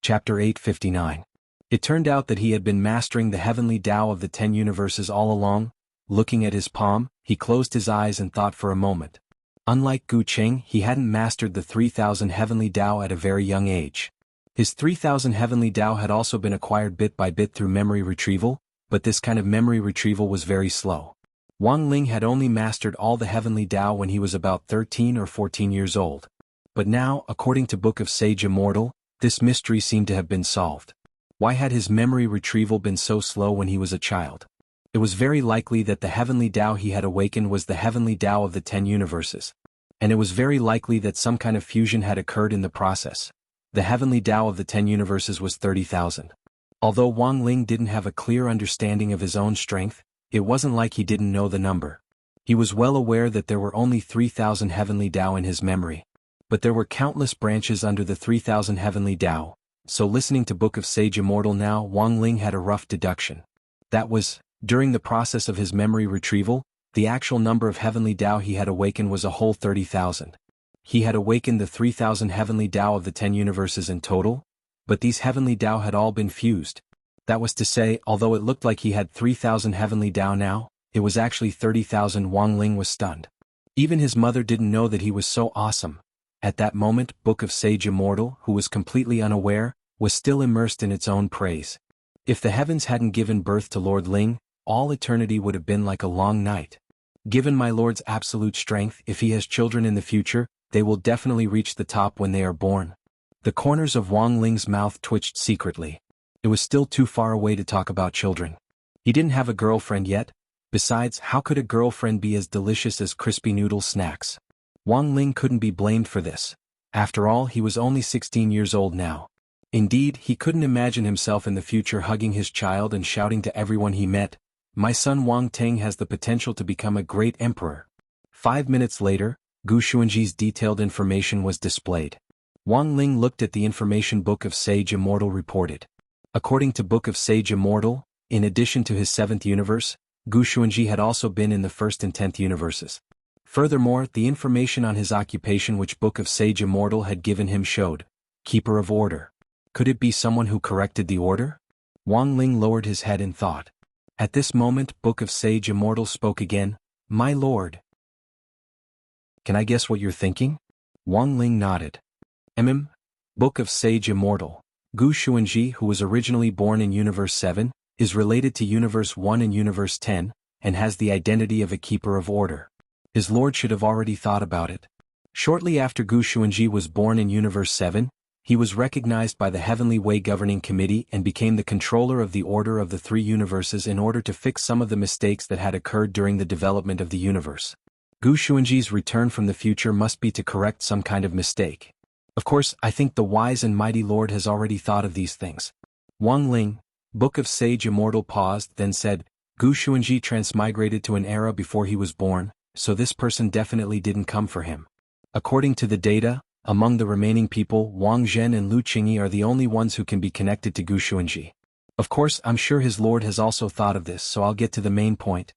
Chapter 859. It turned out that he had been mastering the heavenly Tao of the 10 universes all along. Looking at his palm, he closed his eyes and thought for a moment. Unlike Gu Cheng, he hadn't mastered the 3000 heavenly Tao at a very young age. His 3000 heavenly Tao had also been acquired bit by bit through memory retrieval, but this kind of memory retrieval was very slow. Wang Ling had only mastered all the heavenly Tao when he was about 13 or 14 years old. But now, according to Book of Sage Immortal, this mystery seemed to have been solved. Why had his memory retrieval been so slow when he was a child? It was very likely that the heavenly Tao he had awakened was the heavenly Tao of the 10 universes. And it was very likely that some kind of fusion had occurred in the process. The heavenly Tao of the 10 universes was 30,000. Although Wang Ling didn't have a clear understanding of his own strength, it wasn't like he didn't know the number. He was well aware that there were only 3000 heavenly Tao in his memory. But there were countless branches under the 3000 heavenly Tao, so listening to Book of Sage Immortal now, Wang Ling had a rough deduction. That was, during the process of his memory retrieval, the actual number of heavenly Tao he had awakened was a whole 30,000. He had awakened the 3000 heavenly Tao of the 10 universes in total, but these heavenly Tao had all been fused. That was to say, although it looked like he had 3000 heavenly Tao now, it was actually 30,000. Wang Ling was stunned. Even his mother didn't know that he was so awesome. At that moment, Book of Sage Immortal, who was completely unaware, was still immersed in its own praise. If the heavens hadn't given birth to Lord Ling, all eternity would have been like a long night. Given my Lord's absolute strength, if he has children in the future, they will definitely reach the top when they are born. The corners of Wang Ling's mouth twitched secretly. It was still too far away to talk about children. He didn't have a girlfriend yet. Besides, how could a girlfriend be as delicious as crispy noodle snacks? Wang Ling couldn't be blamed for this. After all, he was only 16 years old now. Indeed, he couldn't imagine himself in the future hugging his child and shouting to everyone he met, "My son Wang Teng has the potential to become a great emperor." 5 minutes later, Gu Xuanji's detailed information was displayed. Wang Ling looked at the information Book of Sage Immortal reported. According to Book of Sage Immortal, in addition to his 7th universe, Gu Xuanji had also been in the 1st and 10th universes. Furthermore, the information on his occupation which Book of Sage Immortal had given him showed, Keeper of Order. Could it be someone who corrected the order? Wang Ling lowered his head in thought. At this moment, Book of Sage Immortal spoke again, "My lord." "Can I guess what you're thinking?" Wang Ling nodded. Book of Sage Immortal. Gu Xuanji, who was originally born in Universe 7, is related to Universe 1 and Universe 10, and has the identity of a Keeper of Order. His lord should have already thought about it. Shortly after Gu Xuanji was born in Universe 7, he was recognized by the Heavenly Way Governing Committee and became the controller of the Order of the 3 universes in order to fix some of the mistakes that had occurred during the development of the universe. Gu Xuanji's return from the future must be to correct some kind of mistake. Of course, I think the wise and mighty Lord has already thought of these things. Wang Ling, Book of Sage Immortal paused, then said, "Gu Xuanji transmigrated to an era before he was born, so this person definitely didn't come for him. According to the data, among the remaining people, Wang Zhen and Lu Qingyi are the only ones who can be connected to Gu Xuanji. Of course, I'm sure his lord has also thought of this, so I'll get to the main point."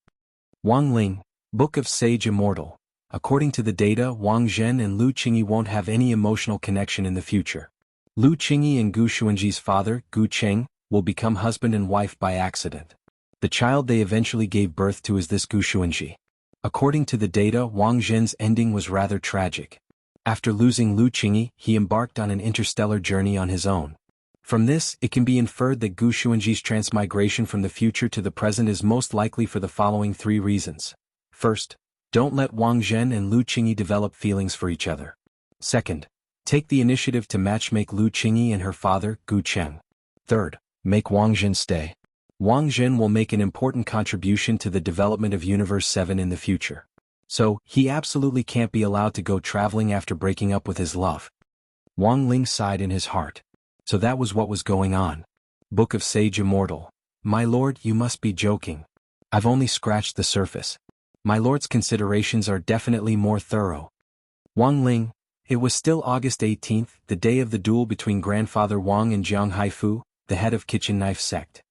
Wang Ling, Book of Sage Immortal. According to the data, Wang Zhen and Lu Qingyi won't have any emotional connection in the future. Lu Qingyi and Gu Xuanji's father, Gu Cheng, will become husband and wife by accident. The child they eventually gave birth to is this Gu Xuanji. According to the data, Wang Zhen's ending was rather tragic. After losing Lu Qingyi, he embarked on an interstellar journey on his own. From this, it can be inferred that Gu Xuanji's transmigration from the future to the present is most likely for the following 3 reasons. First, don't let Wang Zhen and Lu Qingyi develop feelings for each other. Second, take the initiative to matchmake Lu Qingyi and her father, Gu Cheng. Third, make Wang Zhen stay. Wang Zhen will make an important contribution to the development of Universe 7 in the future. So, he absolutely can't be allowed to go traveling after breaking up with his love. Wang Ling sighed in his heart. So that was what was going on. Book of Sage Immortal. My lord, you must be joking. I've only scratched the surface. My lord's considerations are definitely more thorough. Wang Ling, it was still August 18th, the day of the duel between Grandfather Wang and Jiang Haifu, the head of Kitchen Knife Sect.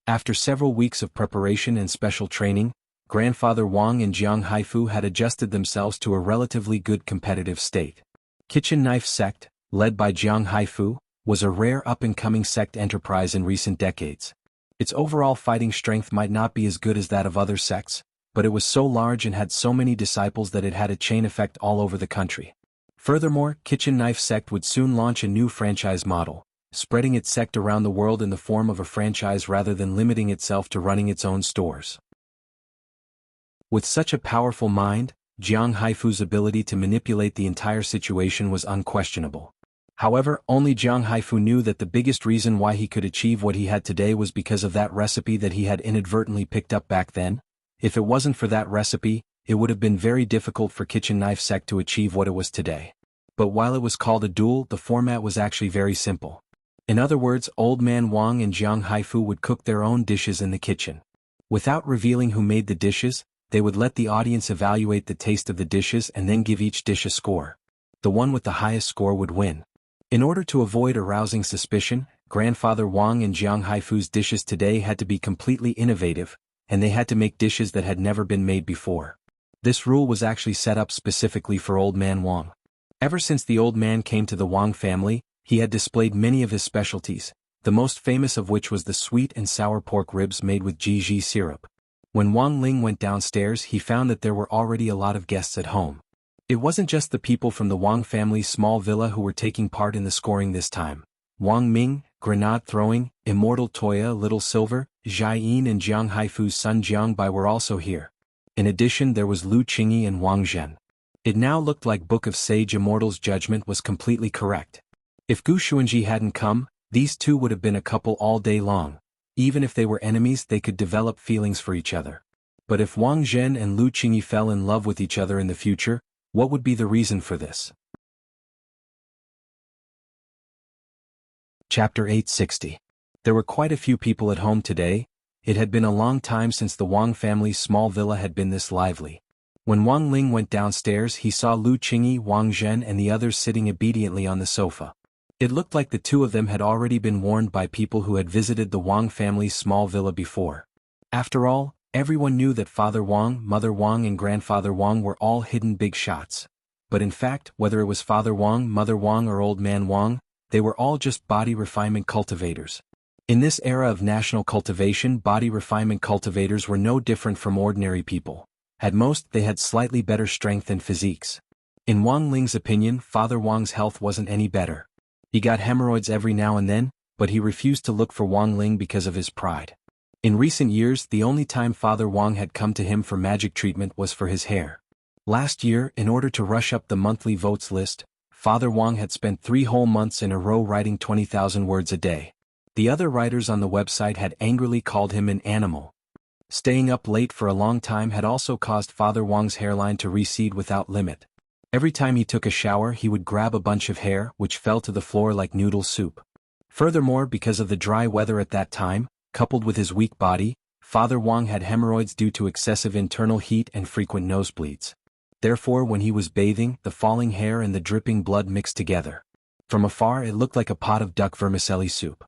After several weeks of preparation and special training, Grandfather Wang and Jiang Haifu had adjusted themselves to a relatively good competitive state. Kitchen Knife Sect, led by Jiang Haifu, was a rare up-and-coming sect enterprise in recent decades. Its overall fighting strength might not be as good as that of other sects, but it was so large and had so many disciples that it had a chain effect all over the country. Furthermore, Kitchen Knife Sect would soon launch a new franchise model, spreading its sect around the world in the form of a franchise rather than limiting itself to running its own stores. With such a powerful mind, Jiang Haifu's ability to manipulate the entire situation was unquestionable. However, only Jiang Haifu knew that the biggest reason why he could achieve what he had today was because of that recipe that he had inadvertently picked up back then. If it wasn't for that recipe, it would have been very difficult for Kitchen Knife Sect to achieve what it was today. But while it was called a duel, the format was actually very simple. In other words, Old Man Wang and Jiang Haifu would cook their own dishes in the kitchen. Without revealing who made the dishes, they would let the audience evaluate the taste of the dishes and then give each dish a score. The one with the highest score would win. In order to avoid arousing suspicion, Grandfather Wang and Jiang Haifu's dishes today had to be completely innovative, and they had to make dishes that had never been made before. This rule was actually set up specifically for Old Man Wang. Ever since the old man came to the Wang family, he had displayed many of his specialties, the most famous of which was the sweet and sour pork ribs made with Ji syrup. When Wang Ling went downstairs, he found that there were already a lot of guests at home. It wasn't just the people from the Wang family's small villa who were taking part in the scoring this time. Wang Ming, grenade throwing, Immortal Toya, Little Silver, Jai Yin and Jiang Haifu's son Jiangbai were also here. In addition, there was Lu Qingyi and Wang Zhen. It now looked like Book of Sage Immortal's judgment was completely correct. If Gu Xuanji hadn't come, these two would have been a couple all day long. Even if they were enemies, they could develop feelings for each other. But if Wang Zhen and Lu Qingyi fell in love with each other in the future, what would be the reason for this? Chapter 860. There were quite a few people at home today. It had been a long time since the Wang family's small villa had been this lively. When Wang Ling went downstairs, he saw Lu Qingyi, Wang Zhen and the others sitting obediently on the sofa. It looked like the two of them had already been warned by people who had visited the Wang family's small villa before. After all, everyone knew that Father Wang, Mother Wang and Grandfather Wang were all hidden big shots. But in fact, whether it was Father Wang, Mother Wang or Old Man Wang, they were all just body refinement cultivators. In this era of national cultivation, body refinement cultivators were no different from ordinary people. At most, they had slightly better strength and physiques. In Wang Ling's opinion, Father Wang's health wasn't any better. He got hemorrhoids every now and then, but he refused to look for Wang Ling because of his pride. In recent years, the only time Father Wang had come to him for magic treatment was for his hair. Last year, in order to rush up the monthly votes list, Father Wang had spent 3 whole months in a row writing 20,000 words a day. The other writers on the website had angrily called him an animal. Staying up late for a long time had also caused Father Wang's hairline to recede without limit. Every time he took a shower, he would grab a bunch of hair, which fell to the floor like noodle soup. Furthermore, because of the dry weather at that time, coupled with his weak body, Father Wang had hemorrhoids due to excessive internal heat and frequent nosebleeds. Therefore, when he was bathing, the falling hair and the dripping blood mixed together. From afar, it looked like a pot of duck vermicelli soup.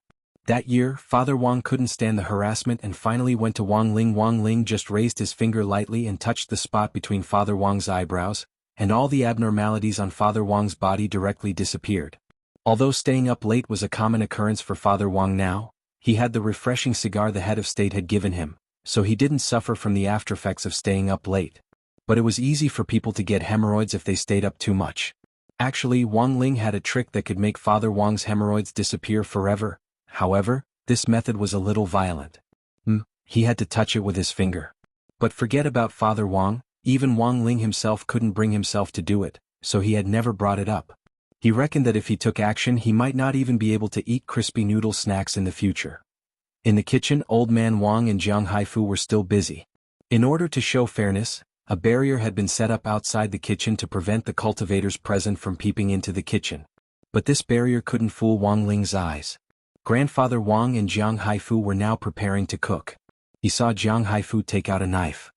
That year, Father Wang couldn't stand the harassment and finally went to Wang Ling. Wang Ling just raised his finger lightly and touched the spot between Father Wang's eyebrows, and all the abnormalities on Father Wang's body directly disappeared. Although staying up late was a common occurrence for Father Wang now, he had the refreshing cigar the head of state had given him, so he didn't suffer from the aftereffects of staying up late. But it was easy for people to get hemorrhoids if they stayed up too much. Actually, Wang Ling had a trick that could make Father Wang's hemorrhoids disappear forever. However, this method was a little violent. He had to touch it with his finger. But forget about Father Wang, even Wang Ling himself couldn't bring himself to do it, so he had never brought it up. He reckoned that if he took action, he might not even be able to eat crispy noodle snacks in the future. In the kitchen, Old Man Wang and Jiang Haifu were still busy. In order to show fairness, a barrier had been set up outside the kitchen to prevent the cultivators present from peeping into the kitchen. But this barrier couldn't fool Wang Ling's eyes. Grandfather Wang and Jiang Haifu were now preparing to cook. He saw Jiang Haifu take out a knife.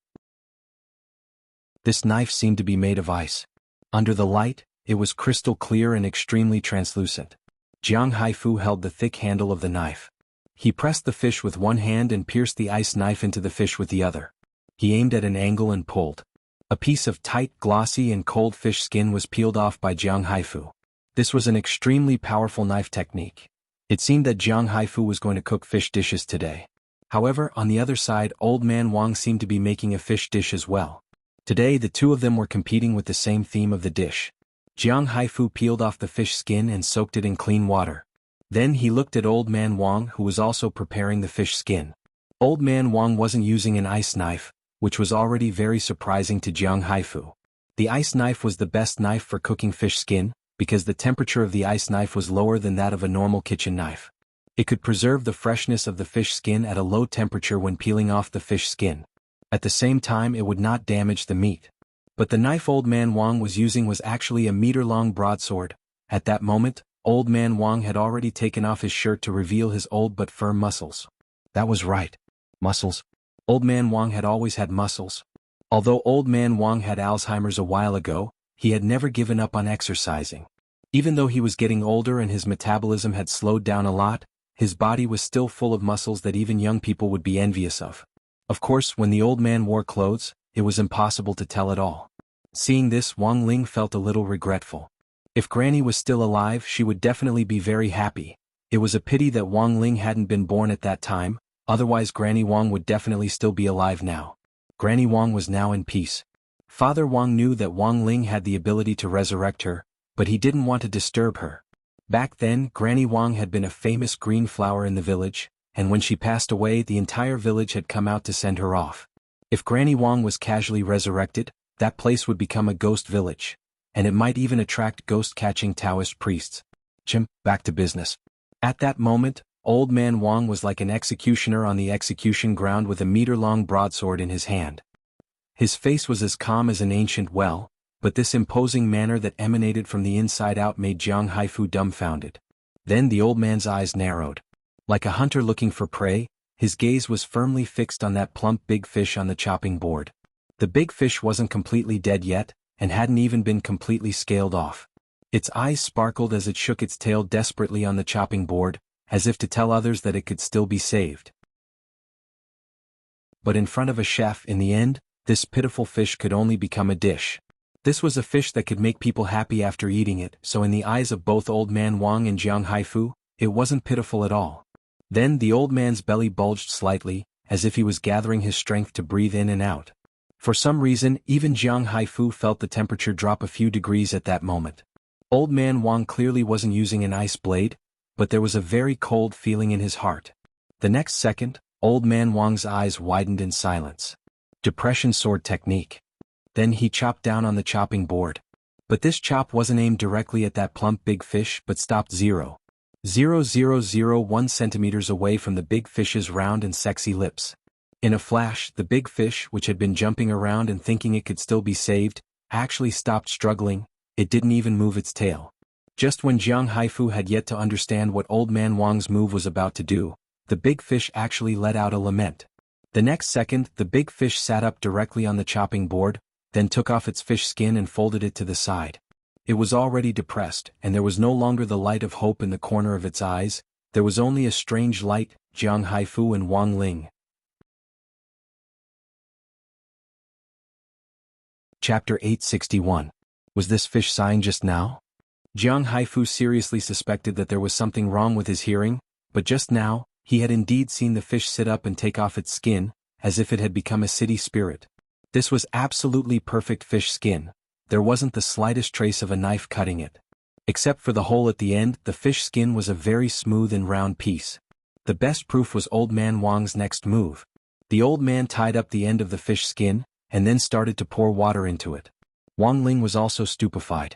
This knife seemed to be made of ice. Under the light, it was crystal clear and extremely translucent. Jiang Haifu held the thick handle of the knife. He pressed the fish with one hand and pierced the ice knife into the fish with the other. He aimed at an angle and pulled. A piece of tight, glossy and cold fish skin was peeled off by Jiang Haifu. This was an extremely powerful knife technique. It seemed that Jiang Haifu was going to cook fish dishes today. However, on the other side, Old Man Wang seemed to be making a fish dish as well. Today the two of them were competing with the same theme of the dish. Jiang Haifu peeled off the fish skin and soaked it in clean water. Then he looked at Old Man Wang, who was also preparing the fish skin. Old Man Wang wasn't using an ice knife, which was already very surprising to Jiang Haifu. The ice knife was the best knife for cooking fish skin, because the temperature of the ice knife was lower than that of a normal kitchen knife. It could preserve the freshness of the fish skin at a low temperature when peeling off the fish skin. At the same time, it would not damage the meat. But the knife Old Man Wang was using was actually a meter-long broadsword. At that moment, Old Man Wang had already taken off his shirt to reveal his old but firm muscles. That was right. Muscles. Old Man Wang had always had muscles. Although Old Man Wang had Alzheimer's a while ago, he had never given up on exercising. Even though he was getting older and his metabolism had slowed down a lot, his body was still full of muscles that even young people would be envious of. Of course, when the old man wore clothes, it was impossible to tell at all. Seeing this, Wang Ling felt a little regretful. If Granny was still alive, she would definitely be very happy. It was a pity that Wang Ling hadn't been born at that time, otherwise Granny Wang would definitely still be alive now. Granny Wang was now in peace. Father Wang knew that Wang Ling had the ability to resurrect her, but he didn't want to disturb her. Back then, Granny Wang had been a famous green flower in the village, and when she passed away, the entire village had come out to send her off. If Granny Wang was casually resurrected, that place would become a ghost village, and it might even attract ghost-catching Taoist priests. Back to business. At that moment, Old Man Wang was like an executioner on the execution ground with a meter-long broadsword in his hand. His face was as calm as an ancient well, but this imposing manner that emanated from the inside out made Jiang Haifu dumbfounded. Then the old man's eyes narrowed. Like a hunter looking for prey, his gaze was firmly fixed on that plump big fish on the chopping board. The big fish wasn't completely dead yet, and hadn't even been completely scaled off. Its eyes sparkled as it shook its tail desperately on the chopping board, as if to tell others that it could still be saved. But in front of a chef, in the end, this pitiful fish could only become a dish. This was a fish that could make people happy after eating it, so in the eyes of both Old Man Wang and Jiang Haifu, it wasn't pitiful at all. Then the old man's belly bulged slightly, as if he was gathering his strength to breathe in and out. For some reason, even Jiang Haifu felt the temperature drop a few degrees at that moment. Old Man Wang clearly wasn't using an ice blade, but there was a very cold feeling in his heart. The next second, Old Man Wang's eyes widened in silence. Depression sword technique. Then he chopped down on the chopping board. But this chop wasn't aimed directly at that plump big fish but stopped 0.0001 centimeters away from the big fish's round and sexy lips. In a flash, the big fish, which had been jumping around and thinking it could still be saved, actually stopped struggling. It didn't even move its tail. Just when Jiang Haifu had yet to understand what Old Man Wang's move was about to do, the big fish actually let out a lament. The next second, the big fish sat up directly on the chopping board, then took off its fish skin and folded it to the side. It was already depressed, and there was no longer the light of hope in the corner of its eyes. There was only a strange light, Jiang Haifu and Wang Ling. Chapter 861. Was this fish sighing just now? Jiang Haifu seriously suspected that there was something wrong with his hearing, but just now, he had indeed seen the fish sit up and take off its skin, as if it had become a city spirit. This was absolutely perfect fish skin. There wasn't the slightest trace of a knife cutting it. Except for the hole at the end, the fish skin was a very smooth and round piece. The best proof was Old Man Wang's next move. The old man tied up the end of the fish skin, and then started to pour water into it. Wang Ling was also stupefied.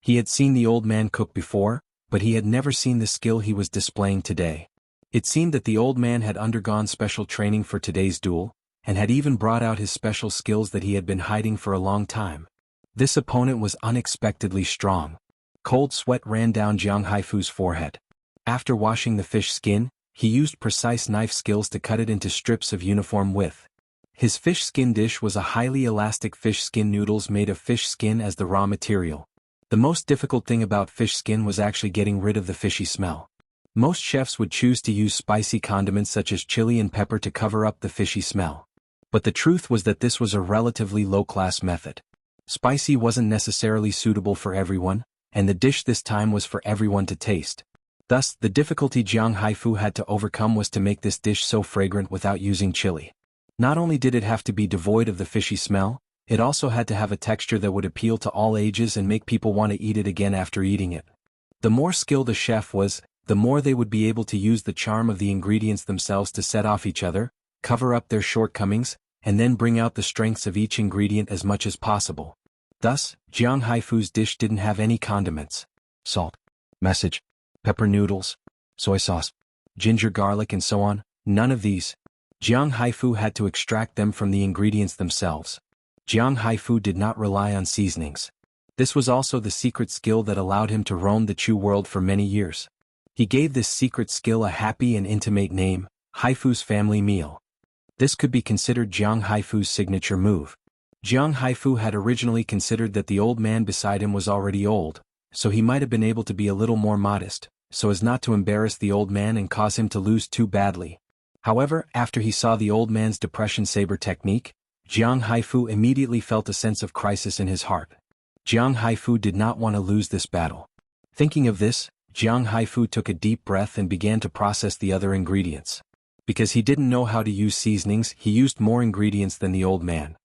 He had seen the old man cook before, but he had never seen the skill he was displaying today. It seemed that the old man had undergone special training for today's duel, and had even brought out his special skills that he had been hiding for a long time. This opponent was unexpectedly strong. Cold sweat ran down Jiang Haifu's forehead. After washing the fish skin, he used precise knife skills to cut it into strips of uniform width. His fish skin dish was a highly elastic fish skin noodles made of fish skin as the raw material. The most difficult thing about fish skin was actually getting rid of the fishy smell. Most chefs would choose to use spicy condiments such as chili and pepper to cover up the fishy smell. But the truth was that this was a relatively low-class method. Spicy wasn't necessarily suitable for everyone, and the dish this time was for everyone to taste. Thus, the difficulty Jiang Haifu had to overcome was to make this dish so fragrant without using chili. Not only did it have to be devoid of the fishy smell, it also had to have a texture that would appeal to all ages and make people want to eat it again after eating it. The more skilled a chef was, the more they would be able to use the charm of the ingredients themselves to set off each other, cover up their shortcomings, and then bring out the strengths of each ingredient as much as possible. Thus, Jiang Haifu's dish didn't have any condiments. Salt, message, pepper noodles, soy sauce, ginger garlic and so on, none of these. Jiang Haifu had to extract them from the ingredients themselves. Jiang Haifu did not rely on seasonings. This was also the secret skill that allowed him to roam the Chu world for many years. He gave this secret skill a happy and intimate name, Haifu's family meal. This could be considered Jiang Haifu's signature move. Jiang Haifu had originally considered that the old man beside him was already old, so he might have been able to be a little more modest, so as not to embarrass the old man and cause him to lose too badly. However, after he saw the old man's depression saber technique, Jiang Haifu immediately felt a sense of crisis in his heart. Jiang Haifu did not want to lose this battle. Thinking of this, Jiang Haifu took a deep breath and began to process the other ingredients. Because he didn't know how to use seasonings, he used more ingredients than the old man.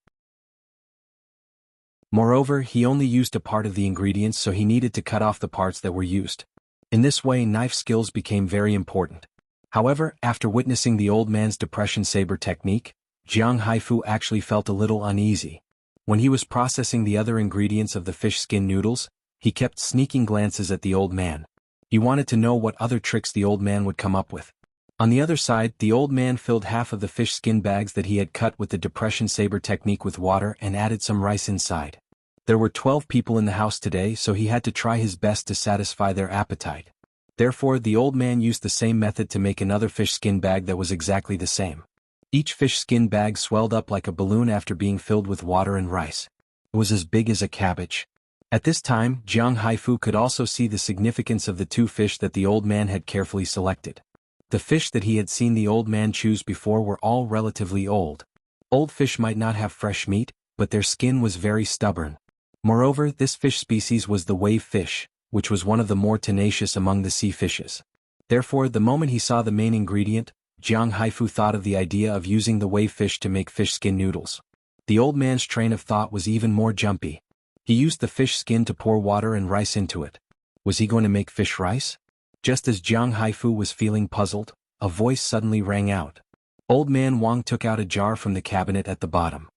Moreover, he only used a part of the ingredients, so he needed to cut off the parts that were used. In this way, knife skills became very important. However, after witnessing the old man's depression saber technique, Jiang Haifu actually felt a little uneasy. When he was processing the other ingredients of the fish skin noodles, he kept sneaking glances at the old man. He wanted to know what other tricks the old man would come up with. On the other side, the old man filled half of the fish skin bags that he had cut with the depression saber technique with water and added some rice inside. There were 12 people in the house today, so he had to try his best to satisfy their appetite. Therefore, the old man used the same method to make another fish skin bag that was exactly the same. Each fish skin bag swelled up like a balloon after being filled with water and rice. It was as big as a cabbage. At this time, Jiang Haifu could also see the significance of the two fish that the old man had carefully selected. The fish that he had seen the old man choose before were all relatively old. Old fish might not have fresh meat, but their skin was very stubborn. Moreover, this fish species was the wave fish, which was one of the more tenacious among the sea fishes. Therefore, the moment he saw the main ingredient, Jiang Haifu thought of the idea of using the wave fish to make fish skin noodles. The old man's train of thought was even more jumpy. He used the fish skin to pour water and rice into it. Was he going to make fish rice? Just as Jiang Haifu was feeling puzzled, a voice suddenly rang out. Old man Wang took out a jar from the cabinet at the bottom.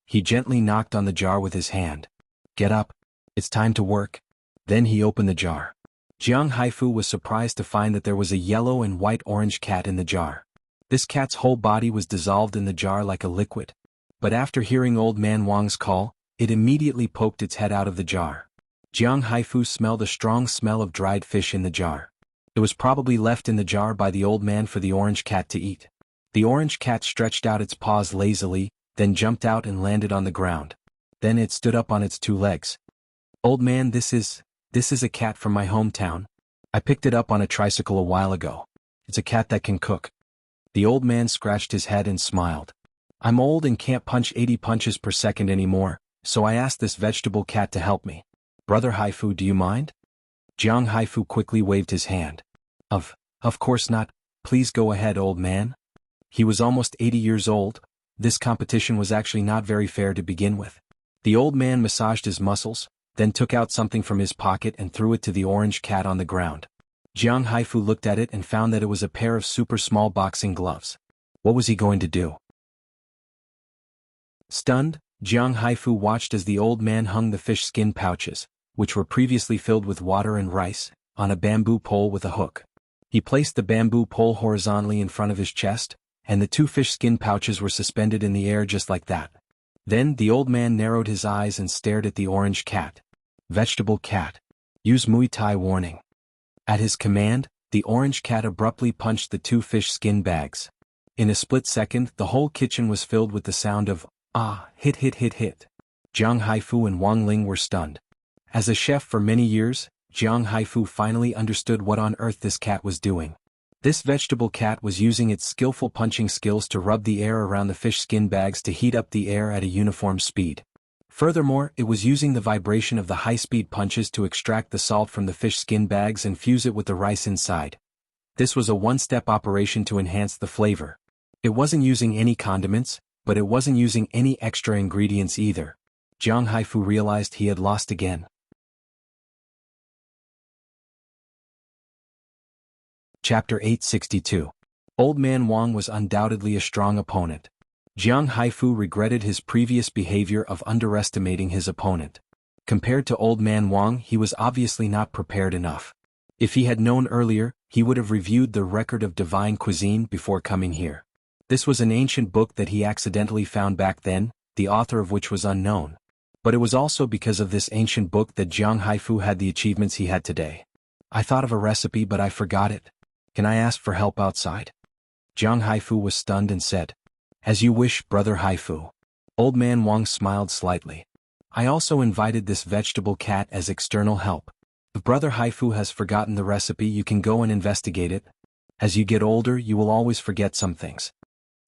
He gently knocked on the jar with his hand. Get up. It's time to work. Then he opened the jar. Jiang Haifu was surprised to find that there was a yellow and white-orange cat in the jar. This cat's whole body was dissolved in the jar like a liquid. But after hearing old man Wang's call, it immediately poked its head out of the jar. Jiang Haifu smelled a strong smell of dried fish in the jar. It was probably left in the jar by the old man for the orange cat to eat. The orange cat stretched out its paws lazily, then jumped out and landed on the ground. Then it stood up on its two legs. Old man, this is a cat from my hometown. I picked it up on a tricycle a while ago. It's a cat that can cook. The old man scratched his head and smiled. I'm old and can't punch 80 punches per second anymore, so I asked this vegetable cat to help me. Brother Haifu, do you mind? Jiang Haifu quickly waved his hand. Of course not, please go ahead, old man. He was almost 80 years old. This competition was actually not very fair to begin with. The old man massaged his muscles, then took out something from his pocket and threw it to the orange cat on the ground. Jiang Haifu looked at it and found that it was a pair of super small boxing gloves. What was he going to do? Stunned, Jiang Haifu watched as the old man hung the fish skin pouches, which were previously filled with water and rice, on a bamboo pole with a hook. He placed the bamboo pole horizontally in front of his chest, and the two fish skin pouches were suspended in the air just like that. Then the old man narrowed his eyes and stared at the orange cat. Vegetable cat. Use Muay Thai warning. At his command, the orange cat abruptly punched the two fish skin bags. In a split second, the whole kitchen was filled with the sound of, ah, hit hit hit hit. Jiang Haifu and Wang Ling were stunned. As a chef for many years, Jiang Haifu finally understood what on earth this cat was doing. This vegetable cat was using its skillful punching skills to rub the air around the fish skin bags to heat up the air at a uniform speed. Furthermore, it was using the vibration of the high-speed punches to extract the salt from the fish skin bags and fuse it with the rice inside. This was a one-step operation to enhance the flavor. It wasn't using any condiments, but it wasn't using any extra ingredients either. Jiang Haifu realized he had lost again. Chapter 862. Old Man Wang was undoubtedly a strong opponent. Jiang Haifu regretted his previous behavior of underestimating his opponent. Compared to Old Man Wang, he was obviously not prepared enough. If he had known earlier, he would have reviewed the Record of Divine Cuisine before coming here. This was an ancient book that he accidentally found back then, the author of which was unknown. But it was also because of this ancient book that Jiang Haifu had the achievements he had today. I thought of a recipe but I forgot it. Can I ask for help outside? Jiang Haifu was stunned and said, As you wish, Brother Haifu. Old Man Wang smiled slightly. I also invited this vegetable cat as external help. If Brother Haifu has forgotten the recipe, you can go and investigate it. As you get older, you will always forget some things.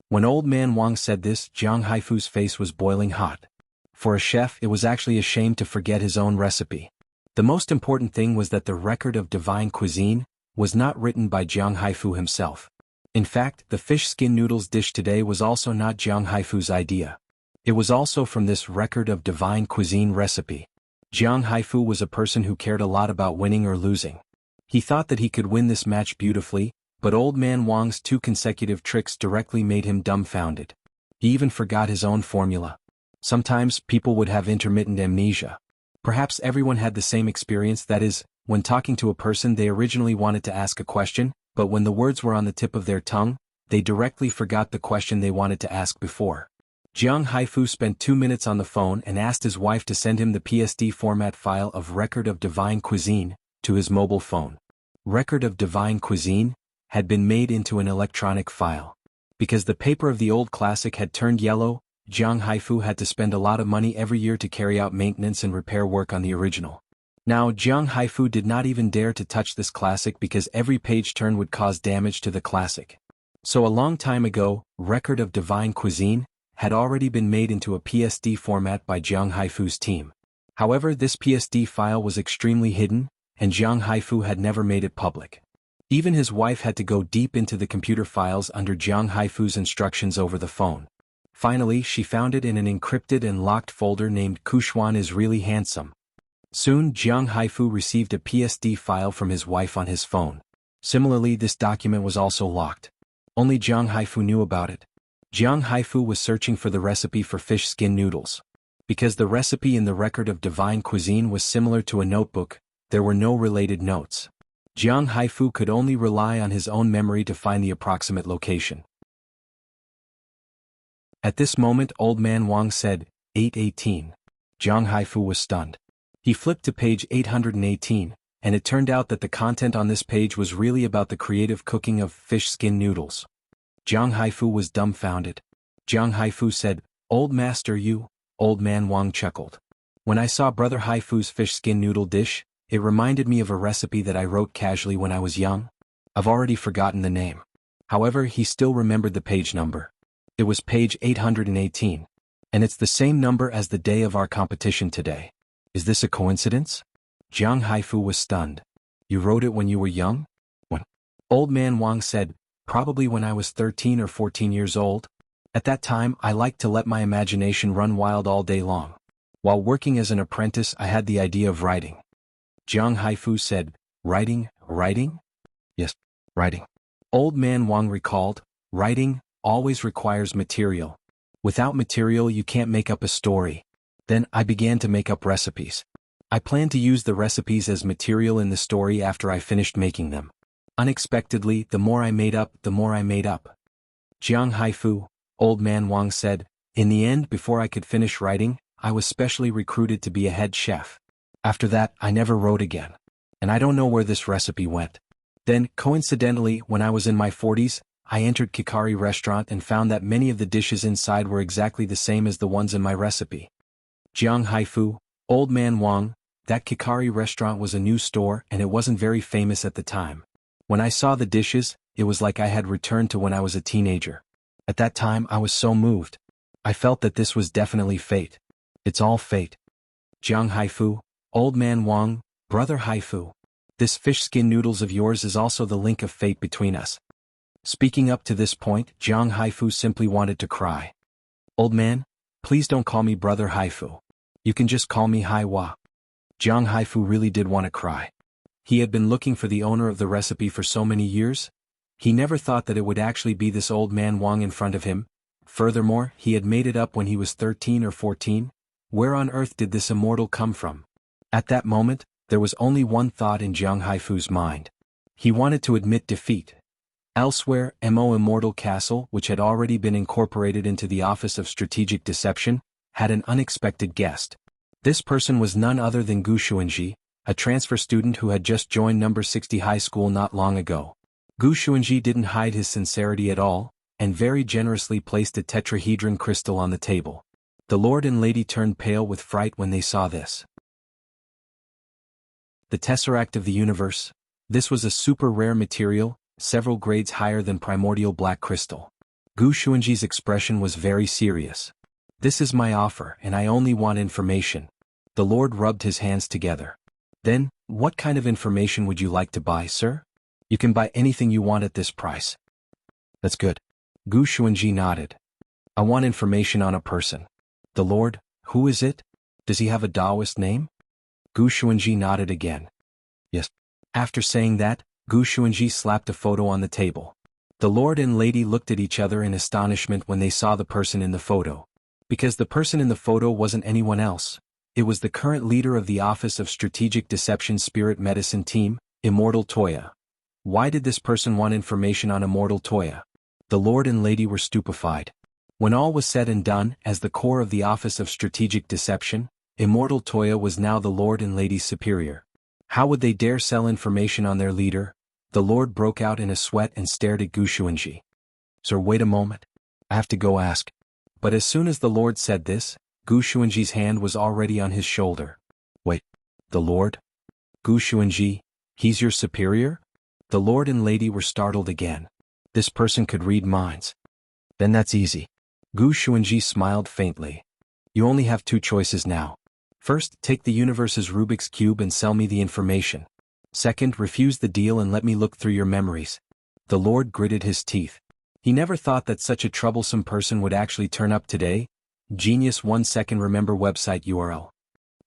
When Old Man Wang said this, Jiang Haifu's face was boiling hot. For a chef, it was actually a shame to forget his own recipe. The most important thing was that the Record of Divine Cuisine was not written by Jiang Haifu himself. In fact, the fish skin noodles dish today was also not Jiang Haifu's idea. It was also from this Record of Divine Cuisine recipe. Jiang Haifu was a person who cared a lot about winning or losing. He thought that he could win this match beautifully, but Old Man Wang's 2 consecutive tricks directly made him dumbfounded. He even forgot his own formula. Sometimes, people would have intermittent amnesia. Perhaps everyone had the same experience, that is, when talking to a person they originally wanted to ask a question, but when the words were on the tip of their tongue, they directly forgot the question they wanted to ask before. Jiang Haifu spent 2 minutes on the phone and asked his wife to send him the PSD format file of Record of Divine Cuisine to his mobile phone. Record of Divine Cuisine had been made into an electronic file. Because the paper of the old classic had turned yellow, Jiang Haifu had to spend a lot of money every year to carry out maintenance and repair work on the original. Now, Jiang Haifu did not even dare to touch this classic because every page turn would cause damage to the classic. So a long time ago, Record of Divine Cuisine had already been made into a PSD format by Jiang Haifu's team. However, this PSD file was extremely hidden, and Jiang Haifu had never made it public. Even his wife had to go deep into the computer files under Jiang Haifu's instructions over the phone. Finally, she found it in an encrypted and locked folder named Kushuan is Really Handsome. Soon, Jiang Haifu received a PSD file from his wife on his phone. Similarly, this document was also locked. Only Jiang Haifu knew about it. Jiang Haifu was searching for the recipe for fish skin noodles. Because the recipe in the Record of Divine Cuisine was similar to a notebook, there were no related notes. Jiang Haifu could only rely on his own memory to find the approximate location. At this moment, Old Man Wang said, 818. Jiang Haifu was stunned. He flipped to page 818, and it turned out that the content on this page was really about the creative cooking of fish skin noodles. Jiang Haifu was dumbfounded. Jiang Haifu said, Old Master you. Old Man Wang chuckled. When I saw Brother Haifu's fish skin noodle dish, it reminded me of a recipe that I wrote casually when I was young. I've already forgotten the name. However, he still remembered the page number. It was page 818. And it's the same number as the day of our competition today. Is this a coincidence? Jiang Haifu was stunned. You wrote it when you were young? When? Old Man Wang said, probably when I was 13 or 14 years old. At that time, I liked to let my imagination run wild all day long. While working as an apprentice, I had the idea of writing. Jiang Haifu said, Writing? Yes, writing. Old Man Wang recalled, writing always requires material. Without material you can't make up a story. Then I began to make up recipes. I planned to use the recipes as material in the story after I finished making them. Unexpectedly, the more I made up, the more I made up. Jiang Haifu, Old Man Wang said, in the end, before I could finish writing, I was specially recruited to be a head chef. After that, I never wrote again. And I don't know where this recipe went. Then, coincidentally, when I was in my 40s, I entered Kikari restaurant and found that many of the dishes inside were exactly the same as the ones in my recipe. Jiang Haifu, Old Man Wang, that Kikari restaurant was a new store and it wasn't very famous at the time. When I saw the dishes, it was like I had returned to when I was a teenager. At that time I was so moved. I felt that this was definitely fate. It's all fate. Jiang Haifu, old man Wang, brother Haifu. This fish skin noodles of yours is also the link of fate between us. Speaking up to this point, Jiang Haifu simply wanted to cry. Old man, please don't call me brother Haifu. You can just call me Haiwa. Jiang Haifu really did want to cry. He had been looking for the owner of the recipe for so many years. He never thought that it would actually be this old man Wang in front of him. Furthermore, he had made it up when he was 13 or 14. Where on earth did this immortal come from? At that moment, there was only one thought in Jiang Haifu's mind. He wanted to admit defeat. Elsewhere, Immortal Castle, which had already been incorporated into the Office of Strategic Deception, had an unexpected guest. This person was none other than Gu Xuanji, a transfer student who had just joined number 60 high school not long ago. Gu Xuanji didn't hide his sincerity at all, and very generously placed a tetrahedron crystal on the table. The Lord and Lady turned pale with fright when they saw this. The Tesseract of the Universe. This was a super rare material, several grades higher than primordial black crystal. Gu Xuanji's expression was very serious. This is my offer, and I only want information. The Lord rubbed his hands together. Then, what kind of information would you like to buy, sir? You can buy anything you want at this price. That's good. Gu Xuanji nodded. I want information on a person. The Lord, who is it? Does he have a Taoist name? Gu Xuanji nodded again. Yes. After saying that, Gu Xuanji slapped a photo on the table. The Lord and Lady looked at each other in astonishment when they saw the person in the photo. Because the person in the photo wasn't anyone else. It was the current leader of the Office of Strategic Deception Spirit Medicine Team, Immortal Toya. Why did this person want information on Immortal Toya? The Lord and Lady were stupefied. When all was said and done, as the core of the Office of Strategic Deception, Immortal Toya was now the Lord and Lady's superior. How would they dare sell information on their leader? The Lord broke out in a sweat and stared at Gu Xuanji. Sir, wait a moment. I have to go ask. But as soon as the Lord said this, Gu Xuanji's hand was already on his shoulder. Wait. The Lord? Gu Xuanji, he's your superior? The Lord and Lady were startled again. This person could read minds. Then that's easy. Gu Xuanji smiled faintly. You only have two choices now. First, take the universe's Rubik's Cube and sell me the information. Second, refuse the deal and let me look through your memories. The Lord gritted his teeth. He never thought that such a troublesome person would actually turn up today. Genius 1 second remember website URL.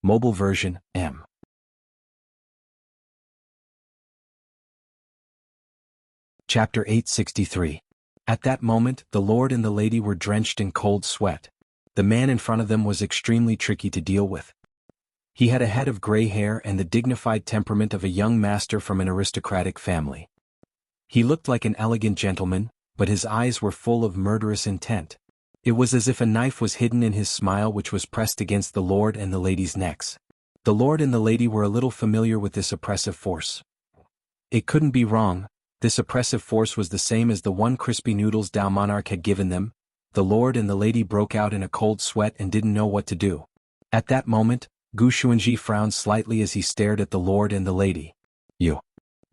Mobile version, M. Chapter 863. At that moment, the Lord and the Lady were drenched in cold sweat. The man in front of them was extremely tricky to deal with. He had a head of gray hair and the dignified temperament of a young master from an aristocratic family. He looked like an elegant gentleman, but his eyes were full of murderous intent. It was as if a knife was hidden in his smile, which was pressed against the Lord and the Lady's necks. The Lord and the Lady were a little familiar with this oppressive force. It couldn't be wrong. This oppressive force was the same as the one crispy noodles Tao Monarch had given them. The Lord and the Lady broke out in a cold sweat and didn't know what to do. At that moment, Gu Xuanji frowned slightly as he stared at the Lord and the Lady. You.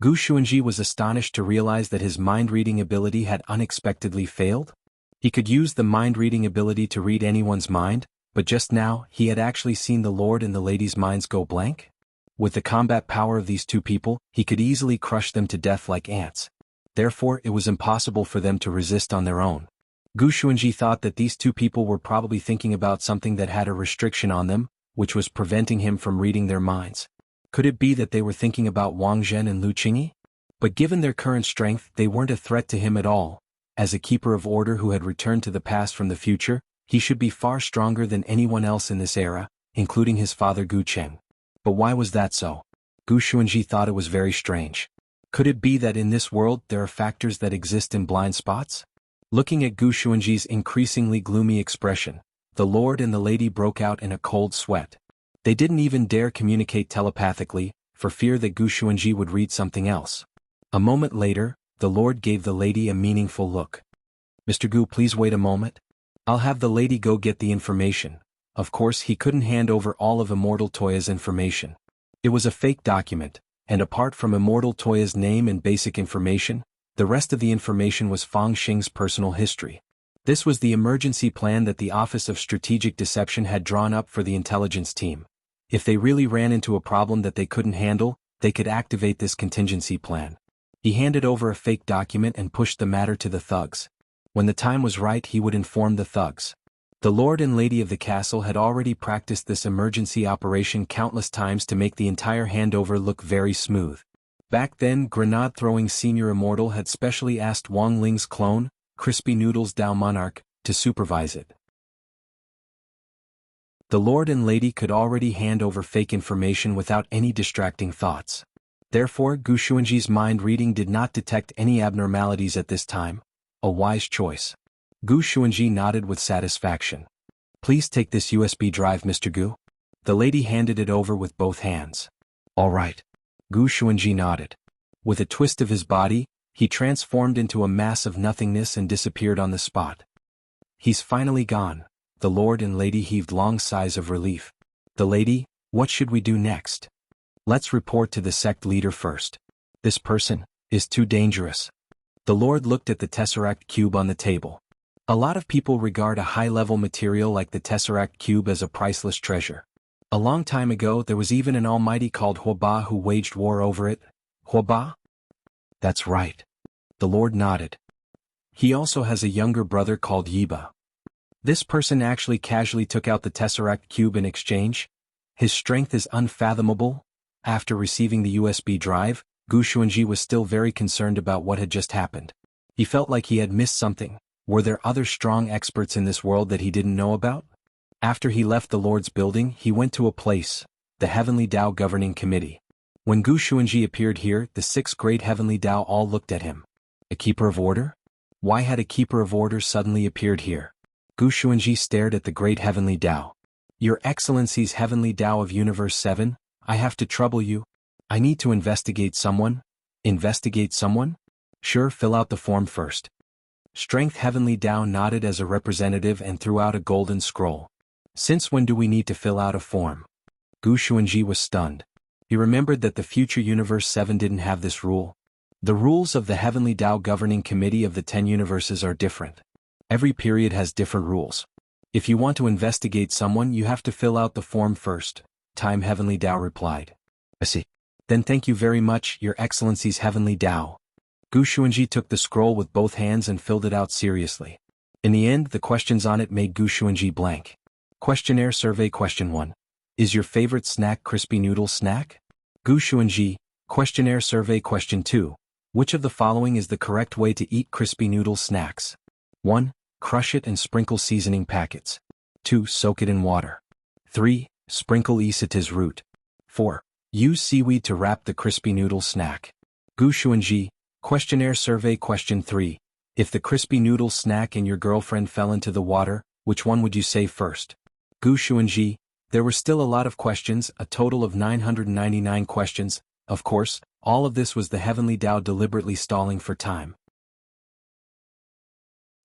Gu Xuanji was astonished to realize that his mind-reading ability had unexpectedly failed. He could use the mind-reading ability to read anyone's mind, but just now, he had actually seen the Lord and the Lady's minds go blank. With the combat power of these two people, he could easily crush them to death like ants. Therefore, it was impossible for them to resist on their own. Gu Xuanji thought that these two people were probably thinking about something that had a restriction on them, which was preventing him from reading their minds. Could it be that they were thinking about Wang Zhen and Lu Qingyi? But given their current strength, they weren't a threat to him at all. As a keeper of order who had returned to the past from the future, he should be far stronger than anyone else in this era, including his father Gu Cheng. But why was that so? Gu Xuanji thought it was very strange. Could it be that in this world there are factors that exist in blind spots? Looking at Gu Xuanji's increasingly gloomy expression, the Lord and the Lady broke out in a cold sweat. They didn't even dare communicate telepathically, for fear that Gu Xuanji would read something else. A moment later, the Lord gave the Lady a meaningful look. Mr. Gu, please wait a moment. I'll have the Lady go get the information. Of course, he couldn't hand over all of Immortal Toya's information. It was a fake document, and apart from Immortal Toya's name and basic information, the rest of the information was Fang Xing's personal history. This was the emergency plan that the Office of Strategic Deception had drawn up for the intelligence team. If they really ran into a problem that they couldn't handle, they could activate this contingency plan. He handed over a fake document and pushed the matter to the thugs. When the time was right, he would inform the thugs. The Lord and Lady of the castle had already practiced this emergency operation countless times to make the entire handover look very smooth. Back then, grenade-throwing Senior Immortal had specially asked Wang Ling's clone, Crispy Noodles Dao Monarch, to supervise it. The Lord and Lady could already hand over fake information without any distracting thoughts. Therefore, Gu Xuanji's mind reading did not detect any abnormalities at this time. A wise choice. Gu Xuanji nodded with satisfaction. Please take this USB drive, Mr. Gu. The lady handed it over with both hands. All right. Gu Xuanji nodded. With a twist of his body, he transformed into a mass of nothingness and disappeared on the spot. He's finally gone. The Lord and Lady heaved long sighs of relief. The lady, what should we do next? Let's report to the sect leader first. This person is too dangerous. The Lord looked at the Tesseract Cube on the table. A lot of people regard a high-level material like the Tesseract Cube as a priceless treasure. A long time ago there was even an almighty called Huoba who waged war over it. Huoba? That's right. The Lord nodded. He also has a younger brother called Yiba. This person actually casually took out the Tesseract Cube in exchange. His strength is unfathomable. After receiving the USB drive, Gu Xuanji was still very concerned about what had just happened. He felt like he had missed something. Were there other strong experts in this world that he didn't know about? After he left the Lord's building, he went to a place, the Heavenly Tao Governing Committee. When Gu Xuanji appeared here, the 6 great Heavenly Tao all looked at him. A keeper of order? Why had a keeper of order suddenly appeared here? Gu Xuanji stared at the great Heavenly Tao. Your Excellency's Heavenly Tao of Universe 7, I have to trouble you. I need to investigate someone. Investigate someone? Sure, fill out the form first. Strength Heavenly Tao nodded as a representative and threw out a golden scroll. Since when do we need to fill out a form? Gu Xuanji was stunned. He remembered that the future Universe 7 didn't have this rule. The rules of the Heavenly Tao Governing Committee of the 10 universes are different. Every period has different rules. If you want to investigate someone, you have to fill out the form first. Time Heavenly Tao replied. I see. Then thank you very much, Your Excellency's Heavenly Tao. Gu Xuanji took the scroll with both hands and filled it out seriously. In the end, the questions on it made Gu Xuanji blank. Questionnaire Survey Question 1. Is your favorite snack crispy noodle snack? Gu Xuanji. Questionnaire Survey Question 2. Which of the following is the correct way to eat crispy noodle snacks? 1. Crush it and sprinkle seasoning packets. 2. Soak it in water. 3. Sprinkle isatis root. 4. Use seaweed to wrap the crispy noodle snack. Gu Xuanji. Questionnaire Survey Question 3. If the crispy noodle snack and your girlfriend fell into the water, which one would you save first? Gu Xuanji. There were still a lot of questions, a total of 999 questions. Of course, all of this was the Heavenly Tao deliberately stalling for time.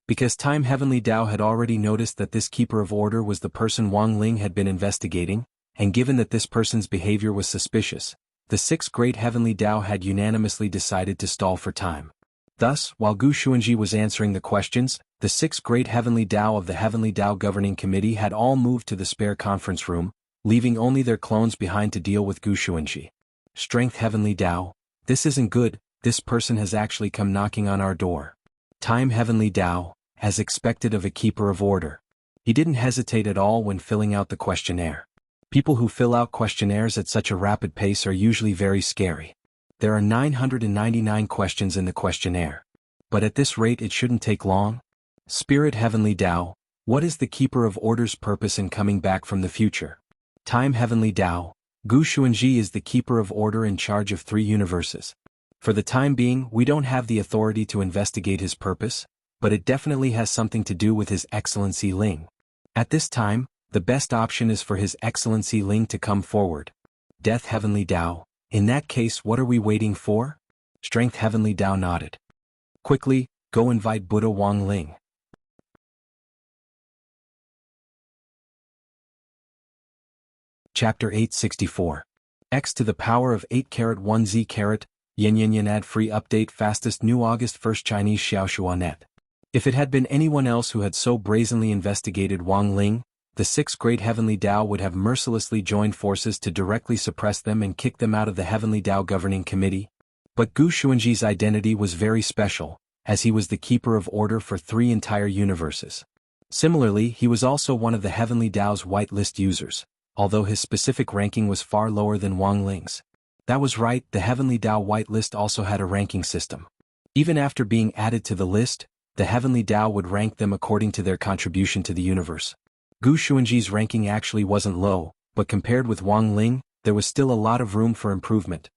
Because Time Heavenly Tao had already noticed that this keeper of order was the person Wang Ling had been investigating, and given that this person's behavior was suspicious, the 6 great Heavenly Tao had unanimously decided to stall for time. Thus, while Gu Xuanji was answering the questions, the 6 great Heavenly Tao of the Heavenly Tao Governing Committee had all moved to the spare conference room, leaving only their clones behind to deal with Gu Xuanji. Strength Heavenly Tao. This isn't good, this person has actually come knocking on our door. Time Heavenly Tao, as expected of a keeper of order. He didn't hesitate at all when filling out the questionnaire. People who fill out questionnaires at such a rapid pace are usually very scary. There are 999 questions in the questionnaire. But at this rate it shouldn't take long. Spirit Heavenly Tao, what is the keeper of order's purpose in coming back from the future? Time Heavenly Tao, Gu Xuanji is the keeper of order in charge of 3 universes. For the time being, we don't have the authority to investigate his purpose, but it definitely has something to do with His Excellency Ling. At this time, the best option is for His Excellency Ling to come forward. Death Heavenly Tao, in that case what are we waiting for? Strength Heavenly Tao nodded. Quickly, go invite Buddha Wang Ling. Chapter 864. X to the power of 8-1 Z. Yen ad free update fastest new August 1st Chinese Xiaoxuanet. If it had been anyone else who had so brazenly investigated Wang Ling, the six great heavenly Tao would have mercilessly joined forces to directly suppress them and kick them out of the heavenly Tao governing committee. But Gu Xuanji's identity was very special, as he was the keeper of order for 3 entire universes. Similarly, he was also one of the heavenly Tao's whitelist users, although his specific ranking was far lower than Wang Ling's. That was right, the heavenly Tao whitelist also had a ranking system. Even after being added to the list, the heavenly Tao would rank them according to their contribution to the universe. Gu Xuanji's ranking actually wasn't low, but compared with Wang Ling, there was still a lot of room for improvement.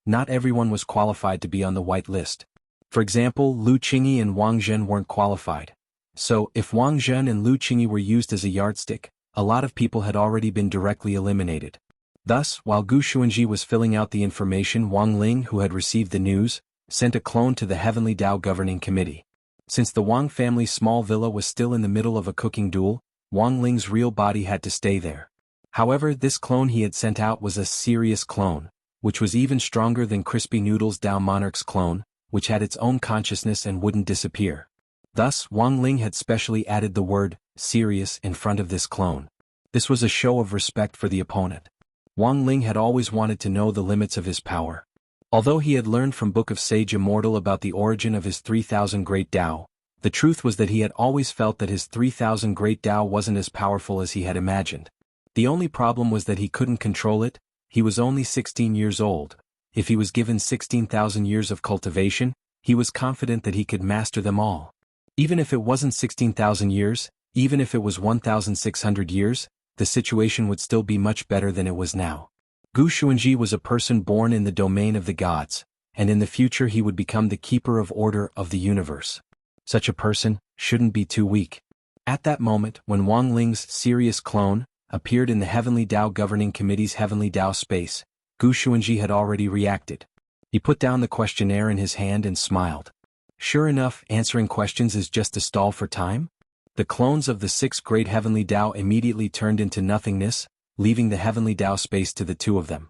Not everyone was qualified to be on the white list. For example, Lu Qingyi and Wang Zhen weren't qualified. So, if Wang Zhen and Lu Qingyi were used as a yardstick, a lot of people had already been directly eliminated. Thus, while Gu Xuanji was filling out the information, Wang Ling, who had received the news, sent a clone to the Heavenly Tao Governing Committee. Since the Wang family's small villa was still in the middle of a cooking duel, Wang Ling's real body had to stay there. However, this clone he had sent out was a serious clone, which was even stronger than Crispy Noodle's Tao Monarch's clone, which had its own consciousness and wouldn't disappear. Thus, Wang Ling had specially added the word serious in front of this clone. This was a show of respect for the opponent. Wang Ling had always wanted to know the limits of his power. Although he had learned from Book of Sage Immortal about the origin of his 3,000 Great Tao, the truth was that he had always felt that his 3,000 Great Tao wasn't as powerful as he had imagined. The only problem was that he couldn't control it. He was only 16 years old. If he was given 16,000 years of cultivation, he was confident that he could master them all. Even if it wasn't 16,000 years, even if it was 1,600 years, the situation would still be much better than it was now. Gu Xuanji was a person born in the domain of the gods, and in the future he would become the keeper of order of the universe. Such a person shouldn't be too weak. At that moment, when Wang Ling's serious clone appeared in the Heavenly Tao Governing Committee's Heavenly Tao space, Gu Xuanji had already reacted. He put down the questionnaire in his hand and smiled. Sure enough, answering questions is just a stall for time? The clones of the 6 great Heavenly Tao immediately turned into nothingness, leaving the Heavenly Tao space to the 2 of them.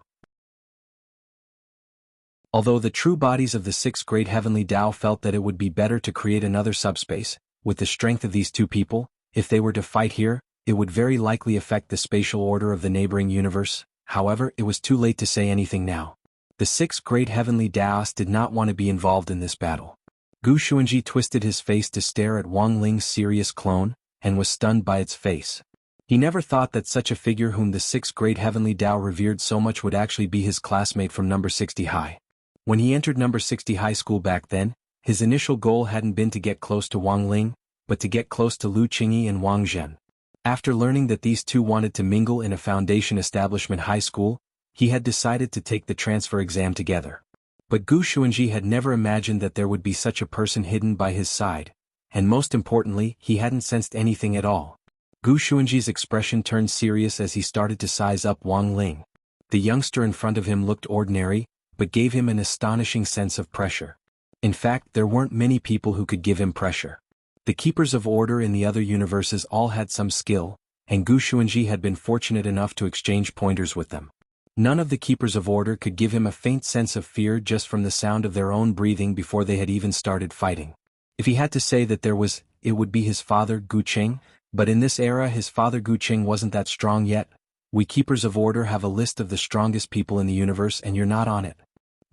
Although the true bodies of the 6 great Heavenly Tao felt that it would be better to create another subspace, with the strength of these 2 people, if they were to fight here, it would very likely affect the spatial order of the neighboring universe. However, it was too late to say anything now. The 6 great Heavenly Taos did not want to be involved in this battle. Gu Xuanji twisted his face to stare at Wang Ling's serious clone, and was stunned by its face. He never thought that such a figure whom the 6 great Heavenly Tao revered so much would actually be his classmate from number 60 high. When he entered number 60 high school back then, his initial goal hadn't been to get close to Wang Ling, but to get close to Lu Qingyi and Wang Zhen. After learning that these 2 wanted to mingle in a foundation establishment high school, he had decided to take the transfer exam together. But Gu Xuanji had never imagined that there would be such a person hidden by his side, and most importantly, he hadn't sensed anything at all. Gu Xuanji's expression turned serious as he started to size up Wang Ling. The youngster in front of him looked ordinary, but gave him an astonishing sense of pressure. In fact, there weren't many people who could give him pressure. The keepers of order in the other universes all had some skill, and Gu Xuanji had been fortunate enough to exchange pointers with them. None of the keepers of order could give him a faint sense of fear just from the sound of their own breathing before they had even started fighting. If he had to say that there was, it would be his father Gu Qing, but in this era his father Gu Qing wasn't that strong yet. We keepers of order have a list of the strongest people in the universe and you're not on it.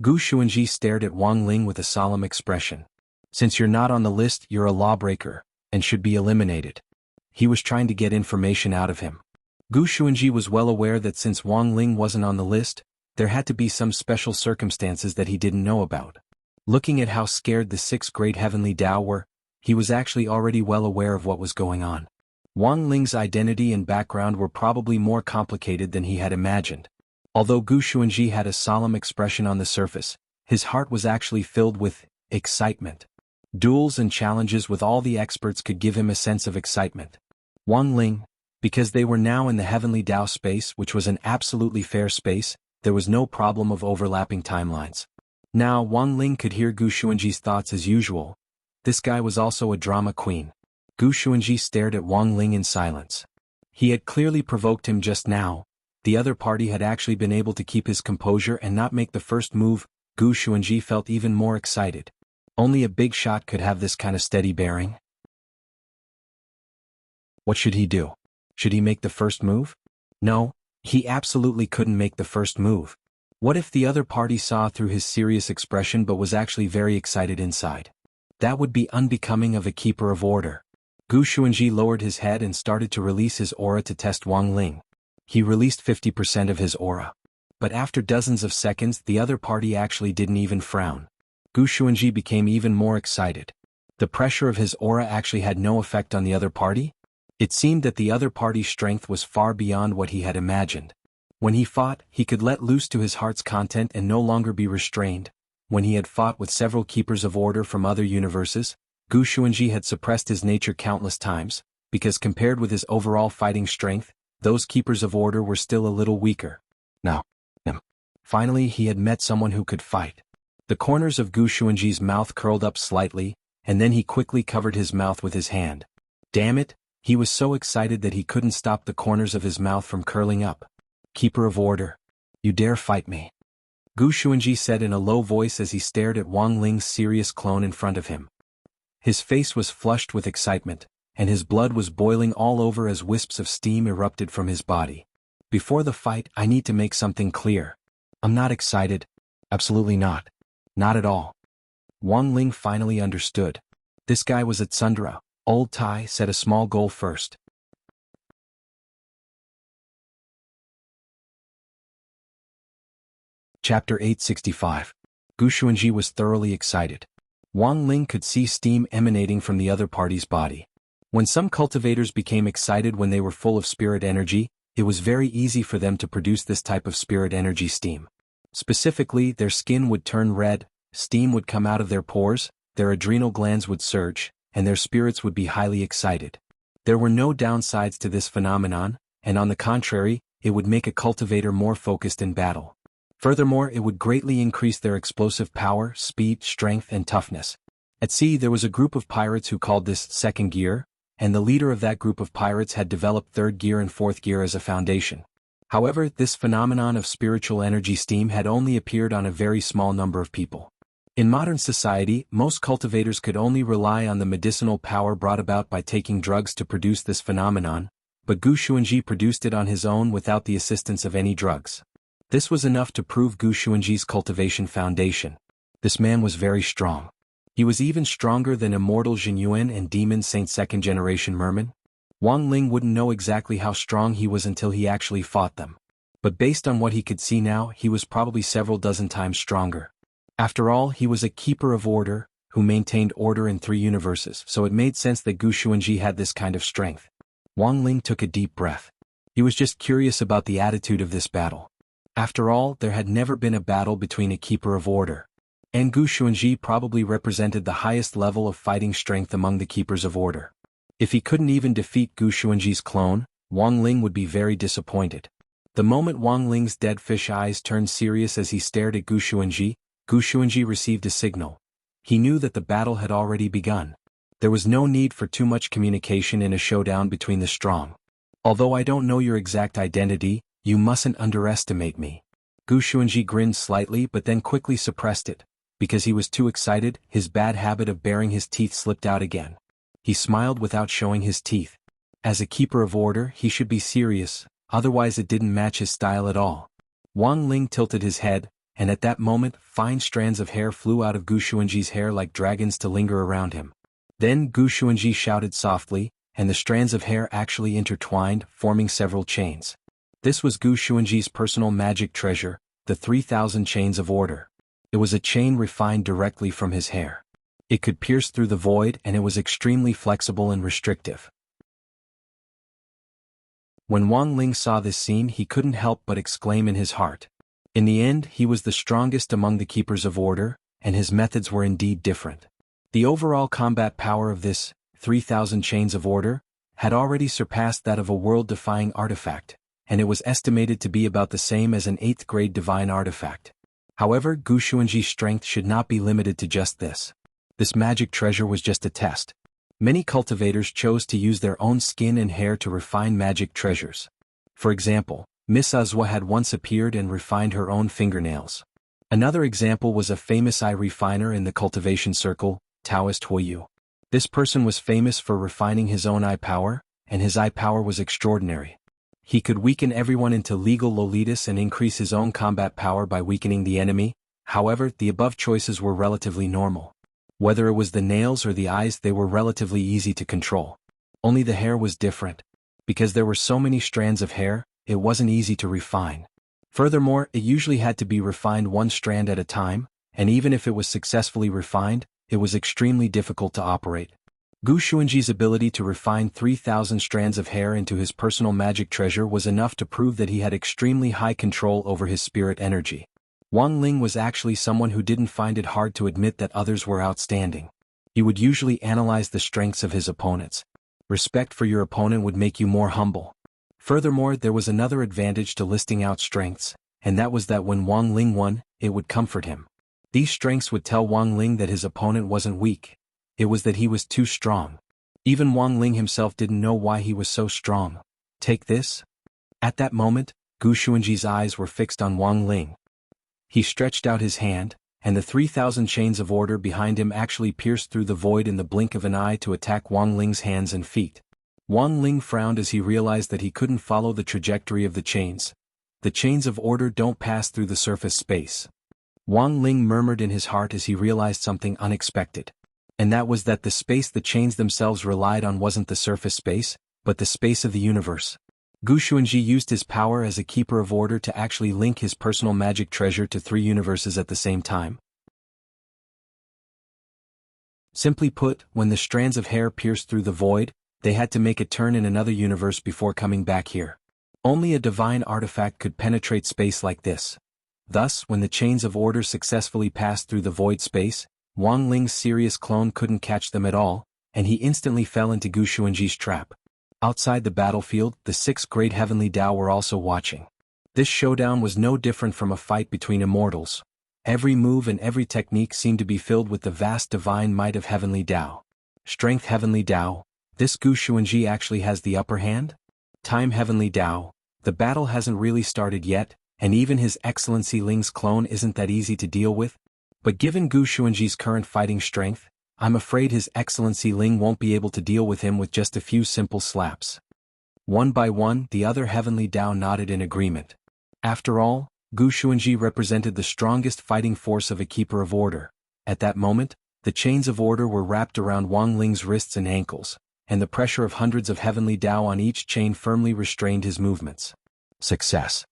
Gu Xuanji stared at Wang Ling with a solemn expression. Since you're not on the list, you're a lawbreaker, and should be eliminated. He was trying to get information out of him. Gu Xuanji was well aware that since Wang Ling wasn't on the list, there had to be some special circumstances that he didn't know about. Looking at how scared the 6 great Heavenly Tao were, he was actually already well aware of what was going on. Wang Ling's identity and background were probably more complicated than he had imagined. Although Gu Xuanji had a solemn expression on the surface, his heart was actually filled with excitement. Duels and challenges with all the experts could give him a sense of excitement. Wang Ling, because they were now in the Heavenly Tao space, which was an absolutely fair space, there was no problem of overlapping timelines. Now Wang Ling could hear Gu Xuanji's thoughts as usual. This guy was also a drama queen. Gu Xuanji stared at Wang Ling in silence. He had clearly provoked him just now. The other party had actually been able to keep his composure and not make the first move. Gu Xuanji felt even more excited. Only a big shot could have this kind of steady bearing. What should he do? Should he make the first move? No, he absolutely couldn't make the first move. What if the other party saw through his serious expression but was actually very excited inside? That would be unbecoming of a keeper of order. Gu Xuanji lowered his head and started to release his aura to test Wang Ling. He released 50% of his aura. But after dozens of seconds, the other party actually didn't even frown. Gu Xuanji became even more excited. The pressure of his aura actually had no effect on the other party? It seemed that the other party's strength was far beyond what he had imagined. When he fought, he could let loose to his heart's content and no longer be restrained. When he had fought with several keepers of order from other universes, Gu Xuanji had suppressed his nature countless times, because compared with his overall fighting strength, those keepers of order were still a little weaker. Now, finally he had met someone who could fight. The corners of Gu Xuanji's mouth curled up slightly, and then he quickly covered his mouth with his hand. Damn it, he was so excited that he couldn't stop the corners of his mouth from curling up. Keeper of order, you dare fight me? Gu Xuanji said in a low voice as he stared at Wang Ling's serious clone in front of him. His face was flushed with excitement, and his blood was boiling all over as wisps of steam erupted from his body. Before the fight, I need to make something clear. I'm not excited. Absolutely not. Not at all. Wang Ling finally understood. This guy was at Sundra. Old Tai set a small goal first. Chapter 865. Gu Xuanji was thoroughly excited. Wang Ling could see steam emanating from the other party's body. When some cultivators became excited when they were full of spirit energy, it was very easy for them to produce this type of spirit energy steam. Specifically, their skin would turn red, steam would come out of their pores, their adrenal glands would surge, and their spirits would be highly excited. There were no downsides to this phenomenon, and on the contrary, it would make a cultivator more focused in battle. Furthermore, it would greatly increase their explosive power, speed, strength, and toughness. At sea, there was a group of pirates who called this second gear, and the leader of that group of pirates had developed third gear and fourth gear as a foundation. However, this phenomenon of spiritual energy steam had only appeared on a very small number of people. In modern society, most cultivators could only rely on the medicinal power brought about by taking drugs to produce this phenomenon, but Gu Xuanji produced it on his own without the assistance of any drugs. This was enough to prove Gu Xuanji's cultivation foundation. This man was very strong. He was even stronger than Immortal Jinyuan and Demon Saint second-generation Merman. Wang Ling wouldn't know exactly how strong he was until he actually fought them. But based on what he could see now, he was probably several dozen times stronger. After all, he was a keeper of order, who maintained order in 3 universes, so it made sense that Gu Xuanji had this kind of strength. Wang Ling took a deep breath. He was just curious about the attitude of this battle. After all, there had never been a battle between a keeper of order. And Gu Xuanji probably represented the highest level of fighting strength among the keepers of order. If he couldn't even defeat Gu Xuanji's clone, Wang Ling would be very disappointed. The moment Wang Ling's dead fish eyes turned serious as he stared at Gu Xuanji received a signal. He knew that the battle had already begun. There was no need for too much communication in a showdown between the strong. Although I don't know your exact identity, you mustn't underestimate me. Gu Xuanji grinned slightly but then quickly suppressed it. Because he was too excited, his bad habit of baring his teeth slipped out again. He smiled without showing his teeth. As a keeper of order, he should be serious, otherwise it didn't match his style at all. Wang Ling tilted his head, and at that moment, fine strands of hair flew out of Gu Xuanji's hair like dragons to linger around him. Then Gu Xuanji shouted softly, and the strands of hair actually intertwined, forming several chains. This was Gu Xuanji's personal magic treasure, the 3,000 chains of order. It was a chain refined directly from his hair. It could pierce through the void and it was extremely flexible and restrictive. When Wang Ling saw this scene, he couldn't help but exclaim in his heart. In the end, he was the strongest among the keepers of order, and his methods were indeed different. The overall combat power of this 3,000 chains of order had already surpassed that of a world-defying artifact, and it was estimated to be about the same as an 8th-grade divine artifact. However, Gu Xuanji's strength should not be limited to just this. This magic treasure was just a test. Many cultivators chose to use their own skin and hair to refine magic treasures. For example, Miss Azwa had once appeared and refined her own fingernails. Another example was a famous eye refiner in the cultivation circle, Taoist Huoyu. This person was famous for refining his own eye power, and his eye power was extraordinary. He could weaken everyone into legal Lolitas and increase his own combat power by weakening the enemy. However, the above choices were relatively normal. Whether it was the nails or the eyes, they were relatively easy to control. Only the hair was different. Because there were so many strands of hair, it wasn't easy to refine. Furthermore, it usually had to be refined one strand at a time, and even if it was successfully refined, it was extremely difficult to operate. Gu Xuanji's ability to refine 3,000 strands of hair into his personal magic treasure was enough to prove that he had extremely high control over his spirit energy. Wang Ling was actually someone who didn't find it hard to admit that others were outstanding. He would usually analyze the strengths of his opponents. Respect for your opponent would make you more humble. Furthermore, there was another advantage to listing out strengths, and that was that when Wang Ling won, it would comfort him. These strengths would tell Wang Ling that his opponent wasn't weak. It was that he was too strong. Even Wang Ling himself didn't know why he was so strong. Take this? At that moment, Gu Xuanji's eyes were fixed on Wang Ling. He stretched out his hand, and the 3,000 chains of order behind him actually pierced through the void in the blink of an eye to attack Wang Ling's hands and feet. Wang Ling frowned as he realized that he couldn't follow the trajectory of the chains. The chains of order don't pass through the surface space. Wang Ling murmured in his heart as he realized something unexpected. And that was that the space the chains themselves relied on wasn't the surface space, but the space of the universe. Gu Xuanji used his power as a keeper of order to actually link his personal magic treasure to 3 universes at the same time. Simply put, when the strands of hair pierced through the void, they had to make a turn in another universe before coming back here. Only a divine artifact could penetrate space like this. Thus, when the chains of order successfully passed through the void space, Wang Ling's serious clone couldn't catch them at all, and he instantly fell into Gu Xuanji's trap. Outside the battlefield, the 6 great heavenly Dao were also watching. This showdown was no different from a fight between immortals. Every move and every technique seemed to be filled with the vast divine might of heavenly Dao. Strength heavenly Dao. This Gu Xuanji actually has the upper hand? Time heavenly Dao. The battle hasn't really started yet, and even his Excellency Ling's clone isn't that easy to deal with. But given Gu Xuanji's current fighting strength, I'm afraid His Excellency Ling won't be able to deal with him with just a few simple slaps. One by one, the other heavenly Dao nodded in agreement. After all, Gu Xuanji represented the strongest fighting force of a keeper of order. At that moment, the chains of order were wrapped around Wang Ling's wrists and ankles, and the pressure of hundreds of heavenly Dao on each chain firmly restrained his movements. Success.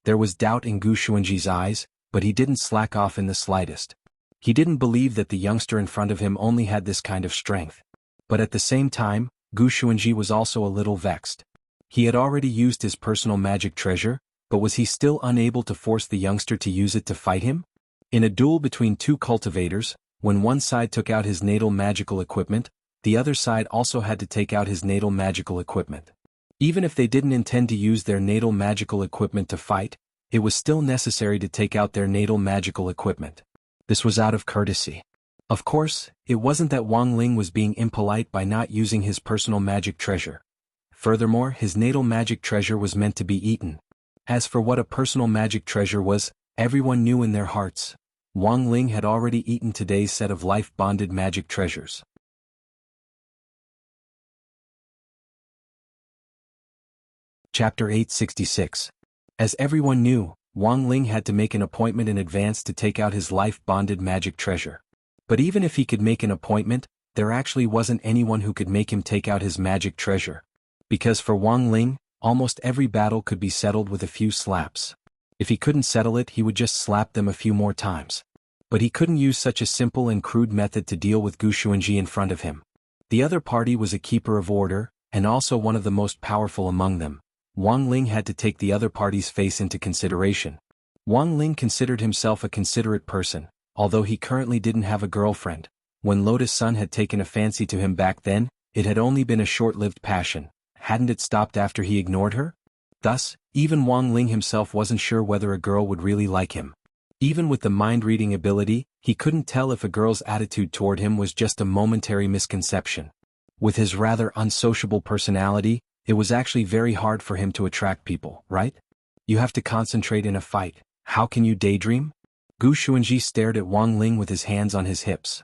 There was doubt in Gu Xuanji's eyes, but he didn't slack off in the slightest. He didn't believe that the youngster in front of him only had this kind of strength. But at the same time, Gu Xuanji was also a little vexed. He had already used his personal magic treasure, but was he still unable to force the youngster to use it to fight him? In a duel between 2 cultivators, when one side took out his natal magical equipment, the other side also had to take out his natal magical equipment. Even if they didn't intend to use their natal magical equipment to fight, it was still necessary to take out their natal magical equipment. This was out of courtesy. Of course, it wasn't that Wang Ling was being impolite by not using his personal magic treasure. Furthermore, his natal magic treasure was meant to be eaten. As for what a personal magic treasure was, everyone knew in their hearts. Wang Ling had already eaten today's set of life-bonded magic treasures. Chapter 866. As everyone knew, Wang Ling had to make an appointment in advance to take out his life-bonded magic treasure. But even if he could make an appointment, there actually wasn't anyone who could make him take out his magic treasure. Because for Wang Ling, almost every battle could be settled with a few slaps. If he couldn't settle it, he would just slap them a few more times. But he couldn't use such a simple and crude method to deal with Gu Xuanji in front of him. The other party was a keeper of order, and also one of the most powerful among them. Wang Ling had to take the other party's face into consideration. Wang Ling considered himself a considerate person, although he currently didn't have a girlfriend. When Lotus Sun had taken a fancy to him back then, it had only been a short-lived passion. Hadn't it stopped after he ignored her? Thus, even Wang Ling himself wasn't sure whether a girl would really like him. Even with the mind-reading ability, he couldn't tell if a girl's attitude toward him was just a momentary misconception. With his rather unsociable personality, it was actually very hard for him to attract people, right? You have to concentrate in a fight. How can you daydream? Gu Xuanji stared at Wang Ling with his hands on his hips.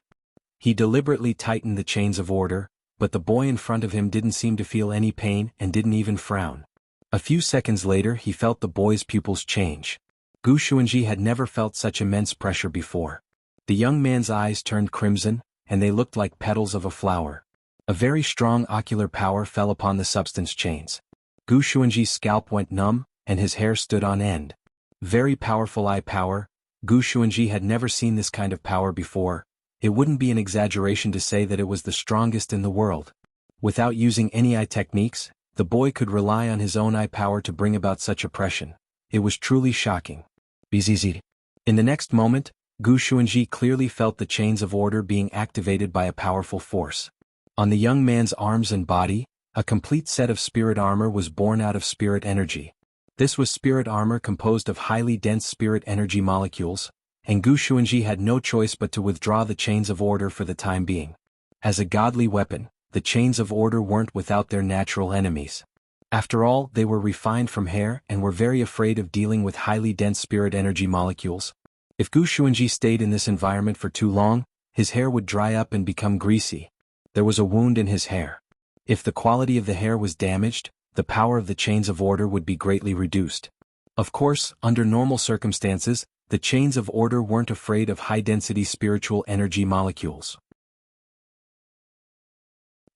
He deliberately tightened the chains of order, but the boy in front of him didn't seem to feel any pain and didn't even frown. A few seconds later he felt the boy's pupils change. Gu Xuanji had never felt such immense pressure before. The young man's eyes turned crimson, and they looked like petals of a flower. A very strong ocular power fell upon the substance chains. Gu Xuanji's scalp went numb, and his hair stood on end. Very powerful eye power. Gu Xuanji had never seen this kind of power before. It wouldn't be an exaggeration to say that it was the strongest in the world. Without using any eye techniques, the boy could rely on his own eye power to bring about such oppression. It was truly shocking. Bzzz. In the next moment, Gu Xuanji clearly felt the chains of order being activated by a powerful force. On the young man's arms and body, a complete set of spirit armor was born out of spirit energy. This was spirit armor composed of highly dense spirit energy molecules, and Gu Xuanji had no choice but to withdraw the chains of order for the time being. As a godly weapon, the chains of order weren't without their natural enemies. After all, they were refined from hair and were very afraid of dealing with highly dense spirit energy molecules. If Gu Xuanji stayed in this environment for too long, his hair would dry up and become greasy. There was a wound in his hair. If the quality of the hair was damaged, the power of the chains of order would be greatly reduced. Of course, under normal circumstances, the chains of order weren't afraid of high-density spiritual energy molecules.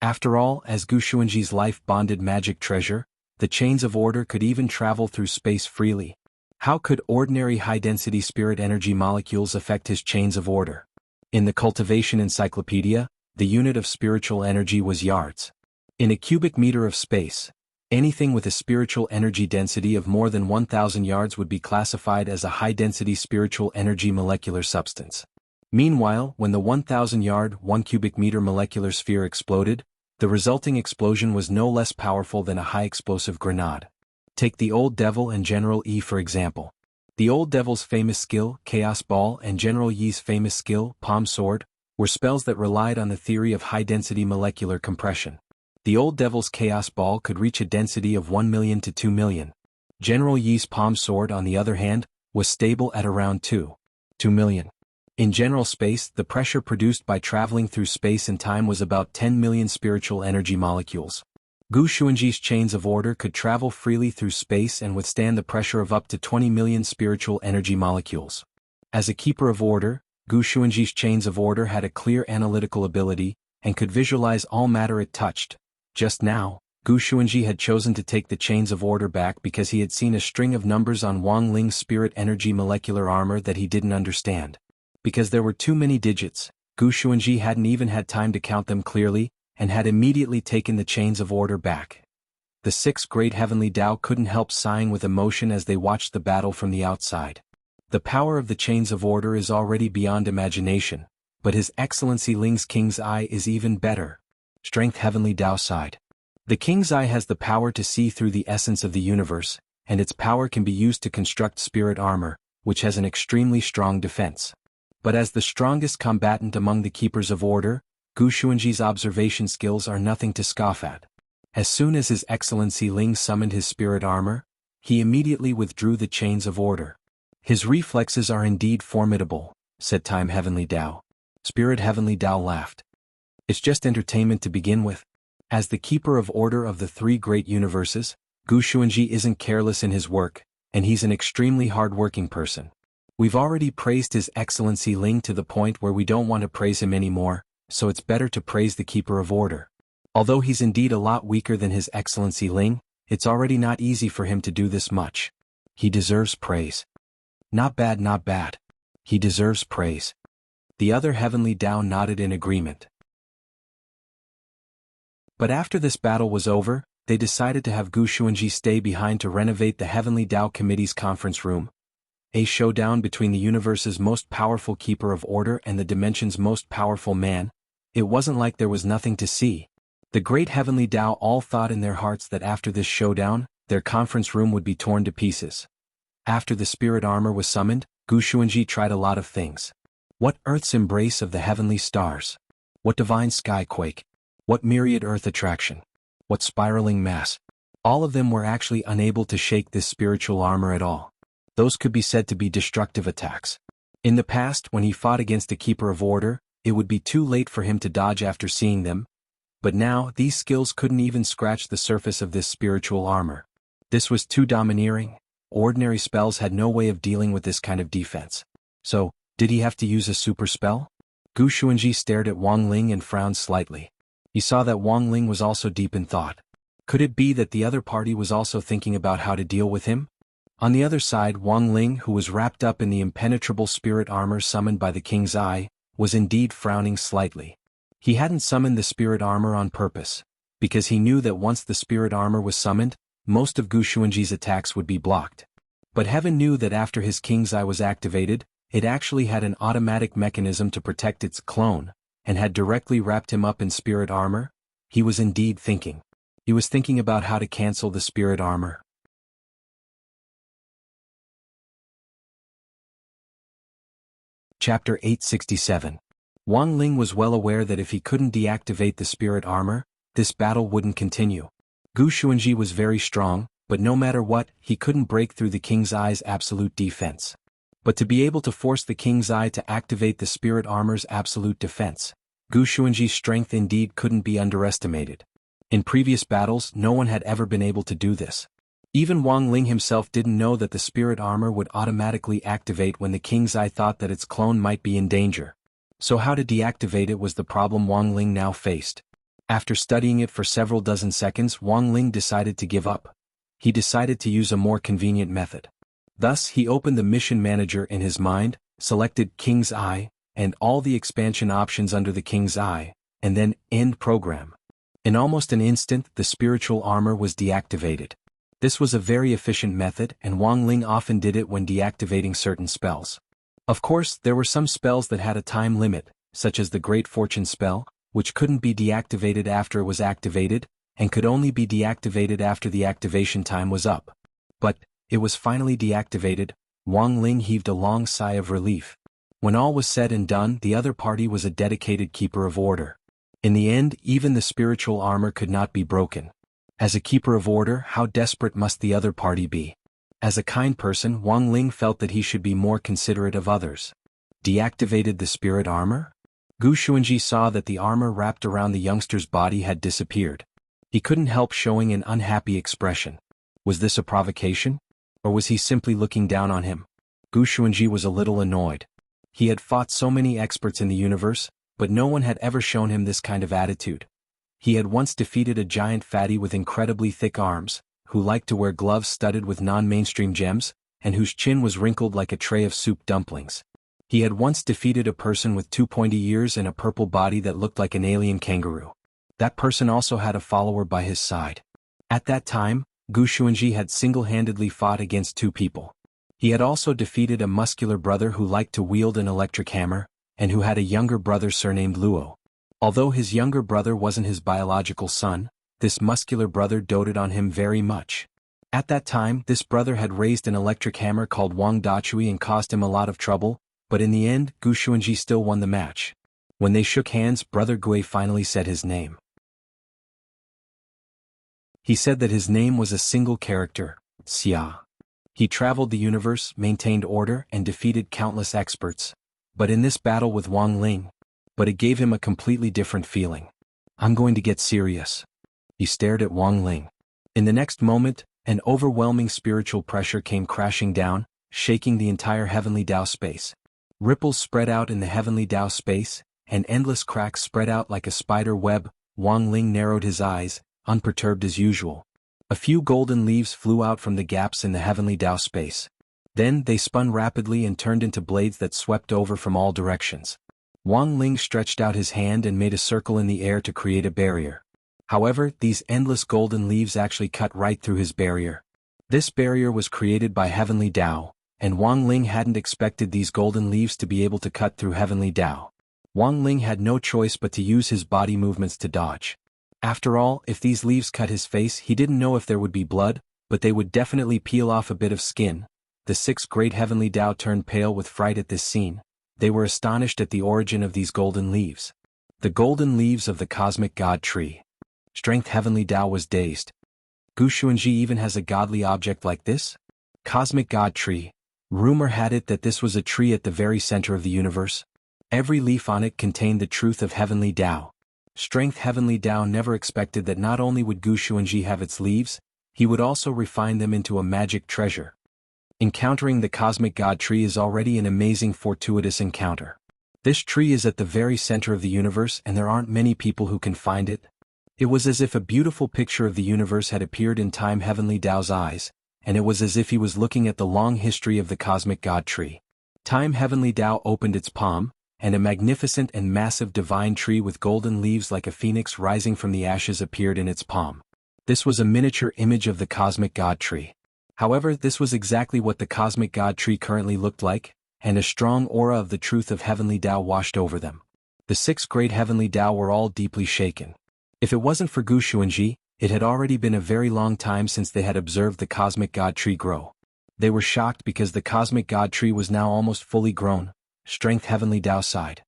After all, as Gu Xuanji's life-bonded magic treasure, the chains of order could even travel through space freely. How could ordinary high-density spirit energy molecules affect his chains of order? In the Cultivation Encyclopedia, the unit of spiritual energy was yards. In a cubic meter of space, anything with a spiritual energy density of more than 1,000 yards would be classified as a high-density spiritual energy molecular substance. Meanwhile, when the 1,000-yard, 1 cubic meter molecular sphere exploded, the resulting explosion was no less powerful than a high-explosive grenade. Take the Old Devil and General Yi for example. The Old Devil's famous skill, Chaos Ball, and General Yi's famous skill, Palm Sword, were spells that relied on the theory of high-density molecular compression. The Old Devil's Chaos Ball could reach a density of 1 million to 2 million. General Yi's Palm Sword, on the other hand, was stable at around 2 million. In general space, the pressure produced by traveling through space and time was about 10 million spiritual energy molecules. Gu Xuanji's chains of order could travel freely through space and withstand the pressure of up to 20 million spiritual energy molecules. As a keeper of order, Gu Xuanji's chains of order had a clear analytical ability, and could visualize all matter it touched. Just now, Gu Xuanji had chosen to take the chains of order back because he had seen a string of numbers on Wang Ling's spirit energy molecular armor that he didn't understand. Because there were too many digits, Gu Xuanji hadn't even had time to count them clearly, and had immediately taken the chains of order back. The 6 great heavenly Tao couldn't help sighing with emotion as they watched the battle from the outside. The power of the chains of order is already beyond imagination, but His Excellency Ling's King's Eye is even better. Strength Heavenly Tao side. The King's Eye has the power to see through the essence of the universe, and its power can be used to construct spirit armor, which has an extremely strong defense. But as the strongest combatant among the keepers of order, Gu Xuanji's observation skills are nothing to scoff at. As soon as His Excellency Ling summoned his spirit armor, he immediately withdrew the chains of order. His reflexes are indeed formidable, said Time Heavenly Tao. Spirit Heavenly Tao laughed. It's just entertainment to begin with. As the keeper of order of the 3 great universes, Gu Xuanji isn't careless in his work, and he's an extremely hard-working person. We've already praised His Excellency Ling to the point where we don't want to praise him anymore, so it's better to praise the keeper of order. Although he's indeed a lot weaker than His Excellency Ling, it's already not easy for him to do this much. He deserves praise. Not bad, not bad. He deserves praise. The other heavenly Tao nodded in agreement. But after this battle was over, they decided to have Gu Xuanji stay behind to renovate the Heavenly Tao Committee's conference room. A showdown between the universe's most powerful keeper of order and the dimension's most powerful man. It wasn't like there was nothing to see. The great Heavenly Tao all thought in their hearts that after this showdown, their conference room would be torn to pieces. After the spirit armor was summoned, Gu Xuanji tried a lot of things. What Earth's embrace of the heavenly stars? What divine skyquake? What myriad Earth attraction? What spiraling mass? All of them were actually unable to shake this spiritual armor at all. Those could be said to be destructive attacks. In the past, when he fought against a keeper of order, it would be too late for him to dodge after seeing them. But now, these skills couldn't even scratch the surface of this spiritual armor. This was too domineering. Ordinary spells had no way of dealing with this kind of defense. So, did he have to use a super spell? Gu Xuanji stared at Wang Ling and frowned slightly. He saw that Wang Ling was also deep in thought. Could it be that the other party was also thinking about how to deal with him? On the other side, Wang Ling, who was wrapped up in the impenetrable spirit armor summoned by the king's eye, was indeed frowning slightly. He hadn't summoned the spirit armor on purpose, because he knew that once the spirit armor was summoned, most of Gu Xuanji's attacks would be blocked. But heaven knew that after his king's eye was activated, it actually had an automatic mechanism to protect its clone, and had directly wrapped him up in spirit armor. He was indeed thinking. He was thinking about how to cancel the spirit armor. Chapter 867. Wang Ling was well aware that if he couldn't deactivate the spirit armor, this battle wouldn't continue. Gu Xuanji was very strong, but no matter what, he couldn't break through the king's eye's absolute defense. But to be able to force the king's eye to activate the spirit armor's absolute defense, Gu Xuanji's strength indeed couldn't be underestimated. In previous battles, no one had ever been able to do this. Even Wang Ling himself didn't know that the spirit armor would automatically activate when the king's eye thought that its clone might be in danger. So how to deactivate it was the problem Wang Ling now faced. After studying it for several dozen seconds, Wang Ling decided to give up. He decided to use a more convenient method. Thus, he opened the mission manager in his mind, selected King's Eye, and all the expansion options under the King's Eye, and then End Program. In almost an instant, the spiritual armor was deactivated. This was a very efficient method, and Wang Ling often did it when deactivating certain spells. Of course, there were some spells that had a time limit, such as the Great Fortune spell, which couldn't be deactivated after it was activated, and could only be deactivated after the activation time was up. But, it was finally deactivated. Wang Ling heaved a long sigh of relief. When all was said and done, the other party was a dedicated keeper of order. In the end, even the spiritual armor could not be broken. As a keeper of order, how desperate must the other party be? As a kind person, Wang Ling felt that he should be more considerate of others. Deactivated the spirit armor? Gu Xuanji saw that the armor wrapped around the youngster's body had disappeared. He couldn't help showing an unhappy expression. Was this a provocation? Or was he simply looking down on him? Gu Xuanji was a little annoyed. He had fought so many experts in the universe, but no one had ever shown him this kind of attitude. He had once defeated a giant fatty with incredibly thick arms, who liked to wear gloves studded with non-mainstream gems, and whose chin was wrinkled like a tray of soup dumplings. He had once defeated a person with 2 pointy ears and a purple body that looked like an alien kangaroo. That person also had a follower by his side. At that time, Gu Xuanji had single-handedly fought against 2 people. He had also defeated a muscular brother who liked to wield an electric hammer, and who had a younger brother surnamed Luo. Although his younger brother wasn't his biological son, this muscular brother doted on him very much. At that time, this brother had raised an electric hammer called Wang Dachui and caused him a lot of trouble, but in the end, Gu Xuanji still won the match. When they shook hands, Brother Gui finally said his name. He said that his name was a single character, Xia. He traveled the universe, maintained order, and defeated countless experts. But in this battle with Wang Ling, it gave him a completely different feeling. I'm going to get serious. He stared at Wang Ling. In the next moment, an overwhelming spiritual pressure came crashing down, shaking the entire heavenly Dao space. Ripples spread out in the heavenly Dao space, and endless cracks spread out like a spider web. Wang Ling narrowed his eyes, unperturbed as usual. A few golden leaves flew out from the gaps in the heavenly Dao space. Then they spun rapidly and turned into blades that swept over from all directions. Wang Ling stretched out his hand and made a circle in the air to create a barrier. However, these endless golden leaves actually cut right through his barrier. This barrier was created by heavenly Dao, and Wang Ling hadn't expected these golden leaves to be able to cut through heavenly Dao. Wang Ling had no choice but to use his body movements to dodge. After all, if these leaves cut his face, he didn't know if there would be blood, but they would definitely peel off a bit of skin. The 6 great heavenly Dao turned pale with fright at this scene. They were astonished at the origin of these golden leaves. The golden leaves of the cosmic god tree. Strength heavenly Dao was dazed. Gu Xuanji even has a godly object like this? Cosmic god tree. Rumor had it that this was a tree at the very center of the universe. Every leaf on it contained the truth of heavenly Dao. Strength Heavenly Tao never expected that not only would Gu Xuanji have its leaves, he would also refine them into a magic treasure. Encountering the Cosmic God Tree is already an amazing fortuitous encounter. This tree is at the very center of the universe and there aren't many people who can find it. It was as if a beautiful picture of the universe had appeared in Time Heavenly Tao's eyes, and it was as if he was looking at the long history of the Cosmic God Tree. Time Heavenly Tao opened its palm, and a magnificent and massive divine tree with golden leaves like a phoenix rising from the ashes appeared in its palm. This was a miniature image of the Cosmic God Tree. However, this was exactly what the Cosmic God Tree currently looked like, and a strong aura of the truth of Heavenly Tao washed over them. The 6 great Heavenly Tao were all deeply shaken. If it wasn't for Gu Xuanji, it had already been a very long time since they had observed the Cosmic God Tree grow. They were shocked because the Cosmic God Tree was now almost fully grown. Strength Heavenly Tao sighed.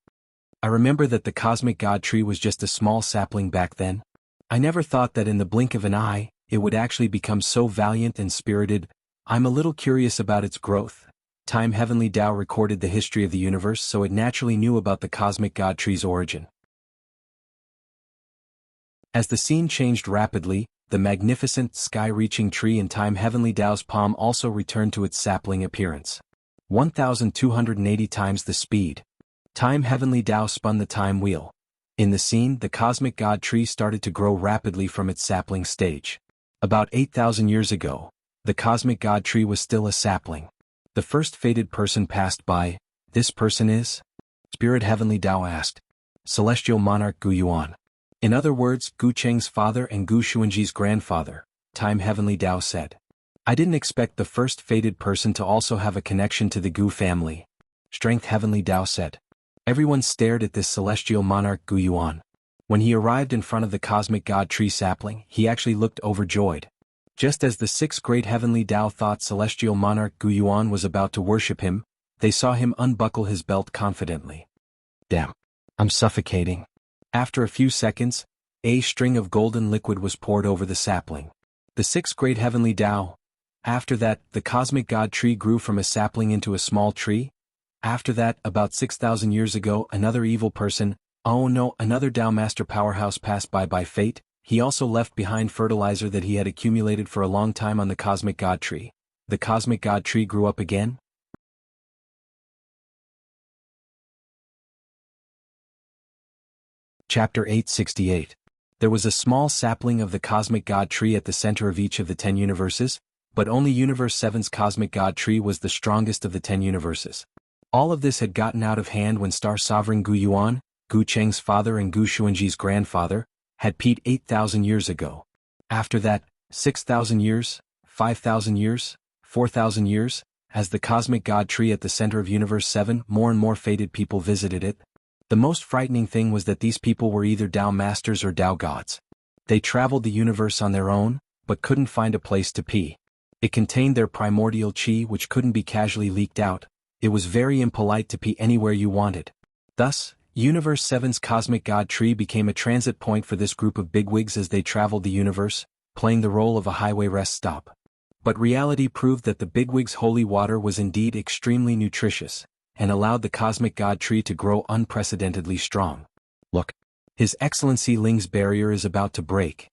I remember that the Cosmic God Tree was just a small sapling back then. I never thought that in the blink of an eye, it would actually become so valiant and spirited. I'm a little curious about its growth. Time Heavenly Tao recorded the history of the universe, so it naturally knew about the Cosmic God Tree's origin. As the scene changed rapidly, the magnificent, sky-reaching tree in Time Heavenly Tao's palm also returned to its sapling appearance. 1,280 times the speed. Time Heavenly Tao spun the time wheel. In the scene, the Cosmic God Tree started to grow rapidly from its sapling stage. About 8,000 years ago, the Cosmic God Tree was still a sapling. The first fated person passed by. This person is? Spirit Heavenly Tao asked. Celestial Monarch Gu Yuan. In other words, Gu Cheng's father and Gu Xuanji's grandfather, Time Heavenly Tao said. I didn't expect the first fated person to also have a connection to the Gu family. Strength Heavenly Tao said. Everyone stared at this celestial monarch Gu Yuan. When he arrived in front of the Cosmic God Tree sapling, he actually looked overjoyed. Just as the 6 great Heavenly Tao thought celestial monarch Gu Yuan was about to worship him, they saw him unbuckle his belt confidently. Damn. I'm suffocating. After a few seconds, a string of golden liquid was poured over the sapling. The 6 great Heavenly Tao. After that, the Cosmic God Tree grew from a sapling into a small tree. After that, about 6,000 years ago, another evil person, another Tao Master powerhouse passed by fate. He also left behind fertilizer that he had accumulated for a long time on the Cosmic God Tree. The Cosmic God Tree grew up again. Chapter 868. There was a small sapling of the Cosmic God Tree at the center of each of the 10 universes, but only Universe 7's Cosmic God Tree was the strongest of the 10 universes. All of this had gotten out of hand when Star Sovereign Gu Yuan, Gu Cheng's father and Gu Xuanji's grandfather, had peaked 8,000 years ago. After that, 6,000 years, 5,000 years, 4,000 years, as the Cosmic God Tree at the center of Universe 7, more and more fated people visited it. The most frightening thing was that these people were either Tao Masters or Tao Gods. They traveled the universe on their own, but couldn't find a place to pee. It contained their primordial chi which couldn't be casually leaked out. It was very impolite to pee anywhere you wanted. Thus, Universe 7's Cosmic God Tree became a transit point for this group of bigwigs as they traveled the universe, playing the role of a highway rest stop. But reality proved that the bigwigs' holy water was indeed extremely nutritious, and allowed the Cosmic God Tree to grow unprecedentedly strong. Look, His Excellency Ling's barrier is about to break.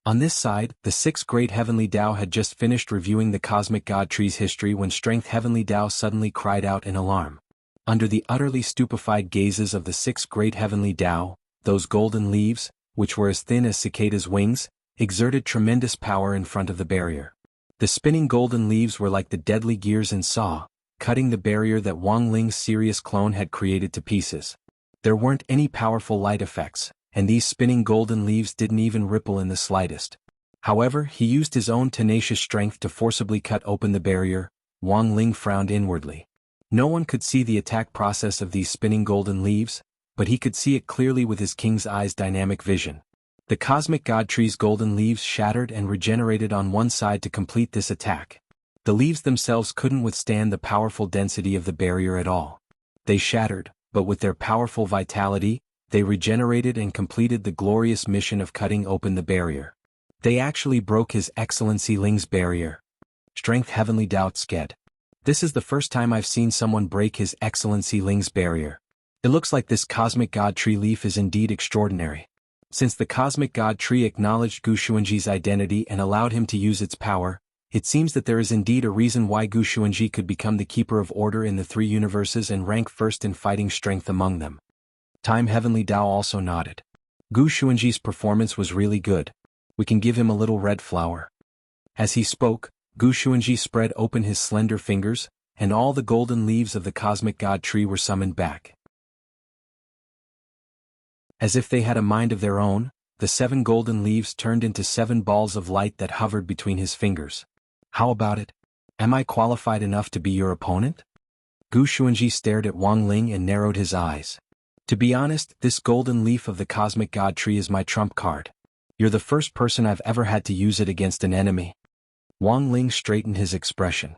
On this side, the 6 great Heavenly Tao had just finished reviewing the Cosmic God Tree's history when Strength Heavenly Tao suddenly cried out in alarm. Under the utterly stupefied gazes of the 6 great Heavenly Tao, those golden leaves, which were as thin as cicada's wings, exerted tremendous power in front of the barrier. The spinning golden leaves were like the deadly gears and saw, cutting the barrier that Wang Ling's serious clone had created to pieces. There weren't any powerful light effects, and these spinning golden leaves didn't even ripple in the slightest. However, he used his own tenacious strength to forcibly cut open the barrier. Wang Ling frowned inwardly. No one could see the attack process of these spinning golden leaves, but he could see it clearly with his king's eye's dynamic vision. The Cosmic God Tree's golden leaves shattered and regenerated on one side to complete this attack. The leaves themselves couldn't withstand the powerful density of the barrier at all. They shattered, but with their powerful vitality, they regenerated and completed the glorious mission of cutting open the barrier. They actually broke His Excellency Ling's barrier. Strength Heavenly Tao said. This is the first time I've seen someone break His Excellency Ling's barrier. It looks like this Cosmic God Tree leaf is indeed extraordinary. Since the cosmic god tree acknowledged Gu Xuanji's identity and allowed him to use its power, it seems that there is indeed a reason why Gu Xuanji could become the keeper of order in the three universes and rank first in fighting strength among them. Time Heavenly Dao also nodded. Gu Xuanji's performance was really good. We can give him a little red flower. As he spoke, Gu Xuanji spread open his slender fingers, and all the golden leaves of the cosmic god tree were summoned back. As if they had a mind of their own, the 7 golden leaves turned into 7 balls of light that hovered between his fingers. How about it? Am I qualified enough to be your opponent? Gu Xuanji stared at Wang Ling and narrowed his eyes. To be honest, this golden leaf of the cosmic god tree is my trump card. You're the first person I've ever had to use it against an enemy. Wang Ling straightened his expression.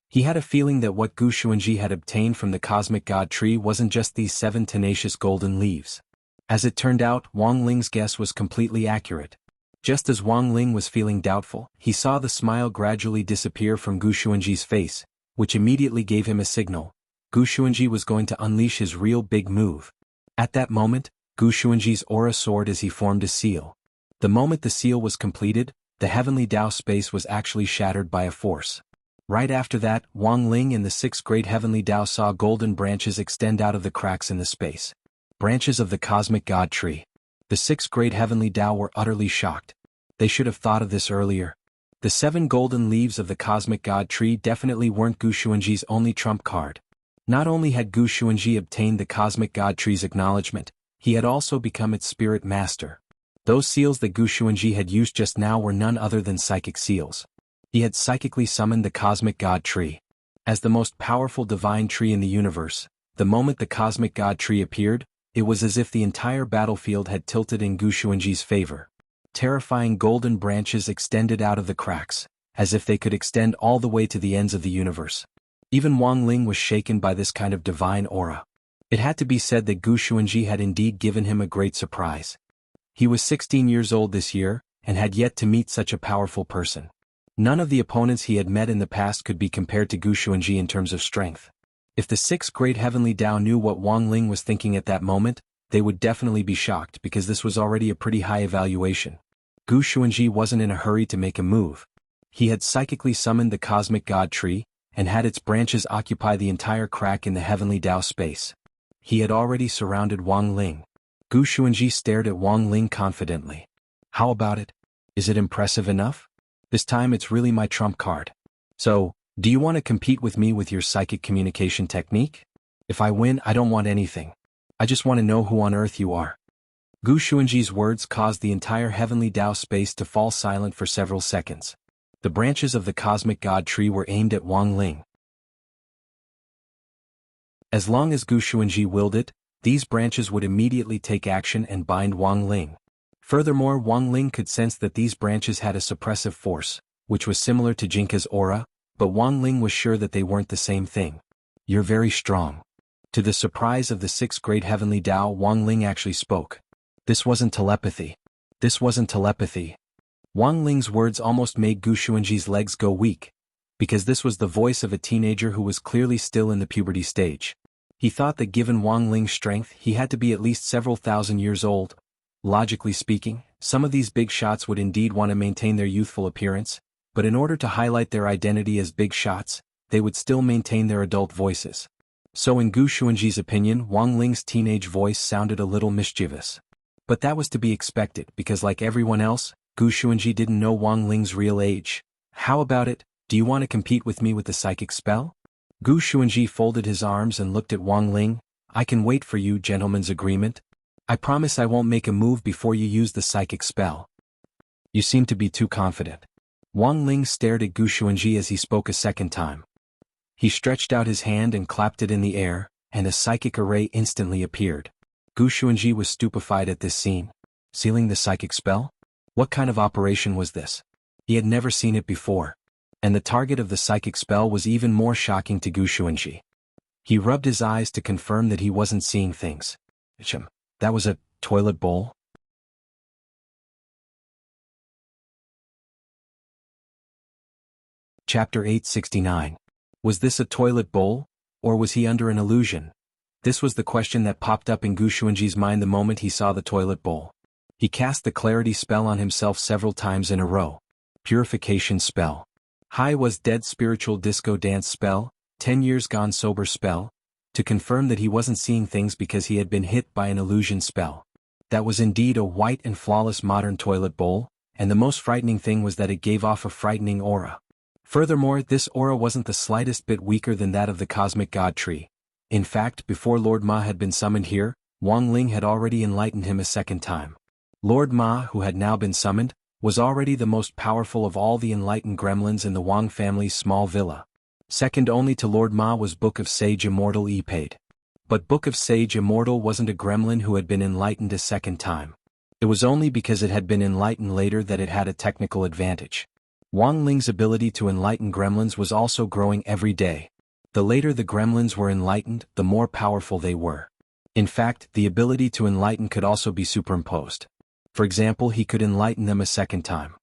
He had a feeling that what Gu Xuanji had obtained from the cosmic god tree wasn't just these 7 tenacious golden leaves. As it turned out, Wang Ling's guess was completely accurate. Just as Wang Ling was feeling doubtful, he saw the smile gradually disappear from Gu Xuanji's face, which immediately gave him a signal. Gu Xuanji was going to unleash his real big move. At that moment, Gu Xuanji's aura soared as he formed a seal. The moment the seal was completed, the heavenly Dao space was actually shattered by a force. Right after that, Wang Ling and the 6 great heavenly Dao saw golden branches extend out of the cracks in the space. Branches of the cosmic god tree. The 6 great heavenly Dao were utterly shocked. They should have thought of this earlier. The 7 golden leaves of the cosmic god tree definitely weren't Gu Xuanji's only trump card. Not only had Gu Xuanji obtained the cosmic god tree's acknowledgement, he had also become its spirit master. Those seals that Gu Xuanji had used just now were none other than psychic seals. He had psychically summoned the cosmic god tree. As the most powerful divine tree in the universe, the moment the cosmic god tree appeared, it was as if the entire battlefield had tilted in Gu Xuanji's favor. Terrifying golden branches extended out of the cracks, as if they could extend all the way to the ends of the universe. Even Wang Ling was shaken by this kind of divine aura. It had to be said that Gu Xuanji had indeed given him a great surprise. He was 16 years old this year, and had yet to meet such a powerful person. None of the opponents he had met in the past could be compared to Gu Xuanji in terms of strength. If the 6 great heavenly Dao knew what Wang Ling was thinking at that moment, they would definitely be shocked because this was already a pretty high evaluation. Gu Xuanji wasn't in a hurry to make a move. He had psychically summoned the cosmic god tree, and had its branches occupy the entire crack in the heavenly Dao space. He had already surrounded Wang Ling. Gu Xuanji stared at Wang Ling confidently. How about it? Is it impressive enough? This time it's really my trump card. So, do you want to compete with me with your psychic communication technique? If I win, I don't want anything. I just want to know who on earth you are. Gu Xuanji's words caused the entire heavenly Dao space to fall silent for several seconds. The branches of the cosmic god tree were aimed at Wang Ling. As long as Gu Xuanji willed it, these branches would immediately take action and bind Wang Ling. Furthermore, Wang Ling could sense that these branches had a suppressive force, which was similar to Jinka's aura, but Wang Ling was sure that they weren't the same thing. You're very strong. To the surprise of the 6 great heavenly Dao, Wang Ling actually spoke. This wasn't telepathy. This wasn't telepathy. Wang Ling's words almost made Gu Xuanji's legs go weak, because this was the voice of a teenager who was clearly still in the puberty stage. He thought that given Wang Ling's strength, he had to be at least several thousand years old. Logically speaking, some of these big shots would indeed want to maintain their youthful appearance, but in order to highlight their identity as big shots, they would still maintain their adult voices. So in Gu Xuanji's opinion, Wang Ling's teenage voice sounded a little mischievous. But that was to be expected because like everyone else, Gu Xuanji didn't know Wang Ling's real age. How about it? Do you want to compete with me with the psychic spell? Gu Xuanji folded his arms and looked at Wang Ling. I can wait for you, gentleman's agreement. I promise I won't make a move before you use the psychic spell. You seem to be too confident. Wang Ling stared at Gu Xuanji as he spoke a second time. He stretched out his hand and clapped it in the air, and a psychic array instantly appeared. Gu Xuanji was stupefied at this scene. Sealing the psychic spell? What kind of operation was this? He had never seen it before. And the target of the psychic spell was even more shocking to Gu Xuanji. He rubbed his eyes to confirm that he wasn't seeing things. That was a toilet bowl? Chapter 869. Was this a toilet bowl, or was he under an illusion? This was the question that popped up in Gu Xuanji's mind the moment he saw the toilet bowl. He cast the clarity spell on himself several times in a row. Purification spell. High was dead spiritual disco dance spell, 10 years gone sober spell, to confirm that he wasn't seeing things because he had been hit by an illusion spell. That was indeed a white and flawless modern toilet bowl, and the most frightening thing was that it gave off a frightening aura. Furthermore, this aura wasn't the slightest bit weaker than that of the cosmic god tree. In fact, before Lord Ma had been summoned here, Wang Ling had already enlightened him a second time. Lord Ma, who had now been summoned, was already the most powerful of all the enlightened gremlins in the Wang family's small villa. Second only to Lord Ma was Book of Sage Immortal Paid. But Book of Sage Immortal wasn't a gremlin who had been enlightened a second time. It was only because it had been enlightened later that it had a technical advantage. Wang Ling's ability to enlighten gremlins was also growing every day. The later the gremlins were enlightened, the more powerful they were. In fact, the ability to enlighten could also be superimposed. For example, he could enlighten them a second time.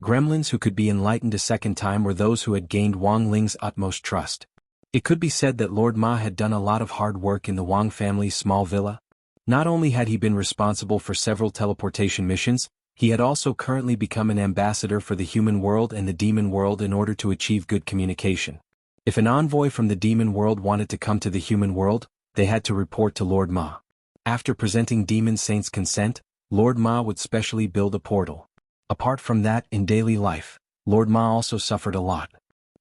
Gremlins who could be enlightened a second time were those who had gained Wang Ling's utmost trust. It could be said that Lord Ma had done a lot of hard work in the Wang family's small villa. Not only had he been responsible for several teleportation missions, he had also currently become an ambassador for the human world and the demon world in order to achieve good communication. If an envoy from the demon world wanted to come to the human world, they had to report to Lord Ma. After presenting demon saints' consent, Lord Ma would specially build a portal. Apart from that, in daily life, Lord Ma also suffered a lot.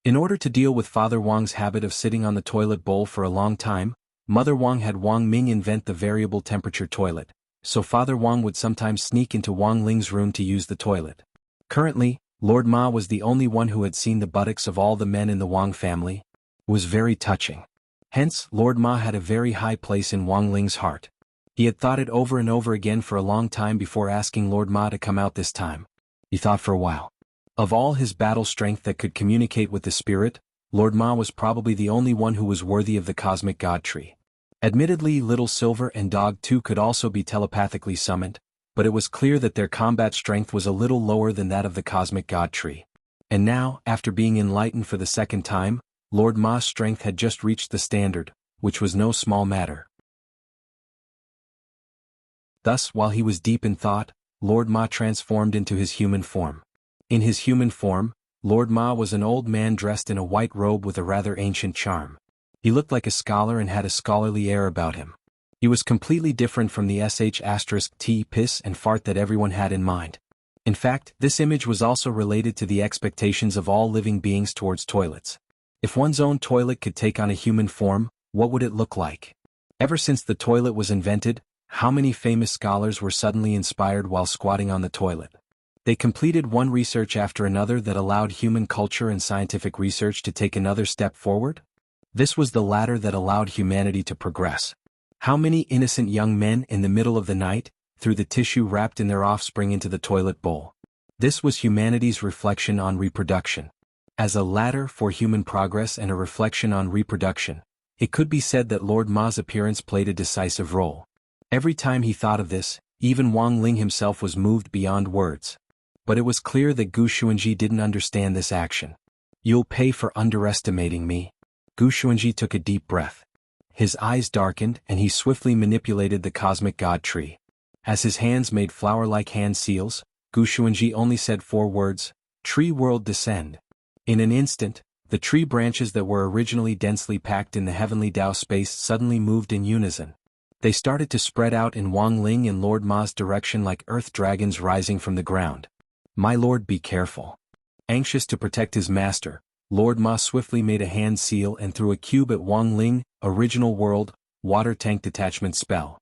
In order to deal with Father Wang's habit of sitting on the toilet bowl for a long time, Mother Wang had Wang Ming invent the variable temperature toilet, so Father Wang would sometimes sneak into Wang Ling's room to use the toilet. Currently, Lord Ma was the only one who had seen the buttocks of all the men in the Wang family. It was very touching. Hence, Lord Ma had a very high place in Wang Ling's heart. He had thought it over and over again for a long time before asking Lord Ma to come out this time. He thought for a while. Of all his battle strength that could communicate with the spirit, Lord Ma was probably the only one who was worthy of the cosmic god tree. Admittedly, Little Silver and Dog 2 could also be telepathically summoned, but it was clear that their combat strength was a little lower than that of the cosmic god tree. And now, after being enlightened for the second time, Lord Ma's strength had just reached the standard, which was no small matter. Thus, while he was deep in thought, Lord Ma transformed into his human form. In his human form, Lord Ma was an old man dressed in a white robe with a rather ancient charm. He looked like a scholar and had a scholarly air about him. He was completely different from the sh*t piss and fart that everyone had in mind. In fact, this image was also related to the expectations of all living beings towards toilets. If one's own toilet could take on a human form, what would it look like? Ever since the toilet was invented, how many famous scholars were suddenly inspired while squatting on the toilet? They completed one research after another that allowed human culture and scientific research to take another step forward. This was the ladder that allowed humanity to progress. How many innocent young men in the middle of the night threw the tissue wrapped in their offspring into the toilet bowl? This was humanity's reflection on reproduction. As a ladder for human progress and a reflection on reproduction, it could be said that Lord Ma's appearance played a decisive role. Every time he thought of this, even Wang Ling himself was moved beyond words. But it was clear that Gu Xuanji didn't understand this action. "You'll pay for underestimating me." Gu Xuanji took a deep breath. His eyes darkened and he swiftly manipulated the cosmic god tree. As his hands made flower-like hand seals, Gu Xuanji only said 4 words, "Tree world descend." In an instant, the tree branches that were originally densely packed in the heavenly Tao space suddenly moved in unison. They started to spread out in Wang Ling and Lord Ma's direction like earth dragons rising from the ground. "My lord, be careful." Anxious to protect his master, Lord Ma swiftly made a hand seal and threw a cube at Wang Ling, original world, water tank detachment spell.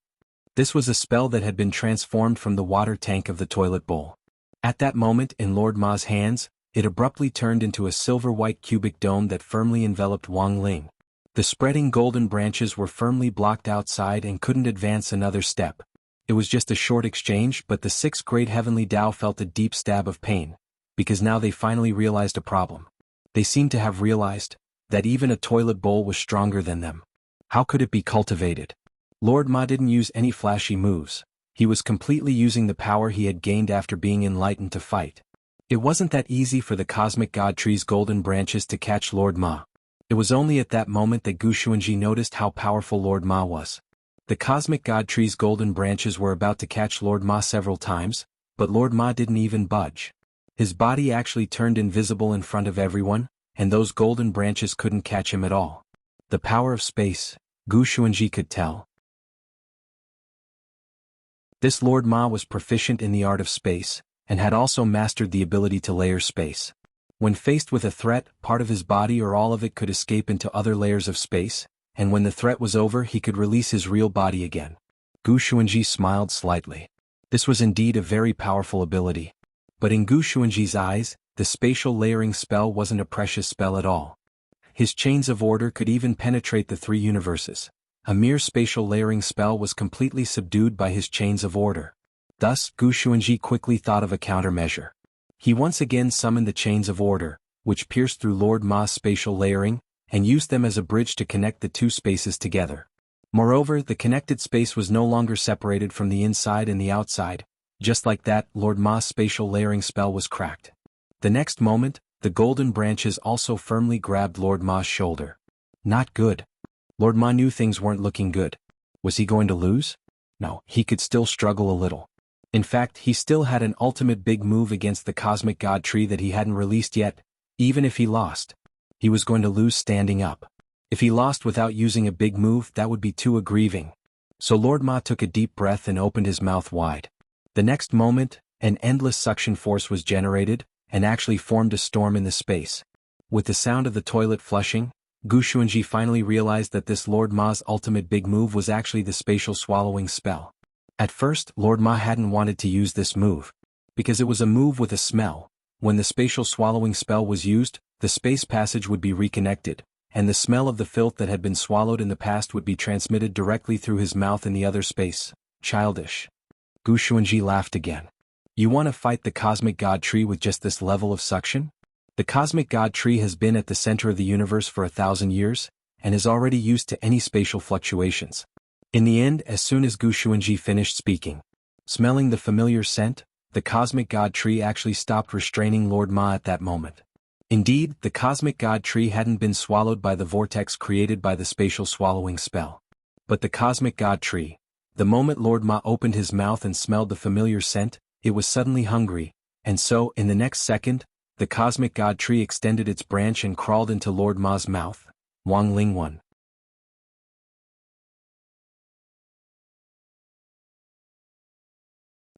This was a spell that had been transformed from the water tank of the toilet bowl. At that moment in Lord Ma's hands, it abruptly turned into a silver-white cubic dome that firmly enveloped Wang Ling. The spreading golden branches were firmly blocked outside and couldn't advance another step. It was just a short exchange, but the 6 great heavenly Tao felt a deep stab of pain, because now they finally realized a problem. They seemed to have realized that even a toilet bowl was stronger than them. How could it be cultivated? Lord Ma didn't use any flashy moves. He was completely using the power he had gained after being enlightened to fight. It wasn't that easy for the cosmic god tree's golden branches to catch Lord Ma. It was only at that moment that Gu Xuanji noticed how powerful Lord Ma was. The cosmic god tree's golden branches were about to catch Lord Ma several times, but Lord Ma didn't even budge. His body actually turned invisible in front of everyone, and those golden branches couldn't catch him at all. The power of space, Gu Xuanji could tell. This Lord Ma was proficient in the art of space, and had also mastered the ability to layer space. When faced with a threat, part of his body or all of it could escape into other layers of space, and when the threat was over he could release his real body again. Gu Xuanji smiled slightly. This was indeed a very powerful ability. But in Gu Xuanji's eyes, the spatial layering spell wasn't a precious spell at all. His chains of order could even penetrate the three universes. A mere spatial layering spell was completely subdued by his chains of order. Thus, Gu Xuanji quickly thought of a countermeasure. He once again summoned the chains of order, which pierced through Lord Ma's spatial layering, and used them as a bridge to connect the two spaces together. Moreover, the connected space was no longer separated from the inside and the outside. Just like that, Lord Ma's spatial layering spell was cracked. The next moment, the golden branches also firmly grabbed Lord Ma's shoulder. Not good. Lord Ma knew things weren't looking good. Was he going to lose? No, he could still struggle a little. In fact, he still had an ultimate big move against the cosmic god tree that he hadn't released yet. Even if he lost, he was going to lose standing up. If he lost without using a big move, that would be too aggrieving. So Lord Ma took a deep breath and opened his mouth wide. The next moment, an endless suction force was generated, and actually formed a storm in the space. With the sound of the toilet flushing, Gu Xuanji finally realized that this Lord Ma's ultimate big move was actually the spatial swallowing spell. At first, Lord Ma hadn't wanted to use this move, because it was a move with a smell. When the spatial swallowing spell was used, the space passage would be reconnected, and the smell of the filth that had been swallowed in the past would be transmitted directly through his mouth in the other space. Childish. Gu Xuanji laughed again. You want to fight the cosmic god tree with just this level of suction? The cosmic god tree has been at the center of the universe for 1,000 years, and is already used to any spatial fluctuations. In the end, as soon as Gu Xuanji finished speaking, smelling the familiar scent, the cosmic god tree actually stopped restraining Lord Ma at that moment. Indeed, the cosmic god tree hadn't been swallowed by the vortex created by the spatial swallowing spell. But the cosmic god tree, the moment Lord Ma opened his mouth and smelled the familiar scent, it was suddenly hungry, and so, in the next second, the cosmic god tree extended its branch and crawled into Lord Ma's mouth. Wang Ling 1.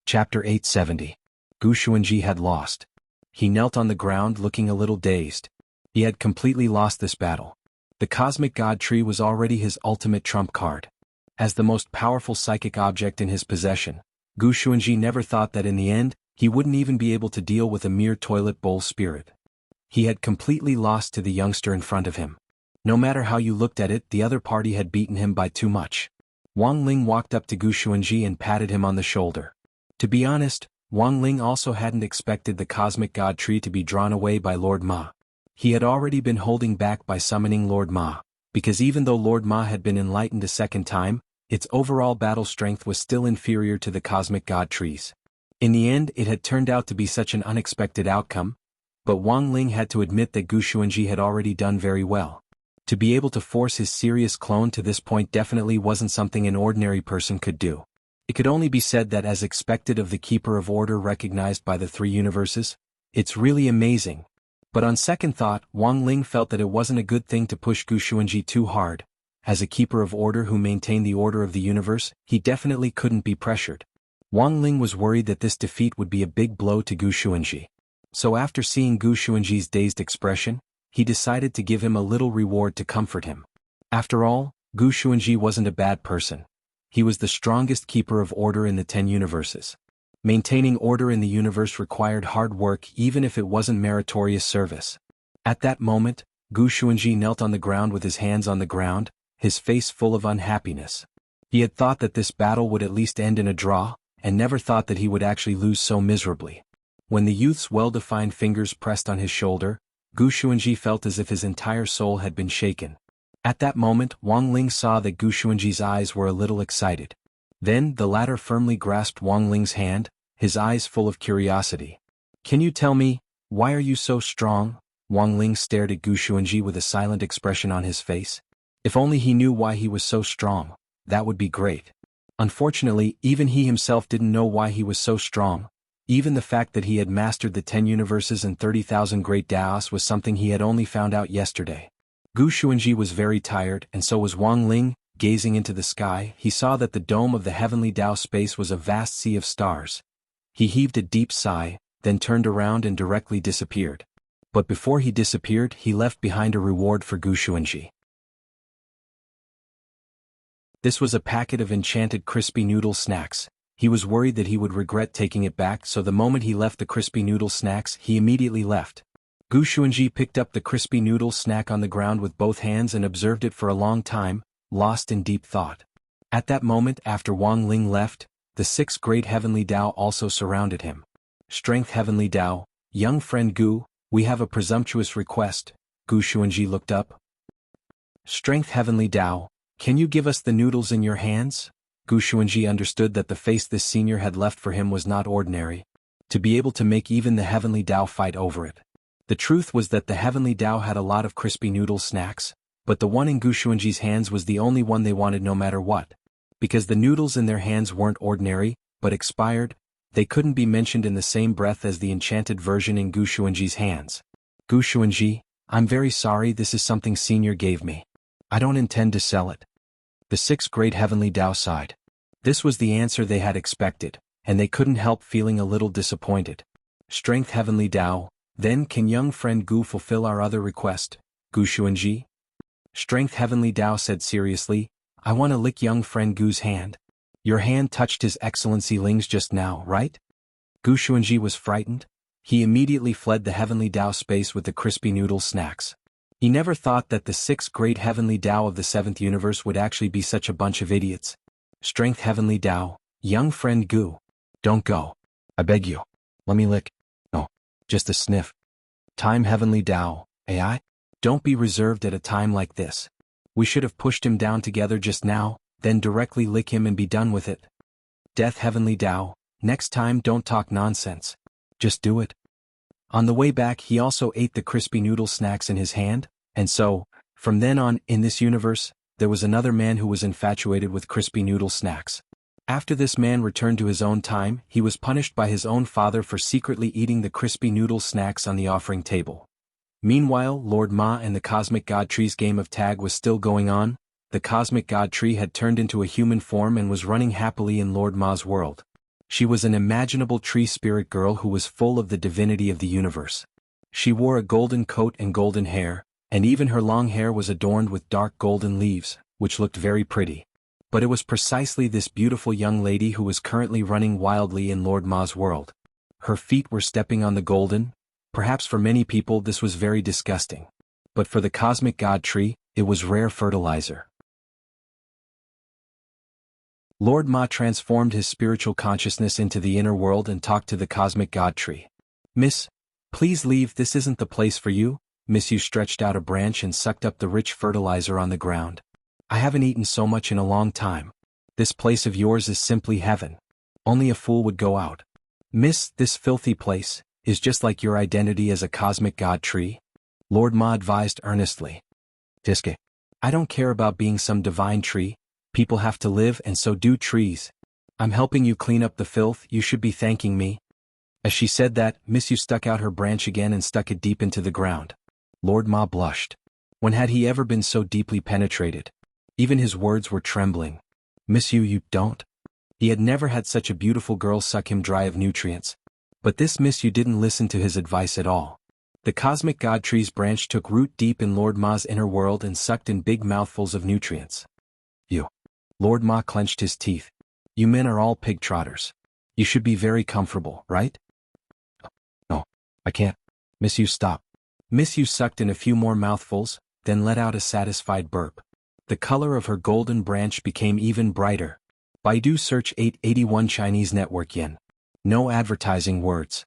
Chapter 870. Gu Xuanji had lost. He knelt on the ground looking a little dazed. He had completely lost this battle. The cosmic god tree was already his ultimate trump card. As the most powerful psychic object in his possession, Gu Xuanji never thought that in the end, he wouldn't even be able to deal with a mere toilet bowl spirit. He had completely lost to the youngster in front of him. No matter how you looked at it, the other party had beaten him by too much. Wang Ling walked up to Gu Xuanji and patted him on the shoulder. To be honest, Wang Ling also hadn't expected the cosmic god tree to be drawn away by Lord Ma. He had already been holding back by summoning Lord Ma, because even though Lord Ma had been enlightened a second time, its overall battle strength was still inferior to the cosmic god trees. In the end, it had turned out to be such an unexpected outcome, but Wang Ling had to admit that Gu Xuanji had already done very well. To be able to force his serious clone to this point definitely wasn't something an ordinary person could do. It could only be said that as expected of the Keeper of Order recognized by the three universes, it's really amazing. But on second thought, Wang Ling felt that it wasn't a good thing to push Gu Xuanji too hard. As a Keeper of Order who maintained the order of the universe, he definitely couldn't be pressured. Wang Ling was worried that this defeat would be a big blow to Gu Xuanji. So after seeing Gu Xuanji's dazed expression, he decided to give him a little reward to comfort him. After all, Gu Xuanji wasn't a bad person. He was the strongest Keeper of Order in the 10 universes. Maintaining order in the universe required hard work even if it wasn't meritorious service. At that moment, Gu Xuanji knelt on the ground with his hands on the ground, his face full of unhappiness. He had thought that this battle would at least end in a draw, and never thought that he would actually lose so miserably. When the youth's well-defined fingers pressed on his shoulder, Gu Xuanji felt as if his entire soul had been shaken. At that moment, Wang Ling saw that Gu Xuanji's eyes were a little excited. Then, the latter firmly grasped Wang Ling's hand, his eyes full of curiosity. "Can you tell me, why are you so strong?" Wang Ling stared at Gu Xuanji with a silent expression on his face. If only he knew why he was so strong. That would be great. Unfortunately, even he himself didn't know why he was so strong. Even the fact that he had mastered the 10 universes and 30,000 great Daos was something he had only found out yesterday. Gu Xuanji was very tired, and so was Wang Ling. Gazing into the sky, he saw that the dome of the heavenly Dao space was a vast sea of stars. He heaved a deep sigh, then turned around and directly disappeared. But before he disappeared, he left behind a reward for Gu Xuanji. This was a packet of enchanted crispy noodle snacks. He was worried that he would regret taking it back, so the moment he left the crispy noodle snacks, he immediately left. Gu Xuanji picked up the crispy noodle snack on the ground with both hands and observed it for a long time, lost in deep thought. At that moment, after Wang Ling left, the 6 great heavenly Dao also surrounded him. Strength Heavenly Dao, young friend Gu, we have a presumptuous request. Gu Xuanji looked up. Strength Heavenly Dao, can you give us the noodles in your hands? Gu Xuanji understood that the face this senior had left for him was not ordinary. To be able to make even the heavenly Dao fight over it. The truth was that the heavenly Dao had a lot of crispy noodle snacks, but the one in Gu Xuanji's hands was the only one they wanted no matter what. Because the noodles in their hands weren't ordinary, but expired, they couldn't be mentioned in the same breath as the enchanted version in Gu Xuanji's hands. Gu Xuanji, I'm very sorry, this is something senior gave me. I don't intend to sell it. The 6 great heavenly Dao sighed. This was the answer they had expected, and they couldn't help feeling a little disappointed. Strength Heavenly Dao, then can young friend Gu fulfill our other request, Gu Xuanji? Strength Heavenly Dao said seriously, I want to lick young friend Gu's hand. Your hand touched His Excellency Ling's just now, right? Gu Xuanji was frightened. He immediately fled the heavenly Dao space with the crispy noodle snacks. He never thought that the 6 great heavenly Dao of the 7th universe would actually be such a bunch of idiots. Strength Heavenly Dao, young friend Gu. Don't go. I beg you. Let me lick. No. Just a sniff. Time Heavenly Dao, AI? Don't be reserved at a time like this. We should have pushed him down together just now, then directly lick him and be done with it. Death Heavenly Dao, next time don't talk nonsense. Just do it. On the way back he also ate the crispy noodle snacks in his hand, and so, from then on, in this universe, there was another man who was infatuated with crispy noodle snacks. After this man returned to his own time, he was punished by his own father for secretly eating the crispy noodle snacks on the offering table. Meanwhile, Lord Ma and the Cosmic God Tree's game of tag was still going on. The Cosmic God Tree had turned into a human form and was running happily in Lord Ma's world. She was an imaginable tree spirit girl who was full of the divinity of the universe. She wore a golden coat and golden hair, and even her long hair was adorned with dark golden leaves, which looked very pretty. But it was precisely this beautiful young lady who was currently running wildly in Lord Ma's world. Her feet were stepping on the golden. Perhaps for many people this was very disgusting. But for the Cosmic God Tree, it was rare fertilizer. Lord Ma transformed his spiritual consciousness into the inner world and talked to the Cosmic God Tree. Miss, please leave, this isn't the place for you. Miss Yu stretched out a branch and sucked up the rich fertilizer on the ground. I haven't eaten so much in a long time. This place of yours is simply heaven. Only a fool would go out. Miss, this filthy place is just like your identity as a Cosmic God Tree. Lord Ma advised earnestly. Tiske. I don't care about being some divine tree. People have to live and so do trees. I'm helping you clean up the filth, you should be thanking me. As she said that, Miss Yu stuck out her branch again and stuck it deep into the ground. Lord Ma blushed. When had he ever been so deeply penetrated? Even his words were trembling. Miss Yu, you don't? He had never had such a beautiful girl suck him dry of nutrients. But this Miss Yu didn't listen to his advice at all. The Cosmic God Tree's branch took root deep in Lord Ma's inner world and sucked in big mouthfuls of nutrients. You. Lord Ma clenched his teeth. You men are all pig trotters. You should be very comfortable, right? No, I can't. Miss Yu, stop. Miss Yu sucked in a few more mouthfuls, then let out a satisfied burp. The color of her golden branch became even brighter. Baidu search 881 Chinese network yen. No advertising words.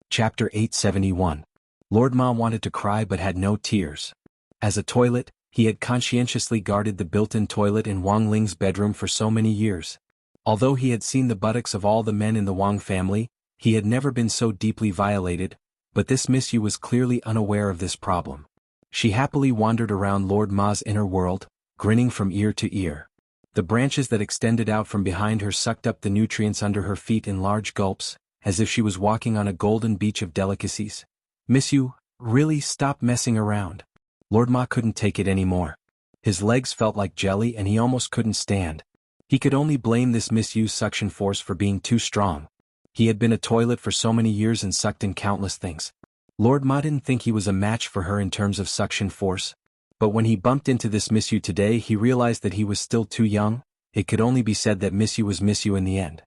Chapter 871. Lord Ma wanted to cry but had no tears. As a toilet, he had conscientiously guarded the built-in toilet in Wang Ling's bedroom for so many years. Although he had seen the buttocks of all the men in the Wang family, he had never been so deeply violated. but this Miss Yu was clearly unaware of this problem. She happily wandered around Lord Ma's inner world, grinning from ear to ear. The branches that extended out from behind her sucked up the nutrients under her feet in large gulps, as if she was walking on a golden beach of delicacies. Miss Yu, really stop messing around. Lord Ma couldn't take it anymore. His legs felt like jelly and he almost couldn't stand. He could only blame this Miss Yu's suction force for being too strong. He had been a toilet for so many years and sucked in countless things. Lord Ma didn't think he was a match for her in terms of suction force. But when he bumped into this Miss Yu today, he realized that he was still too young. It could only be said that Miss Yu was Miss Yu in the end.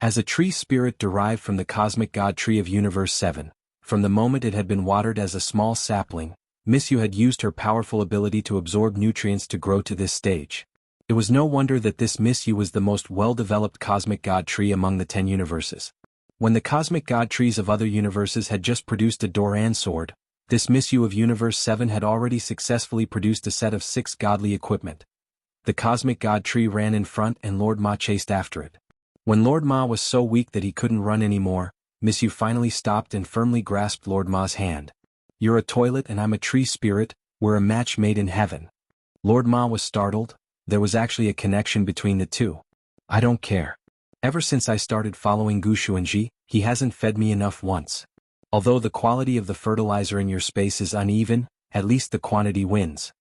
As a tree spirit derived from the cosmic god tree of Universe 7, from the moment it had been watered as a small sapling, Miss Yu had used her powerful ability to absorb nutrients to grow to this stage. It was no wonder that this Miss Yu was the most well-developed cosmic god tree among the 10 universes. When the cosmic god trees of other universes had just produced a Doran sword, this Miss Yu of Universe 7 had already successfully produced a set of 6 godly equipment. The cosmic god tree ran in front and Lord Ma chased after it. When Lord Ma was so weak that he couldn't run anymore, Miss Yu finally stopped and firmly grasped Lord Ma's hand. You're a toilet and I'm a tree spirit, we're a match made in heaven. Lord Ma was startled. There was actually a connection between the two. I don't care. Ever since I started following Gu Xuanji, he hasn't fed me enough once. Although the quality of the fertilizer in your space is uneven, at least the quantity wins.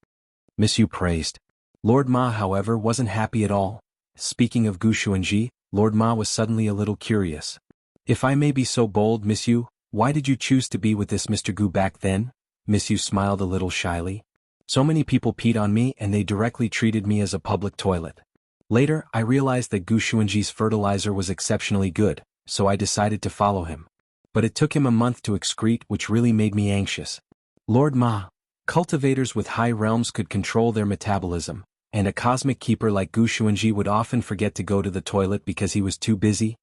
Miss Yu praised. Lord Ma, however, wasn't happy at all. Speaking of Gu Xuanji, Lord Ma was suddenly a little curious. If I may be so bold, Miss Yu, why did you choose to be with this Mr. Gu back then? Miss Yu smiled a little shyly. So many people peed on me and they directly treated me as a public toilet. Later, I realized that Gu Xuanji's fertilizer was exceptionally good, so I decided to follow him. But it took him a month to excrete, which really made me anxious. Lord Ma, cultivators with high realms could control their metabolism, and a cosmic keeper like Gu Xuanji would often forget to go to the toilet because he was too busy.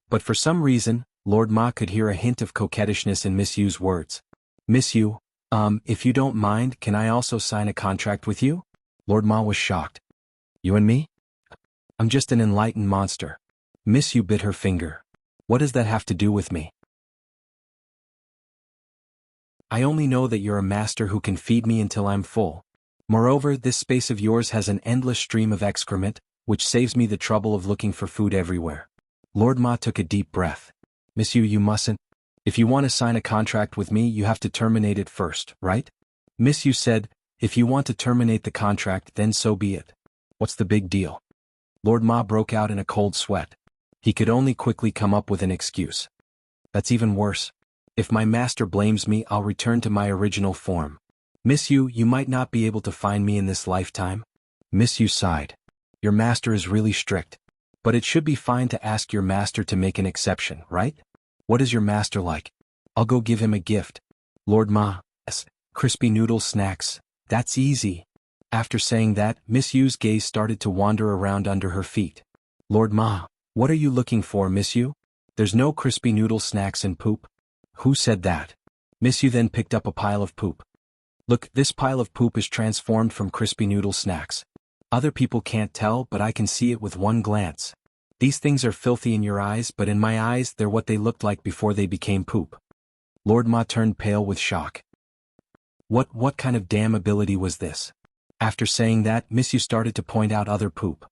But for some reason, Lord Ma could hear a hint of coquettishness in Miss Yu's words. Miss Yu, if you don't mind, can I also sign a contract with you? Lord Ma was shocked. You and me? I'm just an enlightened monster. Miss Yu bit her finger. What does that have to do with me? I only know that you're a master who can feed me until I'm full. Moreover, this space of yours has an endless stream of excrement, which saves me the trouble of looking for food everywhere. Lord Ma took a deep breath. Miss Yu, you mustn't. If you want to sign a contract with me, you have to terminate it first, right? Miss Yu said, if you want to terminate the contract, then so be it. What's the big deal? Lord Ma broke out in a cold sweat. He could only quickly come up with an excuse. That's even worse. If my master blames me, I'll return to my original form. Miss Yu, you might not be able to find me in this lifetime. Miss Yu sighed. Your master is really strict. But it should be fine to ask your master to make an exception, right? What is your master like? I'll go give him a gift. Lord Ma, yes, crispy noodle snacks. That's easy. After saying that, Miss Yu's gaze started to wander around under her feet. Lord Ma, what are you looking for, Miss Yu? There's no crispy noodle snacks in poop. Who said that? Miss Yu then picked up a pile of poop. Look, this pile of poop is transformed from crispy noodle snacks. Other people can't tell, but I can see it with one glance. These things are filthy in your eyes, but in my eyes they're what they looked like before they became poop. Lord Ma turned pale with shock. What kind of damn ability was this? After saying that, Miss Yu started to point out other poop.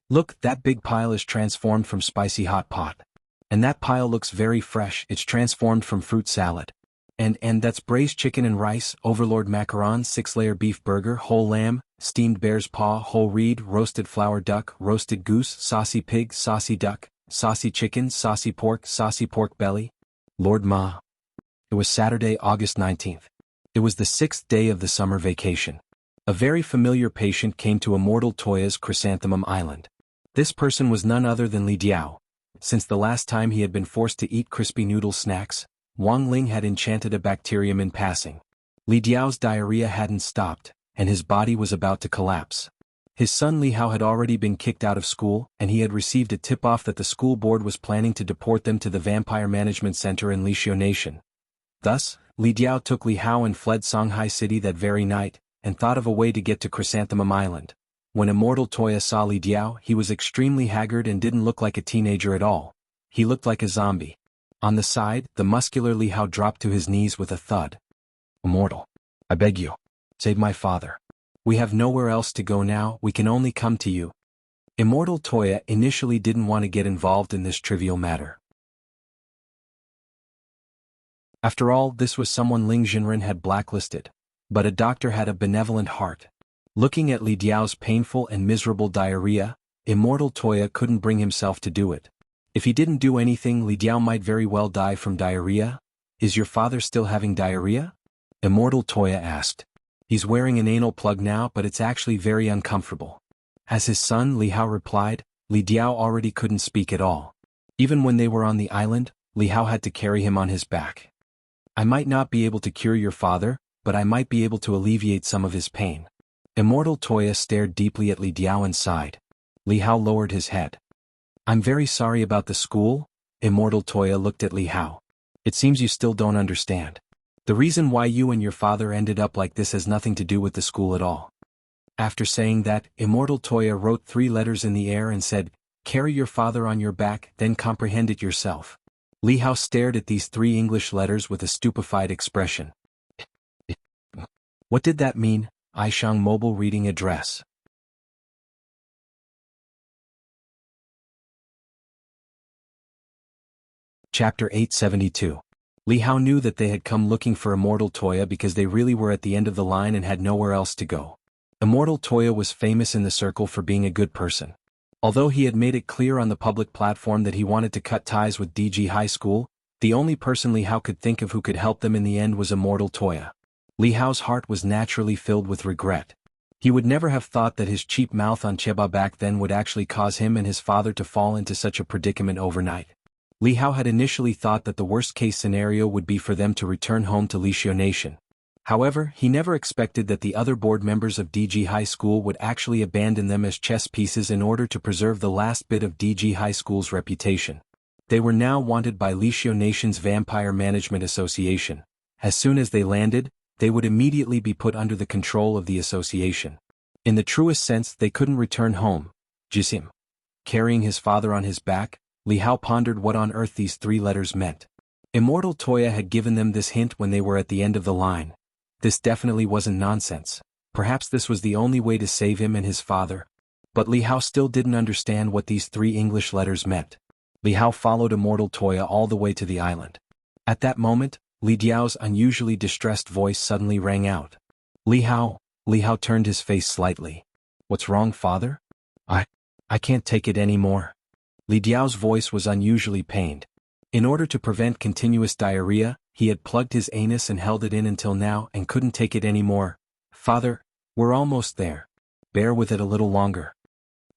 Look, that big pile is transformed from spicy hot pot. And that pile looks very fresh, it's transformed from fruit salad. And that's braised chicken and rice, overlord macaron, 6-layer beef burger, whole lamb, steamed bear's paw, whole reed, roasted flour duck, roasted goose, saucy pig, saucy duck, saucy chicken, saucy pork belly. Lord Ma. It was Saturday, August 19th. It was the 6th day of the summer vacation. A very familiar patient came to Immortal Toya's Chrysanthemum Island. This person was none other than Li Diao. Since the last time he had been forced to eat crispy noodle snacks, Wang Ling had enchanted a bacterium in passing. Li Diao's diarrhea hadn't stopped, and his body was about to collapse. His son Li Hao had already been kicked out of school, and he had received a tip-off that the school board was planning to deport them to the Vampire Management Center in Lixiu Nation. Thus, Li Diao took Li Hao and fled Songhai City that very night, and thought of a way to get to Chrysanthemum Island. When Immortal Toya saw Li Diao, he was extremely haggard and didn't look like a teenager at all. He looked like a zombie. On the side, the muscular Li Hao dropped to his knees with a thud. Immortal. I beg you. Save my father. We have nowhere else to go now, we can only come to you. Immortal Toya initially didn't want to get involved in this trivial matter. After all, this was someone Ling Jinren had blacklisted. But a doctor had a benevolent heart. Looking at Li Diao's painful and miserable diarrhea, Immortal Toya couldn't bring himself to do it. If he didn't do anything, Li Diao might very well die from diarrhea. Is your father still having diarrhea? Immortal Toya asked. He's wearing an anal plug now, but it's actually very uncomfortable. As his son Li Hao replied, Li Diao already couldn't speak at all. Even when they were on the island, Li Hao had to carry him on his back. I might not be able to cure your father, but I might be able to alleviate some of his pain. Immortal Toya stared deeply at Li Diao and sighed. Li Hao lowered his head. I'm very sorry about the school. Immortal Toya looked at Li Hao. It seems you still don't understand. The reason why you and your father ended up like this has nothing to do with the school at all. After saying that, Immortal Toya wrote 3 letters in the air and said, carry your father on your back, then comprehend it yourself. Li Hao stared at these 3 English letters with a stupefied expression. What did that mean? Aishang Mobile Reading Address. Chapter 872. Li Hao knew that they had come looking for Immortal Toya because they really were at the end of the line and had nowhere else to go. Immortal Toya was famous in the circle for being a good person. Although he had made it clear on the public platform that he wanted to cut ties with DG High School, the only person Li Hao could think of who could help them in the end was Immortal Toya. Li Hao's heart was naturally filled with regret. He would never have thought that his cheap mouth on Cheba back then would actually cause him and his father to fall into such a predicament overnight. Li Hao had initially thought that the worst-case scenario would be for them to return home to Lixio Nation. However, he never expected that the other board members of DG High School would actually abandon them as chess pieces in order to preserve the last bit of DG High School's reputation. They were now wanted by Lixio Nation's Vampire Management Association. As soon as they landed, they would immediately be put under the control of the association. In the truest sense, they couldn't return home. Jisim. Carrying his father on his back, Li Hao pondered what on earth these 3 letters meant. Immortal Toya had given them this hint when they were at the end of the line. This definitely wasn't nonsense. Perhaps this was the only way to save him and his father. But Li Hao still didn't understand what these 3 English letters meant. Li Hao followed Immortal Toya all the way to the island. At that moment, Li Diao's unusually distressed voice suddenly rang out. Li Hao turned his face slightly. What's wrong, father? I can't take it anymore. Li Diao's voice was unusually pained. In order to prevent continuous diarrhea, he had plugged his anus and held it in until now and couldn't take it anymore. Father, we're almost there. Bear with it a little longer.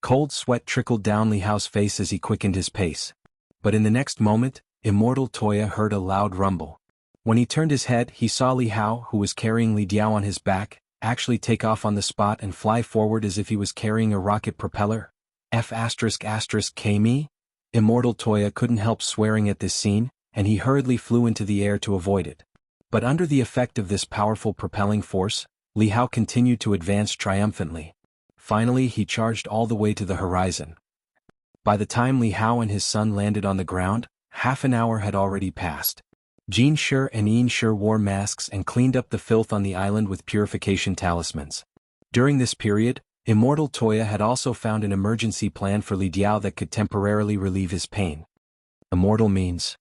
Cold sweat trickled down Li Hao's face as he quickened his pace. But in the next moment, Immortal Toya heard a loud rumble. When he turned his head, he saw Li Hao, who was carrying Li Diao on his back, actually take off on the spot and fly forward as if he was carrying a rocket propeller. F***K-me? Immortal Toya couldn't help swearing at this scene, and he hurriedly flew into the air to avoid it. But under the effect of this powerful propelling force, Li Hao continued to advance triumphantly. Finally, he charged all the way to the horizon. By the time Li Hao and his son landed on the ground, half an hour had already passed. Jin Shi and Yin Shi wore masks and cleaned up the filth on the island with purification talismans. During this period, Immortal Toya had also found an emergency plan for Li Diao that could temporarily relieve his pain. Immortal means.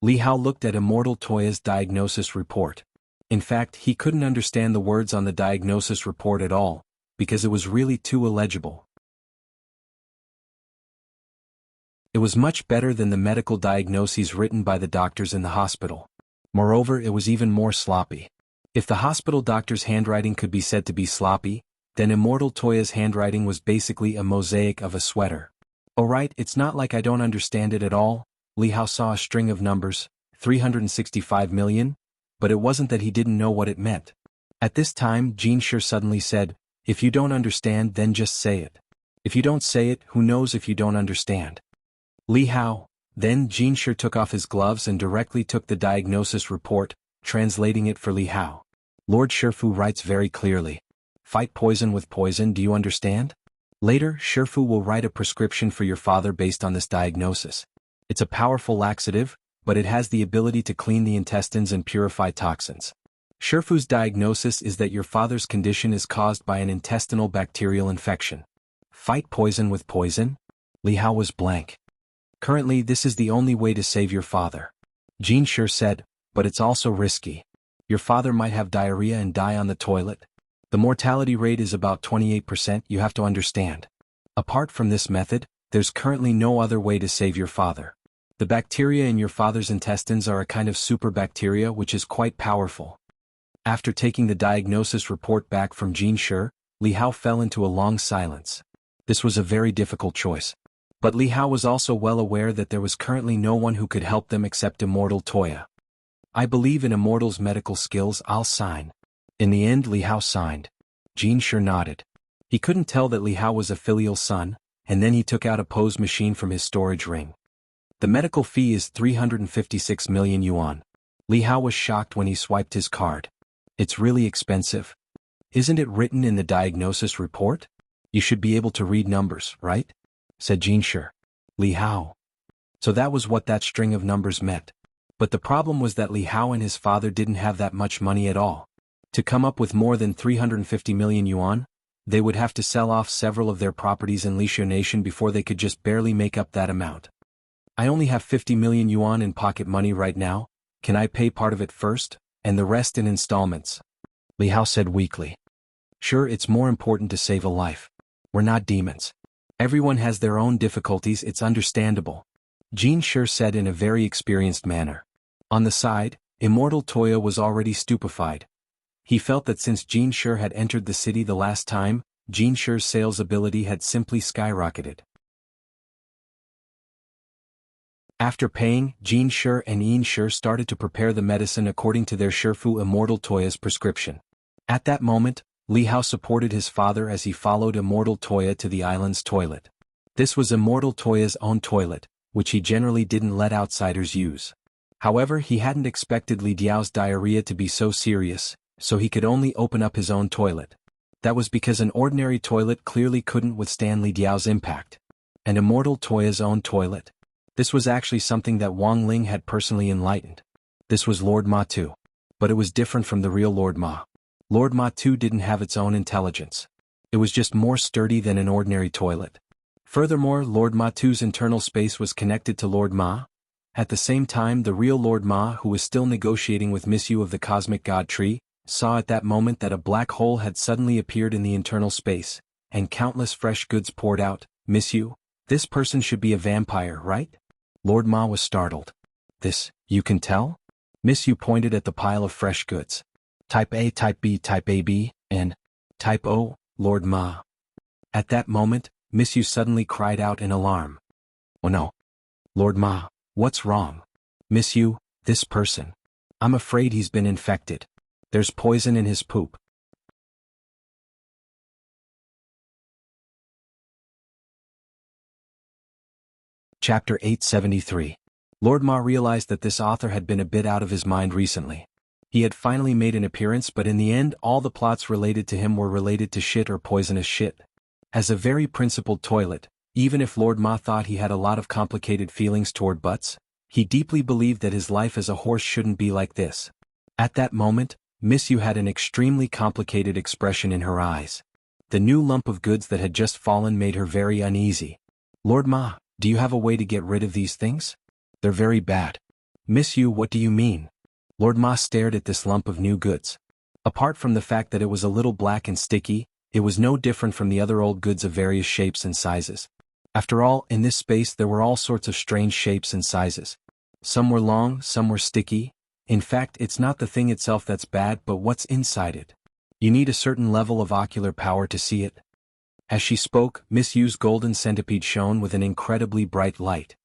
Li Hao looked at Immortal Toya's diagnosis report. In fact, he couldn't understand the words on the diagnosis report at all, because it was really too illegible. It was much better than the medical diagnoses written by the doctors in the hospital. Moreover, it was even more sloppy. If the hospital doctor's handwriting could be said to be sloppy, then Immortal Toya's handwriting was basically a mosaic of a sweater. Alright, it's not like I don't understand it at all. Li Hao saw a string of numbers, 365 million, but it wasn't that he didn't know what it meant. At this time, Jin Shi suddenly said, if you don't understand, then just say it. If you don't say it, who knows if you don't understand? Li Hao. Then Jin Shi took off his gloves and directly took the diagnosis report, translating it for Li Hao. Lord Shifu writes very clearly. Fight poison with poison, do you understand? Later, Shifu will write a prescription for your father based on this diagnosis. It's a powerful laxative, but it has the ability to clean the intestines and purify toxins. Shifu's diagnosis is that your father's condition is caused by an intestinal bacterial infection. Fight poison with poison? Li Hao was blank. Currently, this is the only way to save your father. Jin Shi said, but it's also risky. Your father might have diarrhea and die on the toilet. The mortality rate is about 28%, you have to understand. Apart from this method, there's currently no other way to save your father. The bacteria in your father's intestines are a kind of super bacteria which is quite powerful. After taking the diagnosis report back from Jin Shi, Li Hao fell into a long silence. This was a very difficult choice. But Li Hao was also well aware that there was currently no one who could help them except Immortal Toya. I believe in Immortal's medical skills, I'll sign. In the end, Li Hao signed. Jin Shi nodded. He couldn't tell that Li Hao was a filial son, and then he took out a pose machine from his storage ring. The medical fee is 356 million yuan. Li Hao was shocked when he swiped his card. It's really expensive. Isn't it written in the diagnosis report? You should be able to read numbers, right? Said Jin Shi. Li Hao. So that was what that string of numbers meant. But the problem was that Li Hao and his father didn't have that much money at all. To come up with more than 350 million yuan, they would have to sell off several of their properties in Lishu Nation before they could just barely make up that amount. I only have 50 million yuan in pocket money right now, can I pay part of it first, and the rest in installments? Li Hao said weakly. Sure, it's more important to save a life. We're not demons. Everyone has their own difficulties, it's understandable. Jin Shi said in a very experienced manner. On the side, Immortal Toya was already stupefied. He felt that since Jin Shi had entered the city the last time, Jin Shi's sales ability had simply skyrocketed. After paying, Jin Shi and Yin Shi started to prepare the medicine according to their Shifu Immortal Toya's prescription. At that moment, Li Hao supported his father as he followed Immortal Toya to the island's toilet. This was Immortal Toya's own toilet, which he generally didn't let outsiders use. However, he hadn't expected Li Diao's diarrhea to be so serious, so he could only open up his own toilet. That was because an ordinary toilet clearly couldn't withstand Li Diao's impact. And Immortal Toya's own toilet? This was actually something that Wang Ling had personally enlightened. This was Lord Ma too. But it was different from the real Lord Ma. Lord Ma too didn't have its own intelligence. It was just more sturdy than an ordinary toilet. Furthermore, Lord Ma too's internal space was connected to Lord Ma. At the same time, the real Lord Ma, who was still negotiating with Miss Yu of the Cosmic God Tree, saw at that moment that a black hole had suddenly appeared in the internal space, and countless fresh goods poured out. Miss Yu, this person should be a vampire, right? Lord Ma was startled. This, you can tell? Miss Yu pointed at the pile of fresh goods. Type A, Type B, Type AB, and Type O, Lord Ma. At that moment, Miss Yu suddenly cried out in alarm. Oh no. Lord Ma, what's wrong? Miss Yu, this person. I'm afraid he's been infected. There's poison in his poop. Chapter 873. Lord Ma realized that this author had been a bit out of his mind recently. He had finally made an appearance, but in the end all the plots related to him were related to shit or poisonous shit. As a very principled toilet, even if Lord Ma thought he had a lot of complicated feelings toward butts, he deeply believed that his life as a horse shouldn't be like this. At that moment, Miss Yu had an extremely complicated expression in her eyes. The new lump of goods that had just fallen made her very uneasy. Lord Ma, do you have a way to get rid of these things? They're very bad. Miss Yu, what do you mean? Lord Ma stared at this lump of new goods. Apart from the fact that it was a little black and sticky, it was no different from the other old goods of various shapes and sizes. After all, in this space there were all sorts of strange shapes and sizes. Some were long, some were sticky. In fact, it's not the thing itself that's bad, but what's inside it. You need a certain level of ocular power to see it. As she spoke, Miss Yu's golden centipede shone with an incredibly bright light.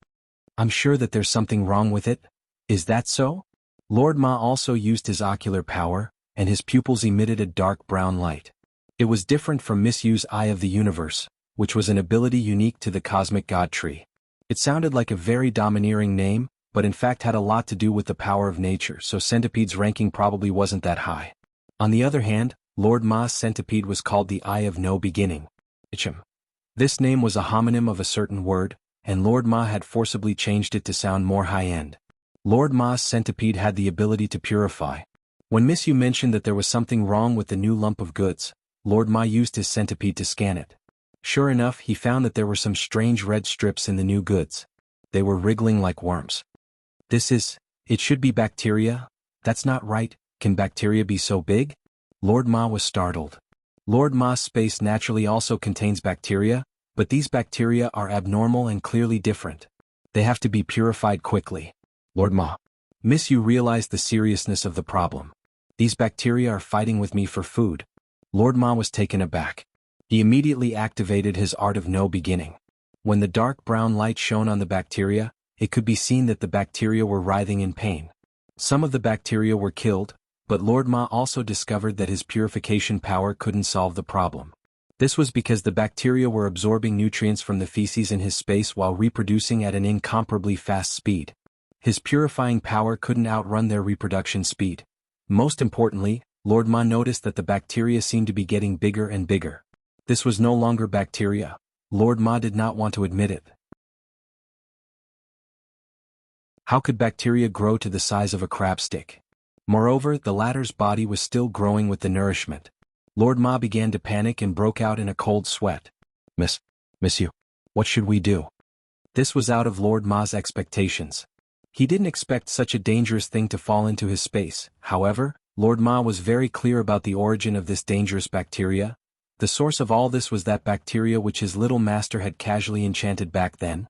I'm sure that there's something wrong with it. Is that so? Lord Ma also used his ocular power, and his pupils emitted a dark brown light. It was different from Miss Yu's Eye of the Universe, which was an ability unique to the Cosmic God Tree. It sounded like a very domineering name, but in fact had a lot to do with the power of nature, so Centipede's ranking probably wasn't that high. On the other hand, Lord Ma's centipede was called the Eye of No Beginning. Ichim. This name was a homonym of a certain word, and Lord Ma had forcibly changed it to sound more high-end. Lord Ma's centipede had the ability to purify. When Miss Yu mentioned that there was something wrong with the new lump of goods, Lord Ma used his centipede to scan it. Sure enough, he found that there were some strange red strips in the new goods. They were wriggling like worms. It should be bacteria? That's not right. Can bacteria be so big? Lord Ma was startled. Lord Ma's space naturally also contains bacteria, but these bacteria are abnormal and clearly different. They have to be purified quickly. Lord Ma. Miss Yu realized the seriousness of the problem. These bacteria are fighting with me for food. Lord Ma was taken aback. He immediately activated his art of no beginning. When the dark brown light shone on the bacteria, it could be seen that the bacteria were writhing in pain. Some of the bacteria were killed, but Lord Ma also discovered that his purification power couldn't solve the problem. This was because the bacteria were absorbing nutrients from the feces in his space while reproducing at an incomparably fast speed. His purifying power couldn't outrun their reproduction speed. Most importantly, Lord Ma noticed that the bacteria seemed to be getting bigger and bigger. This was no longer bacteria. Lord Ma did not want to admit it. How could bacteria grow to the size of a crab stick? Moreover, the latter's body was still growing with the nourishment. Lord Ma began to panic and broke out in a cold sweat. Miss Yu, what should we do? This was out of Lord Ma's expectations. He didn't expect such a dangerous thing to fall into his space. However, Lord Ma was very clear about the origin of this dangerous bacteria. The source of all this was that bacteria which his little master had casually enchanted back then.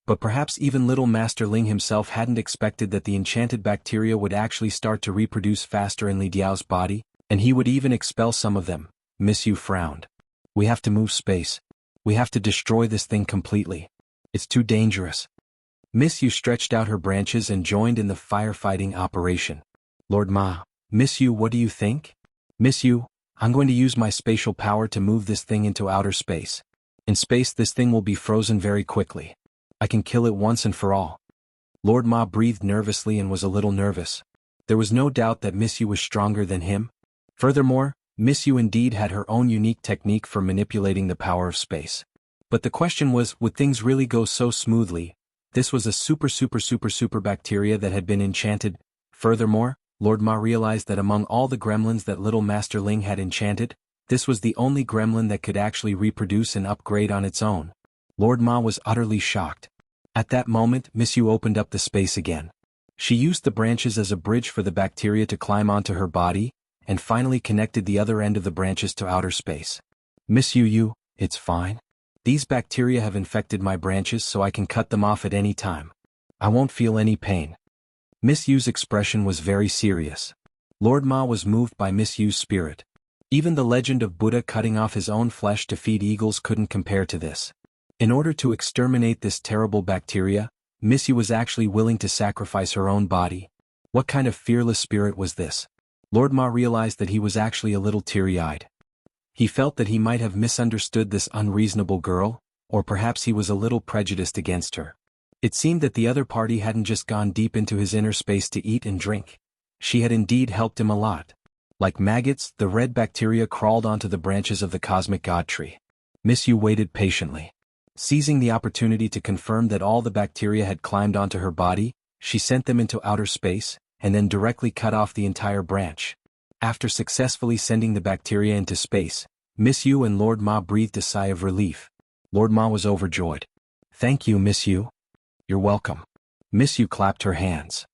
But perhaps even little Master Ling himself hadn't expected that the enchanted bacteria would actually start to reproduce faster in Li Diao's body, and he would even expel some of them. Miss Yu frowned. We have to move space. We have to destroy this thing completely. It's too dangerous. Miss Yu stretched out her branches and joined in the firefighting operation. Lord Ma, Miss Yu, what do you think? Miss Yu, I'm going to use my spatial power to move this thing into outer space. In space, this thing will be frozen very quickly. I can kill it once and for all. Lord Ma breathed nervously and was a little nervous. There was no doubt that Miss Yu was stronger than him. Furthermore, Miss Yu indeed had her own unique technique for manipulating the power of space. But the question was, would things really go so smoothly? This was a super bacteria that had been enchanted. Furthermore, Lord Ma realized that among all the gremlins that little Master Ling had enchanted, this was the only gremlin that could actually reproduce and upgrade on its own. Lord Ma was utterly shocked. At that moment, Miss Yu opened up the space again. She used the branches as a bridge for the bacteria to climb onto her body, and finally connected the other end of the branches to outer space. Miss Yu, it's fine. These bacteria have infected my branches so I can cut them off at any time. I won't feel any pain. Miss Yu's expression was very serious. Lord Ma was moved by Miss Yu's spirit. Even the legend of Buddha cutting off his own flesh to feed eagles couldn't compare to this. In order to exterminate this terrible bacteria, Miss Yu was actually willing to sacrifice her own body. What kind of fearless spirit was this? Lord Ma realized that he was actually a little teary-eyed. He felt that he might have misunderstood this unreasonable girl, or perhaps he was a little prejudiced against her. It seemed that the other party hadn't just gone deep into his inner space to eat and drink. She had indeed helped him a lot. Like maggots, the red bacteria crawled onto the branches of the cosmic god tree. Miss Yu waited patiently. Seizing the opportunity to confirm that all the bacteria had climbed onto her body, she sent them into outer space, and then directly cut off the entire branch. After successfully sending the bacteria into space, Miss Yu and Lord Ma breathed a sigh of relief. Lord Ma was overjoyed. Thank you, Miss Yu. You're welcome. Miss Yu clapped her hands.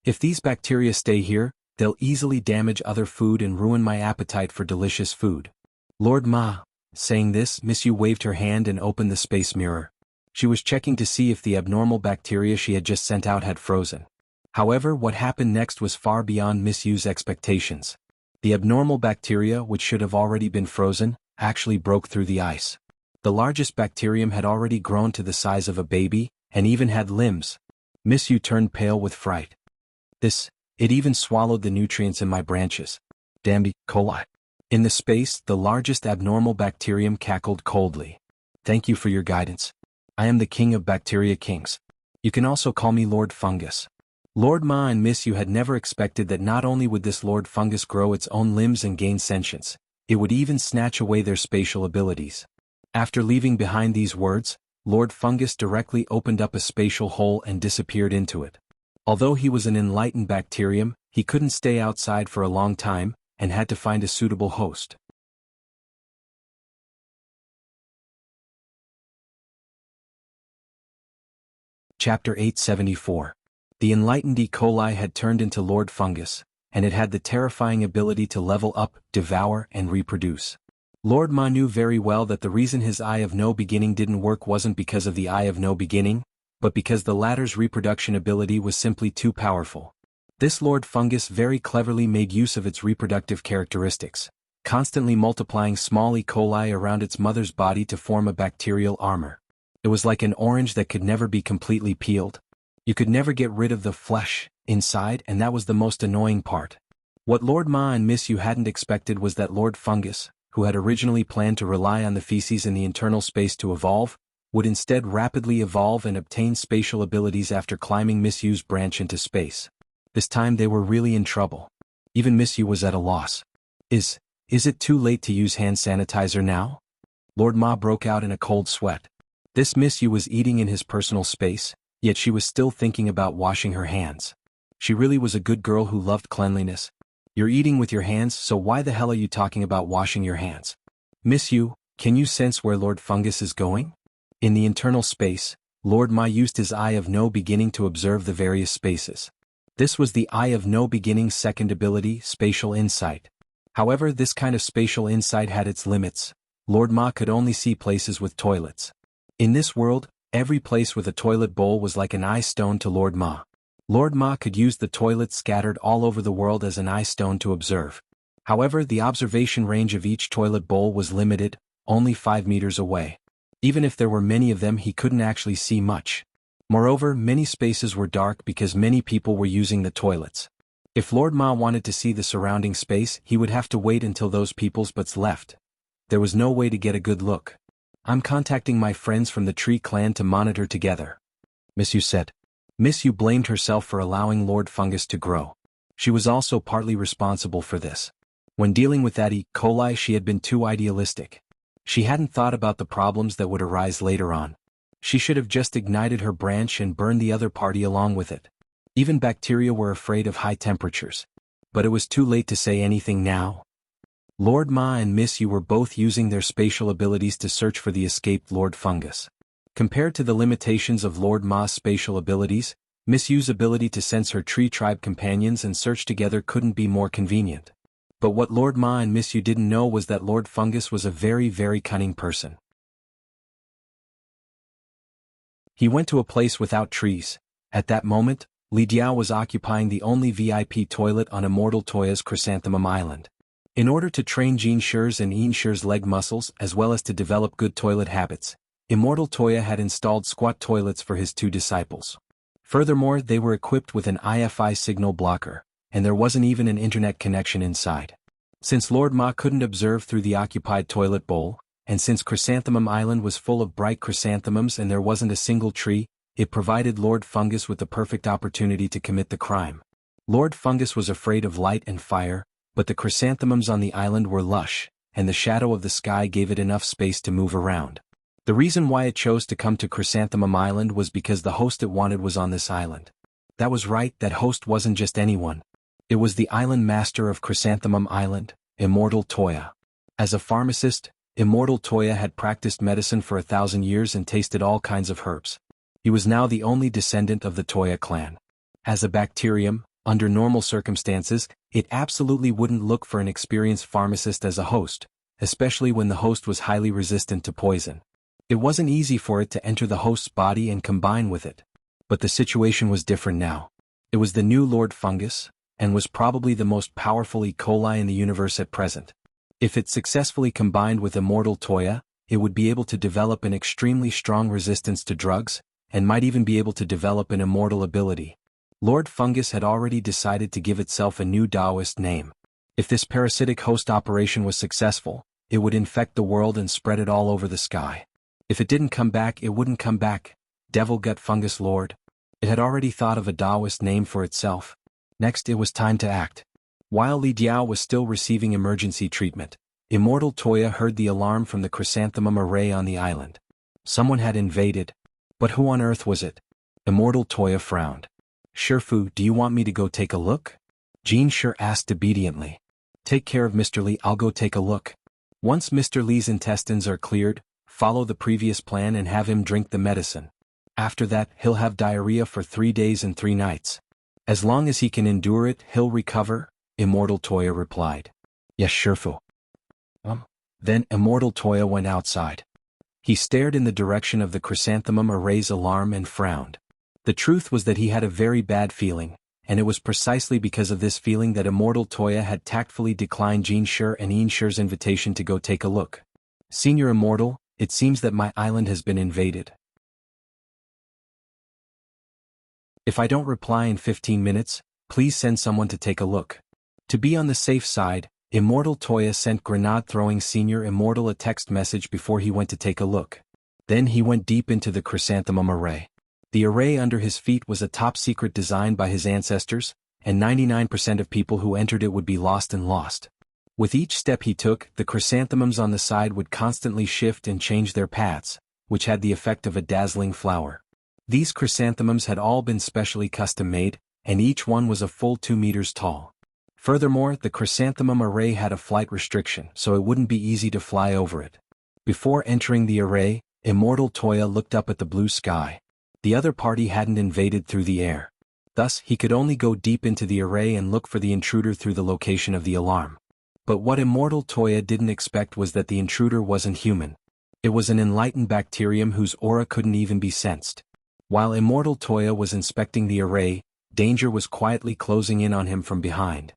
If these bacteria stay here, they'll easily damage other food and ruin my appetite for delicious food. Lord Ma. Saying this, Miss Yu waved her hand and opened the space mirror. She was checking to see if the abnormal bacteria she had just sent out had frozen. However, what happened next was far beyond Miss Yu's expectations. The abnormal bacteria, which should have already been frozen, actually broke through the ice. The largest bacterium had already grown to the size of a baby, and even had limbs. Miss Yu turned pale with fright. It even swallowed the nutrients in my branches. Damn E. coli. In the space, the largest abnormal bacterium cackled coldly. Thank you for your guidance. I am the king of bacteria kings. You can also call me Lord Fungus. Lord Ma and Miss Yu had never expected that not only would this Lord Fungus grow its own limbs and gain sentience, it would even snatch away their spatial abilities. After leaving behind these words, Lord Fungus directly opened up a spatial hole and disappeared into it. Although he was an enlightened bacterium, he couldn't stay outside for a long time, and had to find a suitable host. Chapter 874. The enlightened E. coli had turned into Lord Fungus, and it had the terrifying ability to level up, devour, and reproduce. Lord Ma knew very well that the reason his Eye of No Beginning didn't work wasn't because of the Eye of No Beginning, but because the latter's reproduction ability was simply too powerful. This Lord Fungus very cleverly made use of its reproductive characteristics, constantly multiplying small E. coli around its mother's body to form a bacterial armor. It was like an orange that could never be completely peeled. You could never get rid of the flesh inside, and that was the most annoying part. What Lord Ma and Miss Yu hadn't expected was that Lord Fungus, who had originally planned to rely on the feces in the internal space to evolve, would instead rapidly evolve and obtain spatial abilities after climbing Miss Yu's branch into space. This time they were really in trouble. Even Miss Yu was at a loss. Is it too late to use hand sanitizer now? Lord Ma broke out in a cold sweat. This Miss Yu was eating in his personal space, yet she was still thinking about washing her hands. She really was a good girl who loved cleanliness. You're eating with your hands, so why the hell are you talking about washing your hands? Miss Yu, can you sense where Lord Fungus is going? In the internal space, Lord Ma used his Eye of No Beginning to observe the various spaces. This was the Eye of No Beginning's second ability, spatial insight. However, this kind of spatial insight had its limits. Lord Ma could only see places with toilets. In this world, every place with a toilet bowl was like an eye stone to Lord Ma. Lord Ma could use the toilets scattered all over the world as an eye stone to observe. However, the observation range of each toilet bowl was limited, only 5 meters away. Even if there were many of them, he couldn't actually see much. Moreover, many spaces were dark because many people were using the toilets. If Lord Ma wanted to see the surrounding space, he would have to wait until those people's butts left. There was no way to get a good look. I'm contacting my friends from the Tree Clan to monitor together, Miss Yu said. Miss Yu blamed herself for allowing Lord Fungus to grow. She was also partly responsible for this. When dealing with that E. coli, she had been too idealistic. She hadn't thought about the problems that would arise later on. She should have just ignited her branch and burned the other party along with it. Even bacteria were afraid of high temperatures. But it was too late to say anything now. Lord Ma and Miss Yu were both using their spatial abilities to search for the escaped Lord Fungus. Compared to the limitations of Lord Ma's spatial abilities, Miss Yu's ability to sense her tree tribe companions and search together couldn't be more convenient. But what Lord Ma and Miss Yu didn't know was that Lord Fungus was a very, very cunning person. He went to a place without trees. At that moment, Li Diao was occupying the only VIP toilet on Immortal Toya's Chrysanthemum Island. In order to train Jean Shure's and Yin Shure's leg muscles as well as to develop good toilet habits, Immortal Toya had installed squat toilets for his 2 disciples. Furthermore, they were equipped with an IFI signal blocker, and there wasn't even an internet connection inside. Since Lord Ma couldn't observe through the occupied toilet bowl, and since Chrysanthemum Island was full of bright chrysanthemums and there wasn't a single tree, it provided Lord Fungus with the perfect opportunity to commit the crime. Lord Fungus was afraid of light and fire, but the chrysanthemums on the island were lush, and the shadow of the sky gave it enough space to move around. The reason why it chose to come to Chrysanthemum Island was because the host it wanted was on this island. That was right, that host wasn't just anyone. It was the island master of Chrysanthemum Island, Immortal Toya. As a pharmacist, Immortal Toya had practiced medicine for 1,000 years and tasted all kinds of herbs. He was now the only descendant of the Toya clan. As a bacterium, under normal circumstances, it absolutely wouldn't look for an experienced pharmacist as a host, especially when the host was highly resistant to poison. It wasn't easy for it to enter the host's body and combine with it. But the situation was different now. It was the new Lord Fungus, and was probably the most powerful E. coli in the universe at present. If it successfully combined with Immortal Toya, it would be able to develop an extremely strong resistance to drugs, and might even be able to develop an immortal ability. Lord Fungus had already decided to give itself a new Taoist name. If this parasitic host operation was successful, it would infect the world and spread it all over the sky. If it didn't come back, it wouldn't come back. Devil Gut Fungus Lord. It had already thought of a Taoist name for itself. Next, it was time to act. While Li Diao was still receiving emergency treatment, Immortal Toya heard the alarm from the chrysanthemum array on the island. Someone had invaded. But who on earth was it? Immortal Toya frowned. Shifu, do you want me to go take a look? Jean Shi asked obediently. Take care of Mr. Li, I'll go take a look. Once Mr. Li's intestines are cleared, follow the previous plan and have him drink the medicine. After that, he'll have diarrhea for 3 days and 3 nights. As long as he can endure it, he'll recover, Immortal Toya replied. Yes, Shifu. Then Immortal Toya went outside. He stared in the direction of the chrysanthemum array's alarm and frowned. The truth was that he had a very bad feeling, and it was precisely because of this feeling that Immortal Toya had tactfully declined Jean Shi and Yin Shi's invitation to go take a look. Senior Immortal, it seems that my island has been invaded. If I don't reply in 15 minutes, please send someone to take a look. To be on the safe side, Immortal Toya sent grenade-throwing Senior Immortal a text message before he went to take a look. Then he went deep into the chrysanthemum array. The array under his feet was a top-secret design by his ancestors, and 99% of people who entered it would be lost and lost. With each step he took, the chrysanthemums on the side would constantly shift and change their paths, which had the effect of a dazzling flower. These chrysanthemums had all been specially custom-made, and each one was a full 2 meters tall. Furthermore, the chrysanthemum array had a flight restriction, so it wouldn't be easy to fly over it. Before entering the array, Immortal Toya looked up at the blue sky. The other party hadn't invaded through the air. Thus, he could only go deep into the array and look for the intruder through the location of the alarm. But what Immortal Toya didn't expect was that the intruder wasn't human. It was an enlightened bacterium whose aura couldn't even be sensed. While Immortal Toya was inspecting the array, danger was quietly closing in on him from behind.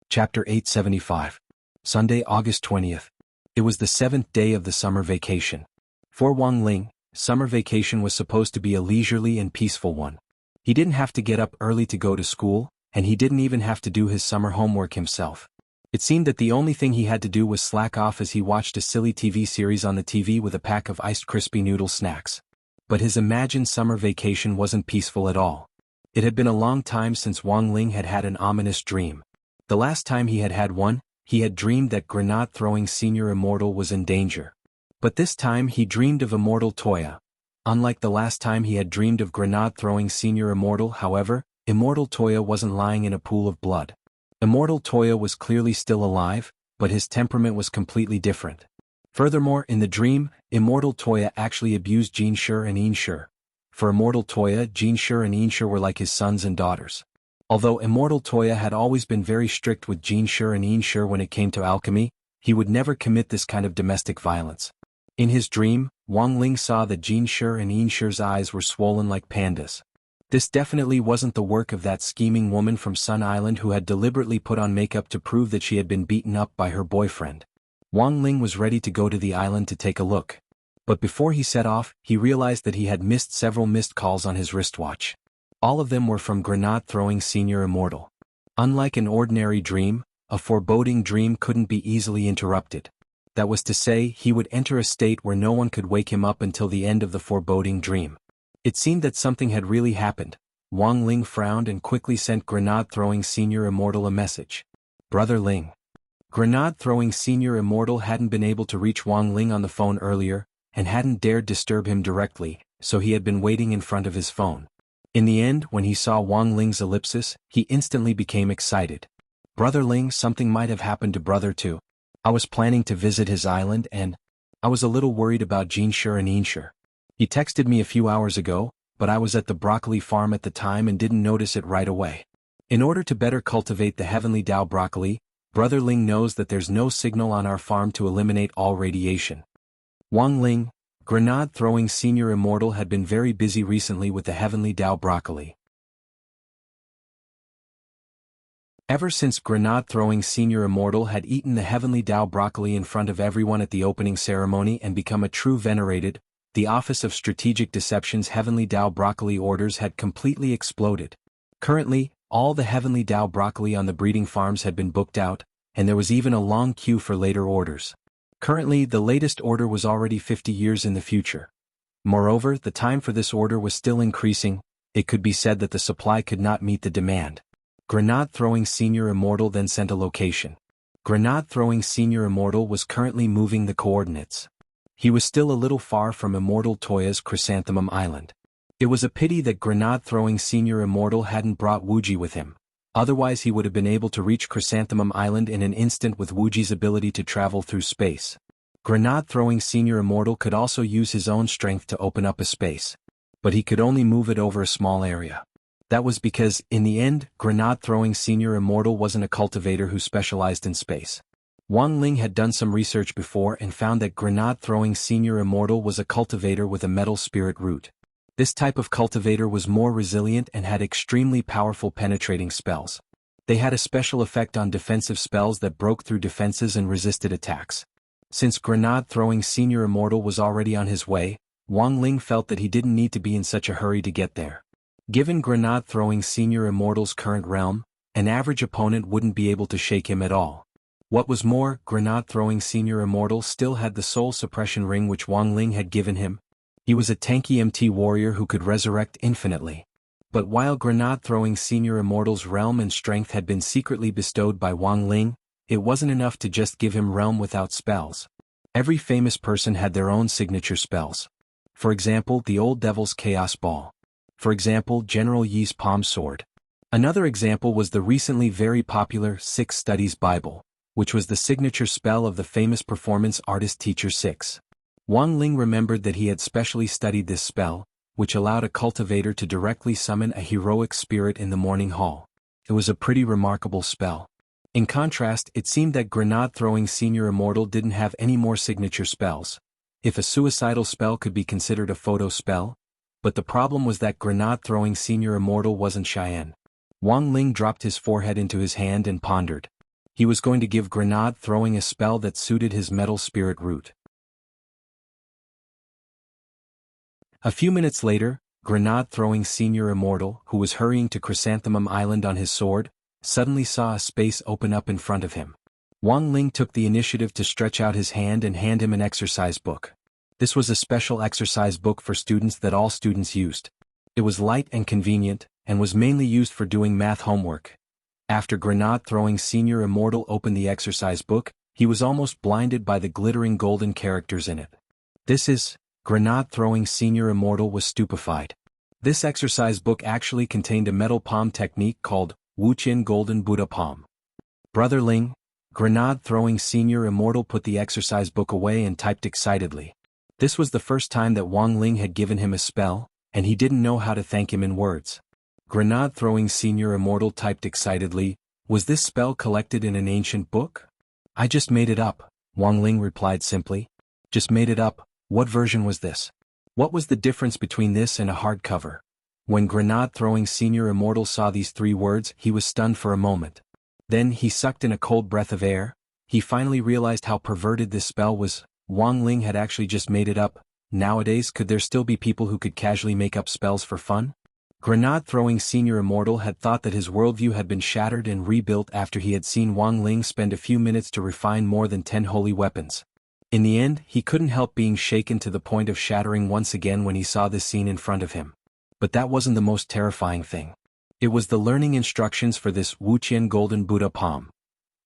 Chapter 875. Sunday, August 20th. It was the 7th day of the summer vacation. For Wang Ling, summer vacation was supposed to be a leisurely and peaceful one. He didn't have to get up early to go to school, and he didn't even have to do his summer homework himself. It seemed that the only thing he had to do was slack off as he watched a silly TV series on the TV with a pack of iced crispy noodle snacks. But his imagined summer vacation wasn't peaceful at all. It had been a long time since Wang Ling had had an ominous dream. The last time he had had one, he had dreamed that grenade-throwing Senior Immortal was in danger. But this time he dreamed of Immortal Toya. Unlike the last time he had dreamed of grenade-throwing Senior Immortal, however, Immortal Toya wasn't lying in a pool of blood. Immortal Toya was clearly still alive, but his temperament was completely different. Furthermore, in the dream, Immortal Toya actually abused Jean Shi and Yin Shi. For Immortal Toya, Jean Shi and Yin Shi were like his sons and daughters. Although Immortal Toya had always been very strict with Jean Shi and Yin Shi when it came to alchemy, he would never commit this kind of domestic violence. In his dream, Wang Ling saw that Jean Shi and Yin Shi's eyes were swollen like pandas. This definitely wasn't the work of that scheming woman from Sun Island who had deliberately put on makeup to prove that she had been beaten up by her boyfriend. Wang Ling was ready to go to the island to take a look. But before he set off, he realized that he had missed several missed calls on his wristwatch. All of them were from grenade-throwing Senior Immortal. Unlike an ordinary dream, a foreboding dream couldn't be easily interrupted. That was to say, he would enter a state where no one could wake him up until the end of the foreboding dream. It seemed that something had really happened. Wang Ling frowned and quickly sent grenade-throwing Senior Immortal a message. Brother Ling. Grenade-throwing Senior Immortal hadn't been able to reach Wang Ling on the phone earlier, and hadn't dared disturb him directly, so he had been waiting in front of his phone. In the end, when he saw Wang Ling's ellipsis, he instantly became excited. Brother Ling, something might have happened to Brother too. I was planning to visit his island and I was a little worried about Jean Shi and Yin Shi. He texted me a few hours ago, but I was at the broccoli farm at the time and didn't notice it right away. In order to better cultivate the heavenly Dao broccoli, Brother Ling knows that there's no signal on our farm to eliminate all radiation. Wang Ling, grenade-throwing Senior Immortal had been very busy recently with the heavenly Dao broccoli. Ever since grenade-throwing Senior Immortal had eaten the heavenly Dao broccoli in front of everyone at the opening ceremony and become a true venerated, the Office of Strategic Deception's heavenly Dao broccoli orders had completely exploded. Currently, all the heavenly Dao broccoli on the breeding farms had been booked out, and there was even a long queue for later orders. Currently, the latest order was already 50 years in the future. Moreover, the time for this order was still increasing. It could be said that the supply could not meet the demand. Grenade-throwing Senior Immortal then sent a location. Grenade-throwing Senior Immortal was currently moving the coordinates. He was still a little far from Immortal Toya's Chrysanthemum Island. It was a pity that Grenade-throwing Senior Immortal hadn't brought Wuji with him. Otherwise he would have been able to reach Chrysanthemum Island in an instant with Wuji's ability to travel through space. Grenade-throwing Senior Immortal could also use his own strength to open up a space. But he could only move it over a small area. That was because, in the end, Grenade-throwing Senior Immortal wasn't a cultivator who specialized in space. Wang Ling had done some research before and found that Grenade-throwing Senior Immortal was a cultivator with a metal spirit root. This type of cultivator was more resilient and had extremely powerful penetrating spells. They had a special effect on defensive spells that broke through defenses and resisted attacks. Since Grenade-throwing Senior Immortal was already on his way, Wang Ling felt that he didn't need to be in such a hurry to get there. Given Grenade-throwing Senior Immortal's current realm, an average opponent wouldn't be able to shake him at all. What was more, Grenade-throwing Senior Immortal still had the soul suppression ring which Wang Ling had given him. He was a tanky MT warrior who could resurrect infinitely. But while Grenade-throwing Senior Immortal's realm and strength had been secretly bestowed by Wang Ling, it wasn't enough to just give him realm without spells. Every famous person had their own signature spells. For example, the Old Devil's Chaos Ball. For example, General Yi's Palm Sword. Another example was the recently very popular Six Studies Bible, which was the signature spell of the famous performance artist Teacher 6. Wang Ling remembered that he had specially studied this spell, which allowed a cultivator to directly summon a heroic spirit in the morning hall. It was a pretty remarkable spell. In contrast, it seemed that Grenade-throwing Senior Immortal didn't have any more signature spells. If a suicidal spell could be considered a photo spell, but the problem was that Grenade-throwing Senior Immortal wasn't Cheyenne. Wang Ling dropped his forehead into his hand and pondered. He was going to give Grenade-throwing a spell that suited his metal spirit root. A few minutes later, Grenade-throwing Senior Immortal, who was hurrying to Chrysanthemum Island on his sword, suddenly saw a space open up in front of him. Wang Ling took the initiative to stretch out his hand and hand him an exercise book. This was a special exercise book for students that all students used. It was light and convenient, and was mainly used for doing math homework. After Grenade-throwing Senior Immortal opened the exercise book, he was almost blinded by the glittering golden characters in it. Grenade-throwing Senior Immortal was stupefied. This exercise book actually contained a metal palm technique called Wuxia Golden Buddha Palm. Brother Ling, Grenade-throwing Senior Immortal put the exercise book away and typed excitedly. This was the first time that Wang Ling had given him a spell, and he didn't know how to thank him in words. Grenade-throwing Senior Immortal typed excitedly, "Was this spell collected in an ancient book?" "I just made it up," Wang Ling replied simply. "Just made it up. What version was this? What was the difference between this and a hardcover?" When Grenade-throwing Senior Immortal saw these three words, he was stunned for a moment. Then he sucked in a cold breath of air. He finally realized how perverted this spell was. Wang Ling had actually just made it up. Nowadays, could there still be people who could casually make up spells for fun? Grenade-throwing Senior Immortal had thought that his worldview had been shattered and rebuilt after he had seen Wang Ling spend a few minutes to refine more than 10 holy weapons. In the end, he couldn't help being shaken to the point of shattering once again when he saw this scene in front of him. But that wasn't the most terrifying thing. It was the learning instructions for this Wuxia Golden Buddha Palm.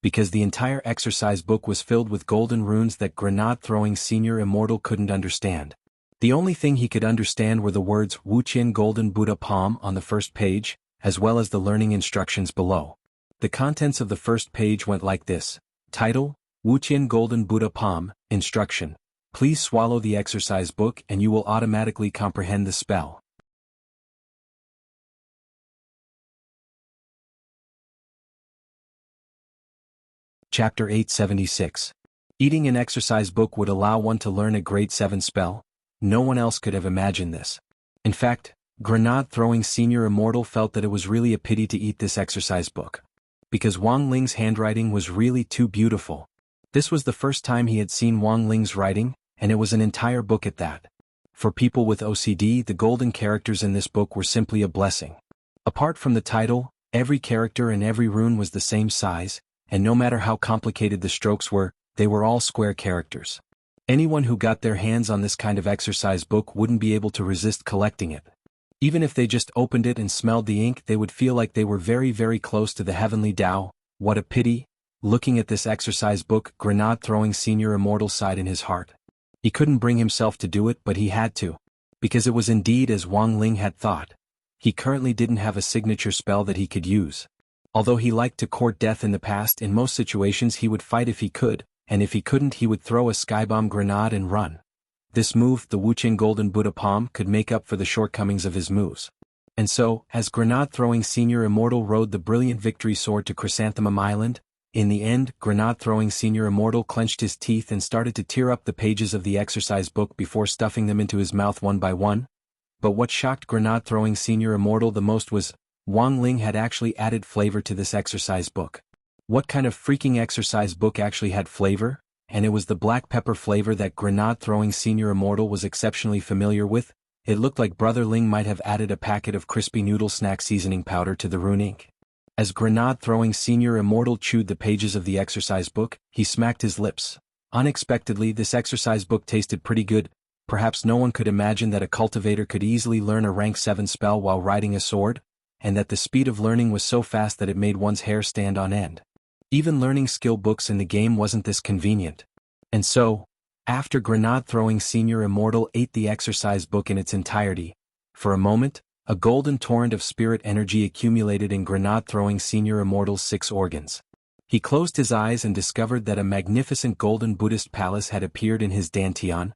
Because the entire exercise book was filled with golden runes that Grenade-throwing Senior Immortal couldn't understand. The only thing he could understand were the words Wuxia Golden Buddha Palm on the first page, as well as the learning instructions below. The contents of the first page went like this. Title: Wuxia Golden Buddha Palm. Instruction: please swallow the exercise book and you will automatically comprehend the spell. Chapter 876. Eating an exercise book would allow one to learn a grade 7 spell? No one else could have imagined this. In fact, Grenade-throwing Senior Immortal felt that it was really a pity to eat this exercise book. Because Wang Ling's handwriting was really too beautiful. This was the first time he had seen Wang Ling's writing, and it was an entire book at that. For people with OCD, the golden characters in this book were simply a blessing. Apart from the title, every character and every rune was the same size, and no matter how complicated the strokes were, they were all square characters. Anyone who got their hands on this kind of exercise book wouldn't be able to resist collecting it. Even if they just opened it and smelled the ink, they would feel like they were very, very close to the heavenly Tao. What a pity. Looking at this exercise book, grenade-throwing Senior Immortal sighed in his heart. He couldn't bring himself to do it, but he had to. Because it was indeed as Wang Ling had thought. He currently didn't have a signature spell that he could use. Although he liked to court death in the past, in most situations he would fight if he could, and if he couldn't he would throw a skybomb grenade and run. This move, the Wuxia Golden Buddha Palm, could make up for the shortcomings of his moves. And so, as grenade-throwing Senior Immortal rode the brilliant victory sword to Chrysanthemum Island, in the end, grenade-throwing Senior Immortal clenched his teeth and started to tear up the pages of the exercise book before stuffing them into his mouth one by one. But what shocked grenade-throwing Senior Immortal the most was, Wang Ling had actually added flavor to this exercise book. What kind of freaking exercise book actually had flavor? And it was the black pepper flavor that grenade-throwing Senior Immortal was exceptionally familiar with. It looked like Brother Ling might have added a packet of crispy noodle snack seasoning powder to the rune ink. As grenade-throwing Senior Immortal chewed the pages of the exercise book, he smacked his lips. Unexpectedly, this exercise book tasted pretty good. Perhaps no one could imagine that a cultivator could easily learn a rank 7 spell while riding a sword, and that the speed of learning was so fast that it made one's hair stand on end. Even learning skill books in the game wasn't this convenient. And so, after grenade-throwing Senior Immortal ate the exercise book in its entirety, for a moment, a golden torrent of spirit energy accumulated in grenade-throwing Senior Immortal's 6 organs. He closed his eyes and discovered that a magnificent golden Buddhist palace had appeared in his dantian.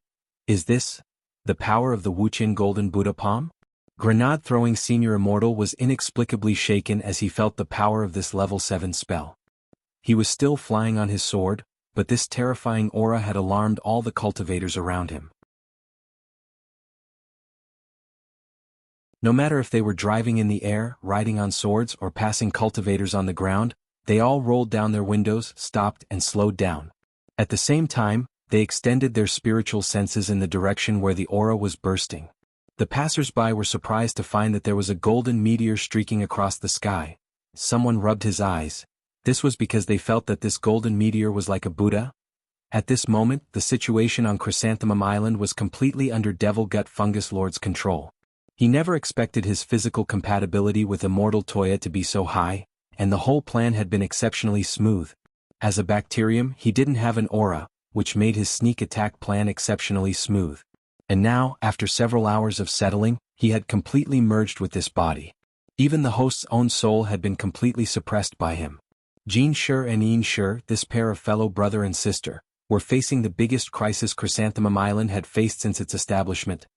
Is this the power of the Wuxia Golden Buddha Palm? Grenade-throwing Senior Immortal was inexplicably shaken as he felt the power of this level 7 spell. He was still flying on his sword, but this terrifying aura had alarmed all the cultivators around him. No matter if they were driving in the air, riding on swords, or passing cultivators on the ground, they all rolled down their windows, stopped, and slowed down. At the same time, they extended their spiritual senses in the direction where the aura was bursting. The passers-by were surprised to find that there was a golden meteor streaking across the sky. Someone rubbed his eyes. This was because they felt that this golden meteor was like a Buddha. At this moment, the situation on Chrysanthemum Island was completely under Devil Gut Fungus Lord's control. He never expected his physical compatibility with Immortal Toya to be so high, and the whole plan had been exceptionally smooth. As a bacterium, he didn't have an aura, which made his sneak attack plan exceptionally smooth. And now, after several hours of settling, he had completely merged with this body. Even the host's own soul had been completely suppressed by him. Jianghu and Yinshu, this pair of fellow brother and sister, were facing the biggest crisis Chrysanthemum Island had faced since its establishment.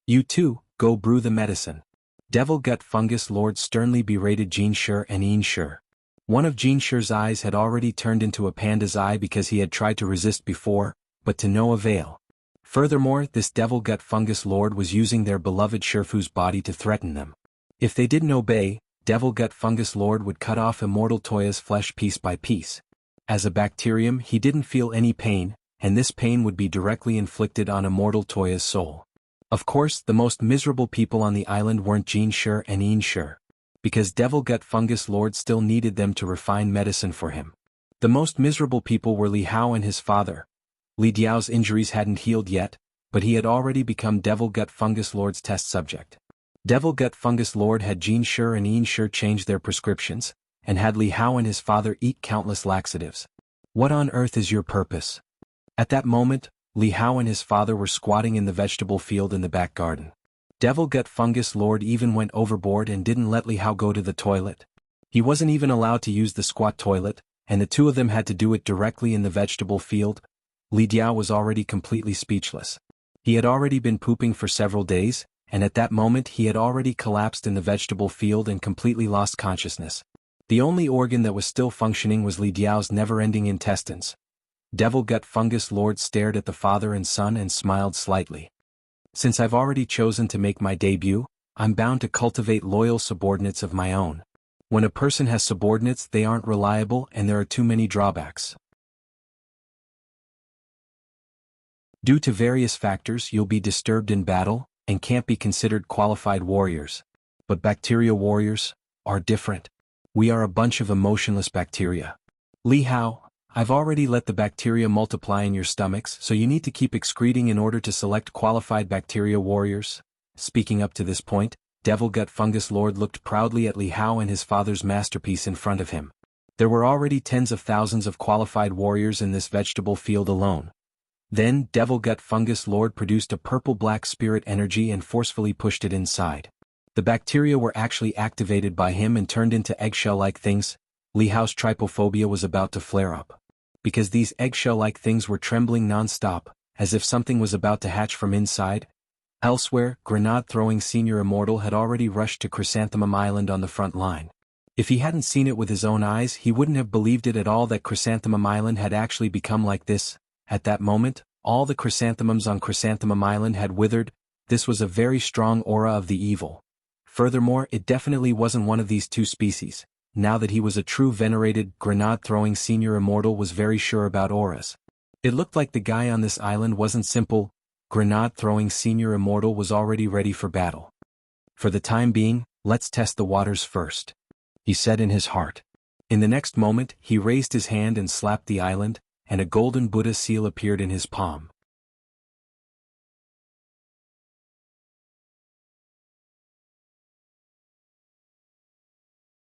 You too, go brew the medicine. Devil Gut Fungus Lord sternly berated Jianghu and Yinshu. One of Jinshu's eyes had already turned into a panda's eye because he had tried to resist before, but to no avail. Furthermore, this Devil Gut Fungus Lord was using their beloved Shifu's body to threaten them. If they didn't obey, Devil Gut Fungus Lord would cut off Immortal Toya's flesh piece by piece. As a bacterium, he didn't feel any pain, and this pain would be directly inflicted on Immortal Toya's soul. Of course, the most miserable people on the island weren't Jianghu and Yinshu, because Devil Gut Fungus Lord still needed them to refine medicine for him. The most miserable people were Li Hao and his father. Li Diao's injuries hadn't healed yet, but he had already become Devil Gut Fungus Lord's test subject. Devil Gut Fungus Lord had Jianghu and Yinshu change their prescriptions, and had Li Hao and his father eat countless laxatives. What on earth is your purpose? At that moment, Li Hao and his father were squatting in the vegetable field in the back garden. Devil Gut Fungus Lord even went overboard and didn't let Li Hao go to the toilet. He wasn't even allowed to use the squat toilet, and the two of them had to do it directly in the vegetable field. Li Diao was already completely speechless. He had already been pooping for several days, and at that moment he had already collapsed in the vegetable field and completely lost consciousness. The only organ that was still functioning was Li Diao's never-ending intestines. Devil Gut Fungus Lord stared at the father and son and smiled slightly. Since I've already chosen to make my debut, I'm bound to cultivate loyal subordinates of my own. When a person has subordinates, they aren't reliable and there are too many drawbacks. Due to various factors, you'll be disturbed in battle, and can't be considered qualified warriors. But bacteria warriors are different. We are a bunch of emotionless bacteria. Li Hao, I've already let the bacteria multiply in your stomachs, so you need to keep excreting in order to select qualified bacteria warriors. Speaking up to this point, Devil Gut Fungus Lord looked proudly at Li Hao and his father's masterpiece in front of him. There were already tens of thousands of qualified warriors in this vegetable field alone. Then, Devil Gut Fungus Lord produced a purple-black spirit energy and forcefully pushed it inside. The bacteria were actually activated by him and turned into eggshell-like things. Li Hao's trypophobia was about to flare up. Because these eggshell-like things were trembling non-stop, as if something was about to hatch from inside. Elsewhere, grenade-throwing Senior Immortal had already rushed to Chrysanthemum Island on the front line. If he hadn't seen it with his own eyes, he wouldn't have believed it at all that Chrysanthemum Island had actually become like this. At that moment, all the chrysanthemums on Chrysanthemum Island had withered. This was a very strong aura of the evil. Furthermore, it definitely wasn't one of these two species. Now that he was a true venerated, grenade-throwing Senior Immortal was very sure about auras. It looked like the guy on this island wasn't simple. Grenade-throwing Senior Immortal was already ready for battle. For the time being, let's test the waters first, he said in his heart. In the next moment, he raised his hand and slapped the island, and a golden Buddha seal appeared in his palm.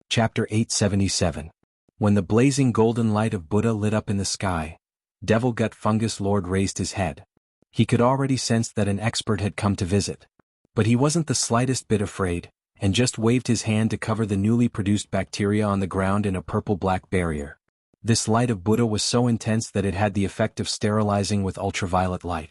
Chapter 877. When the blazing golden light of Buddha lit up in the sky, Devil Gut Fungus Lord raised his head. He could already sense that an expert had come to visit. But he wasn't the slightest bit afraid, and just waved his hand to cover the newly produced bacteria on the ground in a purple-black barrier. This light of Buddha was so intense that it had the effect of sterilizing with ultraviolet light.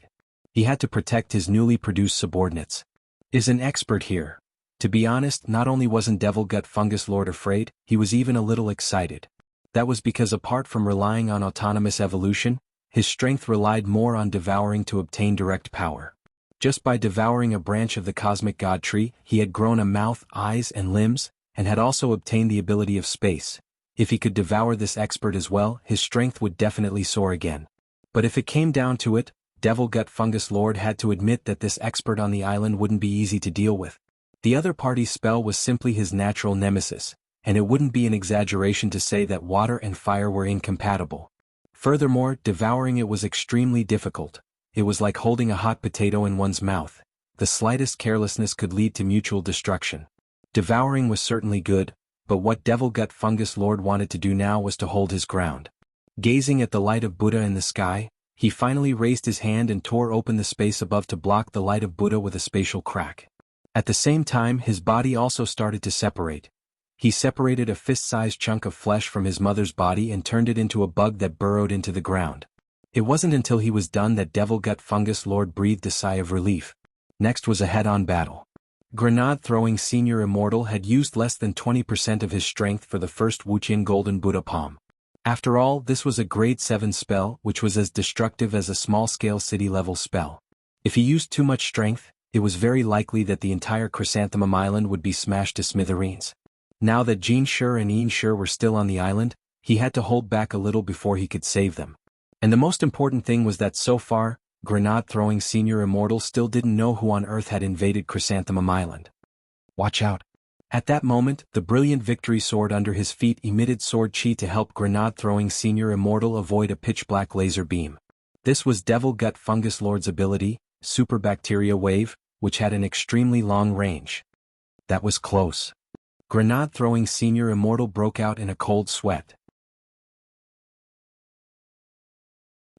He had to protect his newly produced subordinates. Is an expert here? To be honest, not only wasn't Devil Gut Fungus Lord afraid, he was even a little excited. That was because apart from relying on autonomous evolution, his strength relied more on devouring to obtain direct power. Just by devouring a branch of the cosmic god tree, he had grown a mouth, eyes, and limbs, and had also obtained the ability of space. If he could devour this expert as well, his strength would definitely soar again. But if it came down to it, Devil Gut Fungus Lord had to admit that this expert on the island wouldn't be easy to deal with. The other party's spell was simply his natural nemesis, and it wouldn't be an exaggeration to say that water and fire were incompatible. Furthermore, devouring it was extremely difficult. It was like holding a hot potato in one's mouth. The slightest carelessness could lead to mutual destruction. Devouring was certainly good, but what Devil Gut Fungus Lord wanted to do now was to hold his ground. Gazing at the light of Buddha in the sky, he finally raised his hand and tore open the space above to block the light of Buddha with a spatial crack. At the same time, his body also started to separate. He separated a fist-sized chunk of flesh from his mother's body and turned it into a bug that burrowed into the ground. It wasn't until he was done that Devil Gut Fungus Lord breathed a sigh of relief. Next was a head-on battle. Grenade-throwing Senior Immortal had used less than 20% of his strength for the first Wuxia Golden Buddha Palm. After all, this was a grade 7 spell, which was as destructive as a small-scale city-level spell. If he used too much strength, it was very likely that the entire Chrysanthemum Island would be smashed to smithereens. Now that Jin Shi and Yin Shi were still on the island, he had to hold back a little before he could save them. And the most important thing was that so far, grenade-throwing Senior Immortal still didn't know who on earth had invaded Chrysanthemum Island. Watch out. At that moment, the brilliant victory sword under his feet emitted sword chi to help grenade-throwing Senior Immortal avoid a pitch-black laser beam. This was Devil Gut Fungus Lord's ability, Super Bacteria Wave, which had an extremely long range. That was close. Grenade-throwing Senior Immortal broke out in a cold sweat.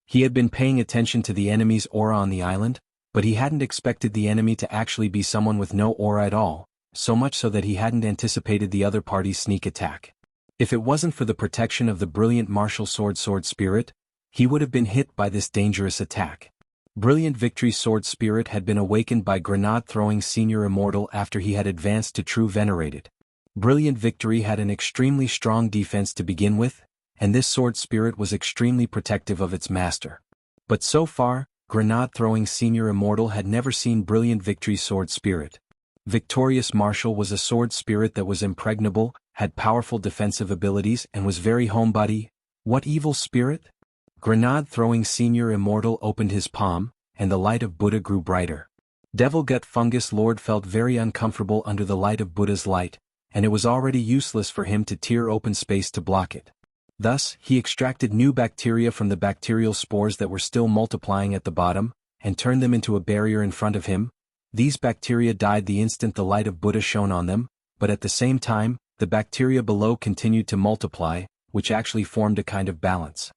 He had been paying attention to the enemy's aura on the island, but he hadn't expected the enemy to actually be someone with no aura at all, so much so that he hadn't anticipated the other party's sneak attack. If it wasn't for the protection of the brilliant martial sword spirit, he would have been hit by this dangerous attack. Brilliant Victory Sword Spirit had been awakened by grenade-throwing Senior Immortal after he had advanced to True Venerated. Brilliant Victory had an extremely strong defense to begin with, and this sword spirit was extremely protective of its master. But so far, grenade-throwing Senior Immortal had never seen Brilliant Victory Sword Spirit. Victorious Martial was a sword spirit that was impregnable, had powerful defensive abilities, and was very homebody. What evil spirit? Grenade-throwing Senior Immortal opened his palm, and the light of Buddha grew brighter. Devil Gut Fungus Lord felt very uncomfortable under the light of Buddha's light, and it was already useless for him to tear open space to block it. Thus, he extracted new bacteria from the bacterial spores that were still multiplying at the bottom, and turned them into a barrier in front of him. These bacteria died the instant the light of Buddha shone on them, but at the same time, the bacteria below continued to multiply, which actually formed a kind of balance.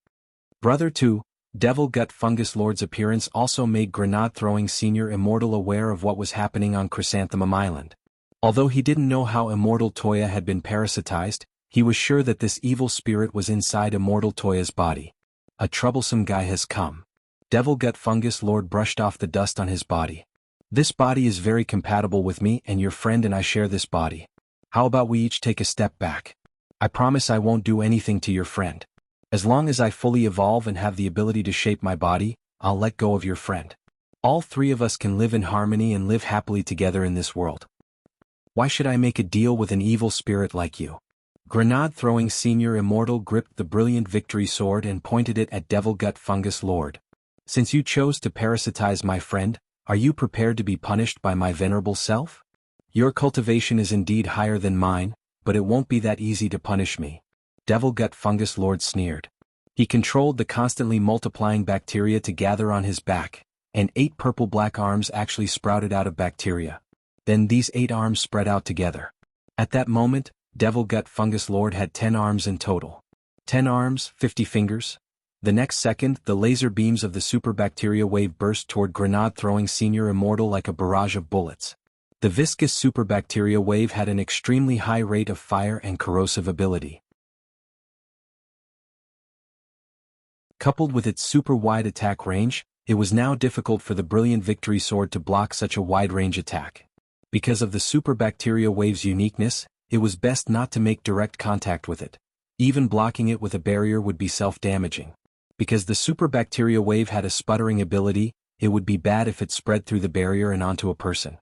Brother 2, Devil Gut Fungus Lord's appearance also made Grenade-throwing Senior Immortal aware of what was happening on Chrysanthemum Island. Although he didn't know how Immortal Toya had been parasitized, he was sure that this evil spirit was inside Immortal Toya's body. A troublesome guy has come. Devil Gut Fungus Lord brushed off the dust on his body. This body is very compatible with me, and your friend and I share this body. How about we each take a step back? I promise I won't do anything to your friend. As long as I fully evolve and have the ability to shape my body, I'll let go of your friend. All three of us can live in harmony and live happily together in this world. Why should I make a deal with an evil spirit like you? Grenade-throwing Senior Immortal gripped the brilliant victory sword and pointed it at Devil Gut Fungus Lord. Since you chose to parasitize my friend, are you prepared to be punished by my venerable self? Your cultivation is indeed higher than mine, but it won't be that easy to punish me. Devil Gut Fungus Lord sneered. He controlled the constantly multiplying bacteria to gather on his back, and 8 purple-black arms actually sprouted out of bacteria. Then these 8 arms spread out together. At that moment, Devil Gut Fungus Lord had 10 arms in total. 10 arms, 50 fingers. The next second, the laser beams of the superbacteria wave burst toward Grenade-throwing Senior Immortal like a barrage of bullets. The viscous superbacteria wave had an extremely high rate of fire and corrosive ability. Coupled with its super-wide attack range, it was now difficult for the brilliant victory sword to block such a wide-range attack. Because of the superbacteria wave's uniqueness, it was best not to make direct contact with it. Even blocking it with a barrier would be self-damaging. Because the superbacteria wave had a sputtering ability, it would be bad if it spread through the barrier and onto a person.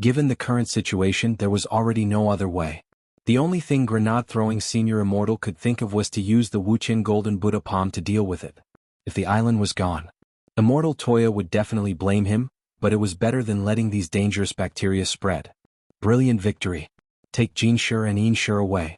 Given the current situation, there was already no other way. The only thing Grenade-throwing Senior Immortal could think of was to use the Wuxia Golden Buddha Palm to deal with it. If the island was gone, Immortal Toya would definitely blame him, but it was better than letting these dangerous bacteria spread. Brilliant victory. Take Jianghu and Immortal away.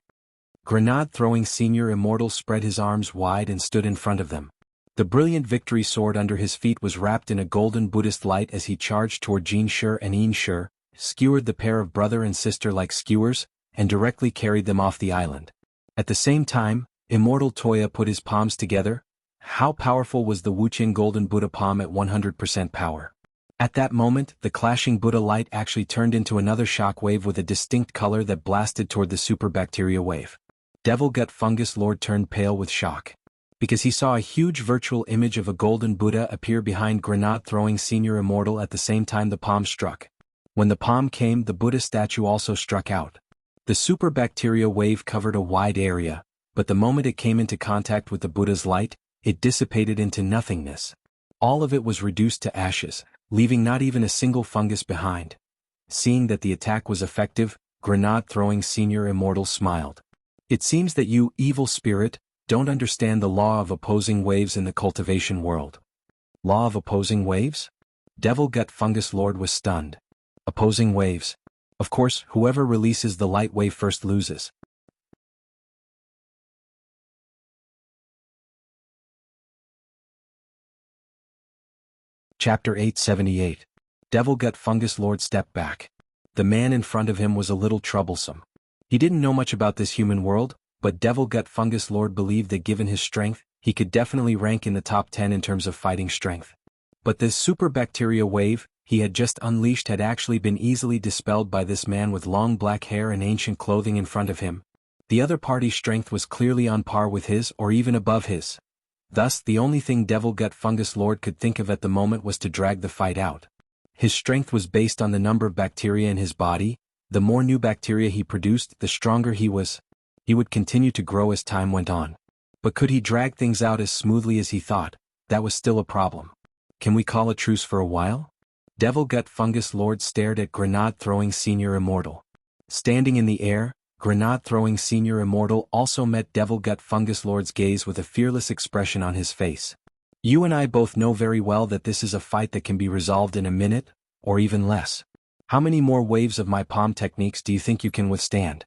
Grenade-throwing Senior Immortal spread his arms wide and stood in front of them. The brilliant victory sword under his feet was wrapped in a golden Buddhist light as he charged toward Jianghu and Immortal, skewered the pair of brother and sister like skewers, and directly carried them off the island. At the same time, Immortal Toya put his palms together. How powerful was the Wuxia Golden Buddha Palm at 100% power? At that moment, the clashing Buddha light actually turned into another shock wave with a distinct color that blasted toward the superbacteria wave. Devil Gut Fungus Lord turned pale with shock. Because he saw a huge virtual image of a golden Buddha appear behind Grenade-throwing Senior Immortal at the same time the palm struck. When the palm came, the Buddha statue also struck out. The superbacteria wave covered a wide area, but the moment it came into contact with the Buddha's light, it dissipated into nothingness. All of it was reduced to ashes, leaving not even a single fungus behind. Seeing that the attack was effective, Grenade-throwing Senior Immortal smiled. It seems that you, evil spirit, don't understand the law of opposing waves in the cultivation world. Law of opposing waves? Devil Gut Fungus Lord was stunned. Opposing waves. Of course, whoever releases the light wave first loses. Chapter 878. Devil Gut Fungus Lord stepped back. The man in front of him was a little troublesome. He didn't know much about this human world, but Devil Gut Fungus Lord believed that given his strength, he could definitely rank in the top 10 in terms of fighting strength. But this superbacteria wave he had just unleashed had actually been easily dispelled by this man with long black hair and ancient clothing in front of him. The other party's strength was clearly on par with his or even above his. Thus, the only thing Devil Gut Fungus Lord could think of at the moment was to drag the fight out. His strength was based on the number of bacteria in his body. The more new bacteria he produced, the stronger he was. He would continue to grow as time went on. But could he drag things out as smoothly as he thought? That was still a problem. Can we call a truce for a while? Devil Gut Fungus Lord stared at Grenade-throwing Senior Immortal. Standing in the air, Grenade-throwing Senior Immortal also met Devil Gut Fungus Lord's gaze with a fearless expression on his face. You and I both know very well that this is a fight that can be resolved in a minute, or even less. How many more waves of my palm techniques do you think you can withstand?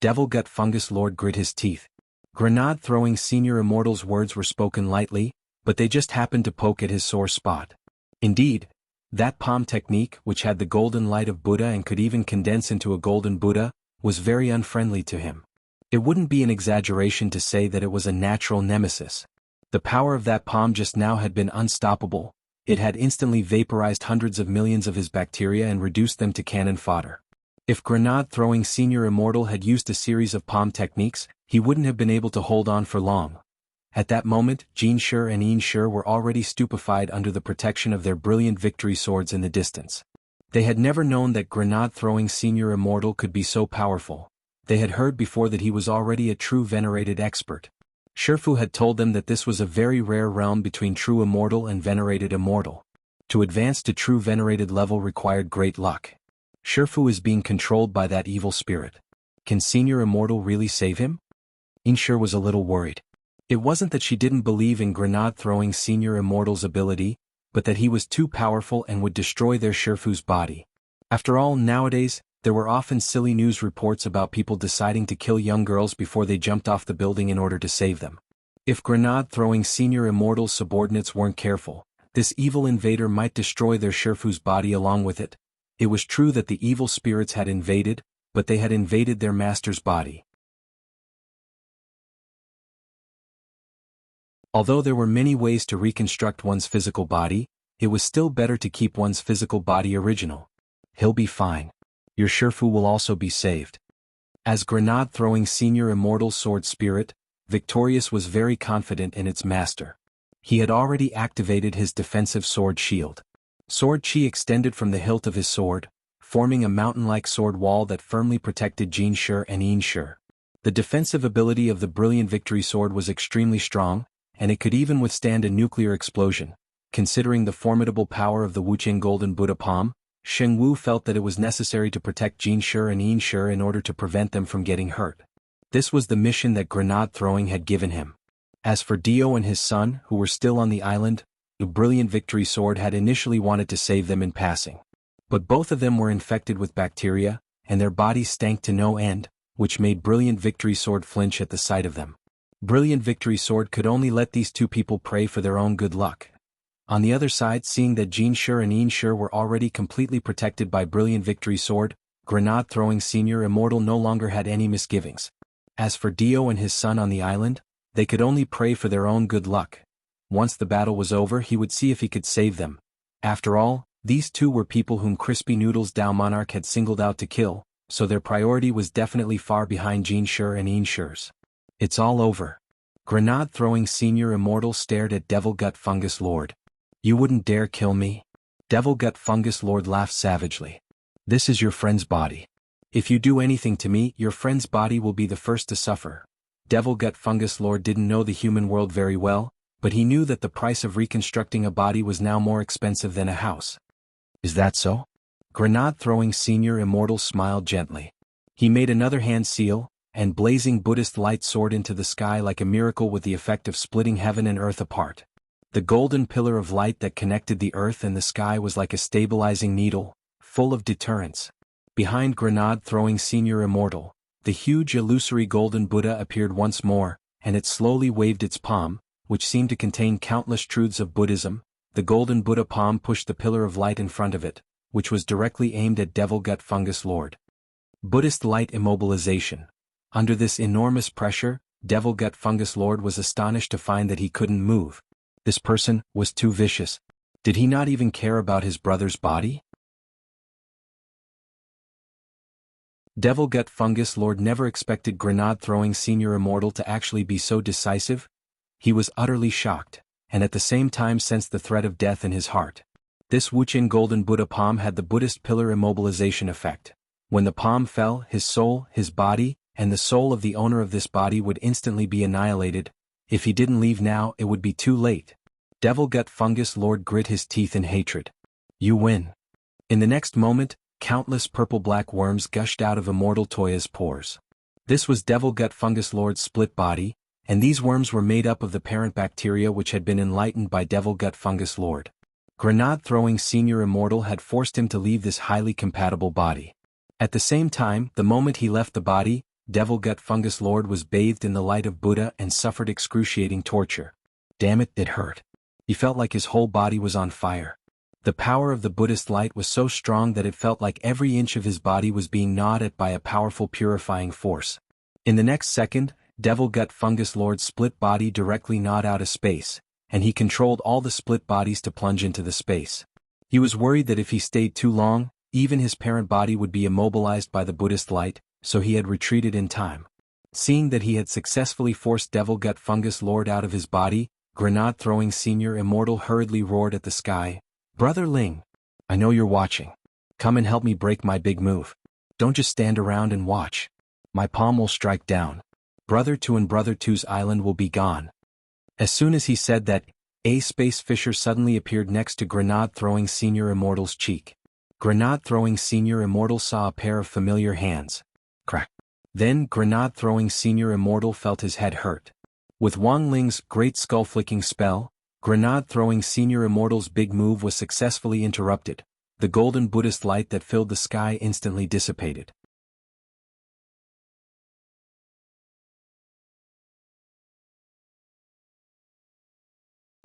Devil Gut Fungus Lord grit his teeth. Grenade-throwing Senior Immortal's words were spoken lightly, but they just happened to poke at his sore spot. Indeed, That palm technique, which had the golden light of Buddha and could even condense into a golden Buddha, was very unfriendly to him. It wouldn't be an exaggeration to say that it was a natural nemesis. The power of that palm just now had been unstoppable. It had instantly vaporized hundreds of millions of his bacteria and reduced them to cannon fodder. If grenade-throwing Senior Immortal had used a series of palm techniques, he wouldn't have been able to hold on for long. At that moment, Jianghu and Immortal were already stupefied under the protection of their brilliant victory swords in the distance. They had never known that grenade-throwing Senior Immortal could be so powerful. They had heard before that he was already a true venerated expert. Shifu had told them that this was a very rare realm between true immortal and venerated immortal. To advance to true venerated level required great luck. Shifu is being controlled by that evil spirit. Can Senior Immortal really save him? Immortal was a little worried. It wasn't that she didn't believe in grenade-throwing Senior Immortal's ability, but that he was too powerful and would destroy their Shifu's body. After all, nowadays, there were often silly news reports about people deciding to kill young girls before they jumped off the building in order to save them. If grenade-throwing Senior Immortal's subordinates weren't careful, this evil invader might destroy their Shifu's body along with it. It was true that the evil spirits had invaded, but they had invaded their master's body. Although there were many ways to reconstruct one's physical body, it was still better to keep one's physical body original. He'll be fine. Your Shifu will also be saved. As grenade-throwing Senior Immortal Sword Spirit, Victorious was very confident in its master. He had already activated his defensive sword shield. Sword chi extended from the hilt of his sword, forming a mountain-like sword wall that firmly protected Jianghu and Immortal. The defensive ability of the brilliant victory sword was extremely strong, and it could even withstand a nuclear explosion. Considering the formidable power of the Wuxia Golden Buddha palm, Jianghu felt that it was necessary to protect Jianghu and Immortal in order to prevent them from getting hurt. This was the mission that grenade-throwing had given him. As for Dio and his son, who were still on the island, the brilliant victory sword had initially wanted to save them in passing. But both of them were infected with bacteria, and their bodies stank to no end, which made brilliant victory sword flinch at the sight of them. Brilliant victory sword could only let these two people pray for their own good luck. On the other side, seeing that Jianghu and Immortal were already completely protected by brilliant victory sword, grenade-throwing Senior Immortal no longer had any misgivings. As for Dio and his son on the island, they could only pray for their own good luck. Once the battle was over, he would see if he could save them. After all, these two were people whom Crispy Noodles Dao Monarch had singled out to kill, so their priority was definitely far behind Jianghu and Immortal's. It's all over. Grenade-throwing Senior Immortal stared at Devil Gut Fungus Lord. You wouldn't dare kill me? Devil Gut Fungus Lord laughed savagely. This is your friend's body. If you do anything to me, your friend's body will be the first to suffer. Devil Gut Fungus Lord didn't know the human world very well, but he knew that the price of reconstructing a body was now more expensive than a house. Is that so? Grenade-throwing Senior Immortal smiled gently. He made another hand seal, and blazing Buddhist light soared into the sky like a miracle with the effect of splitting heaven and earth apart. The golden pillar of light that connected the earth and the sky was like a stabilizing needle, full of deterrence. Behind grenade-throwing Senior Immortal, the huge illusory golden Buddha appeared once more, and it slowly waved its palm, which seemed to contain countless truths of Buddhism. The golden Buddha palm pushed the pillar of light in front of it, which was directly aimed at Devil Gut Fungus Lord. Buddhist light immobilization. Under this enormous pressure, Devil Gut Fungus Lord was astonished to find that he couldn't move. This person was too vicious. Did he not even care about his brother's body? Devil Gut Fungus Lord never expected grenade-throwing Senior Immortal to actually be so decisive. He was utterly shocked, and at the same time sensed the threat of death in his heart. This Wuxia Golden Buddha palm had the Buddhist pillar immobilization effect. When the palm fell, his soul, his body, and the soul of the owner of this body would instantly be annihilated. If he didn't leave now, it would be too late. Devil Gut Fungus Lord grit his teeth in hatred. You win. In the next moment, countless purple-black worms gushed out of Immortal Toya's pores. This was Devil Gut Fungus Lord's split body, and these worms were made up of the parent bacteria which had been enlightened by Devil Gut Fungus Lord. Grenade-throwing Senior Immortal had forced him to leave this highly compatible body. At the same time, the moment he left the body, Devil Gut Fungus Lord was bathed in the light of Buddha and suffered excruciating torture. Damn it, it hurt. He felt like his whole body was on fire. The power of the Buddhist light was so strong that it felt like every inch of his body was being gnawed at by a powerful purifying force. In the next second, Devil Gut Fungus Lord's split body directly gnawed out a space, and he controlled all the split bodies to plunge into the space. He was worried that if he stayed too long, even his parent body would be immobilized by the Buddhist light, so he had retreated in time. Seeing that he had successfully forced Devil Gut Fungus Lord out of his body, Grenade-throwing Senior Immortal hurriedly roared at the sky, "Brother Ling, I know you're watching. Come and help me break my big move. Don't just stand around and watch. My palm will strike down. Brother 2 and Brother 2's island will be gone." As soon as he said that, a space fissure suddenly appeared next to Grenade-throwing Senior Immortal's cheek. Grenade-throwing Senior Immortal saw a pair of familiar hands. Crack. Then Grenade-throwing Senior Immortal felt his head hurt. With Wang Ling's great skull-flicking spell, Grenade-throwing Senior Immortal's big move was successfully interrupted. The golden Buddhist light that filled the sky instantly dissipated.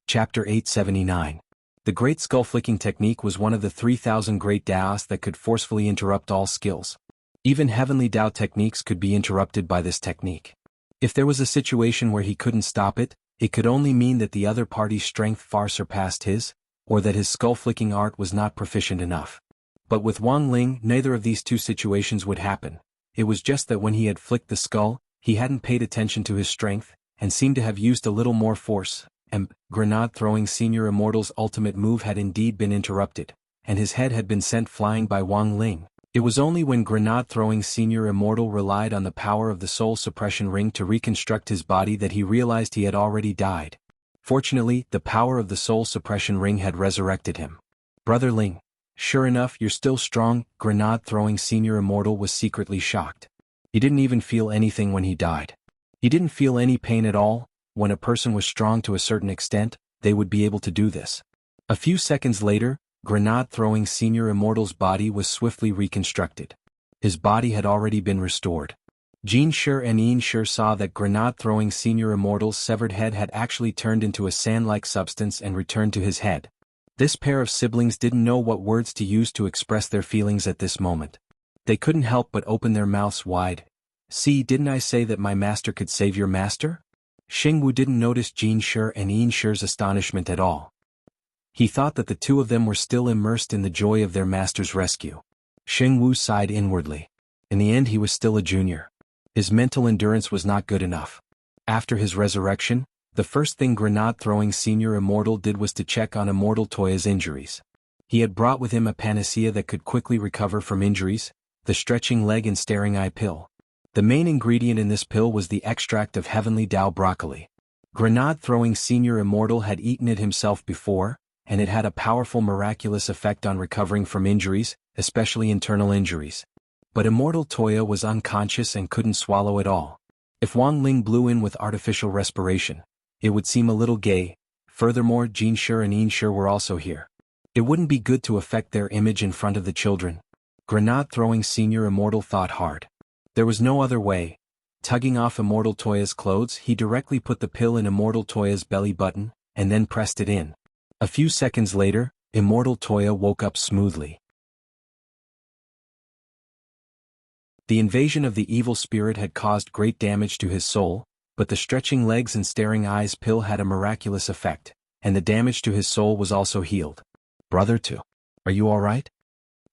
Chapter 879. The Great Skull-Flicking Technique was one of the 3,000 great Daos that could forcefully interrupt all skills. Even heavenly Dao techniques could be interrupted by this technique. If there was a situation where he couldn't stop it, it could only mean that the other party's strength far surpassed his, or that his skull-flicking art was not proficient enough. But with Wang Ling, neither of these two situations would happen. It was just that when he had flicked the skull, he hadn't paid attention to his strength, and seemed to have used a little more force, and Grenade-throwing Senior Immortal's ultimate move had indeed been interrupted, and his head had been sent flying by Wang Ling. It was only when Grenade-throwing Senior Immortal relied on the power of the Soul Suppression Ring to reconstruct his body that he realized he had already died. Fortunately, the power of the Soul Suppression Ring had resurrected him. "Brother Ling, sure enough you're still strong." Grenade-throwing Senior Immortal was secretly shocked. He didn't even feel anything when he died. He didn't feel any pain at all. When a person was strong to a certain extent, they would be able to do this. A few seconds later, Grenade-throwing Senior Immortal's body was swiftly reconstructed. His body had already been restored. Jin Shi and Yin Shi saw that Grenade-throwing Senior Immortal's severed head had actually turned into a sand-like substance and returned to his head. This pair of siblings didn't know what words to use to express their feelings at this moment. They couldn't help but open their mouths wide. "See, didn't I say that my master could save your master?" Xingwu didn't notice Jin Shi and Yin Shi's astonishment at all. He thought that the two of them were still immersed in the joy of their master's rescue. Xingwu sighed inwardly. In the end he was still a junior. His mental endurance was not good enough. After his resurrection, the first thing Grenade-throwing Senior Immortal did was to check on Immortal Toya's injuries. He had brought with him a panacea that could quickly recover from injuries, the stretching leg and staring eye pill. The main ingredient in this pill was the extract of heavenly Dao broccoli. Grenade-throwing Senior Immortal had eaten it himself before, and it had a powerful miraculous effect on recovering from injuries, especially internal injuries. But Immortal Toya was unconscious and couldn't swallow it all. If Wang Ling blew in with artificial respiration, it would seem a little gay. Furthermore, Jin Shi and Yin Shi were also here. It wouldn't be good to affect their image in front of the children. Grenade-throwing Senior Immortal thought hard. There was no other way. Tugging off Immortal Toya's clothes, he directly put the pill in Immortal Toya's belly button, and then pressed it in. A few seconds later, Immortal Toya woke up smoothly. The invasion of the evil spirit had caused great damage to his soul, but the stretching legs and staring eyes pill had a miraculous effect, and the damage to his soul was also healed. "Brother 2, are you all right?"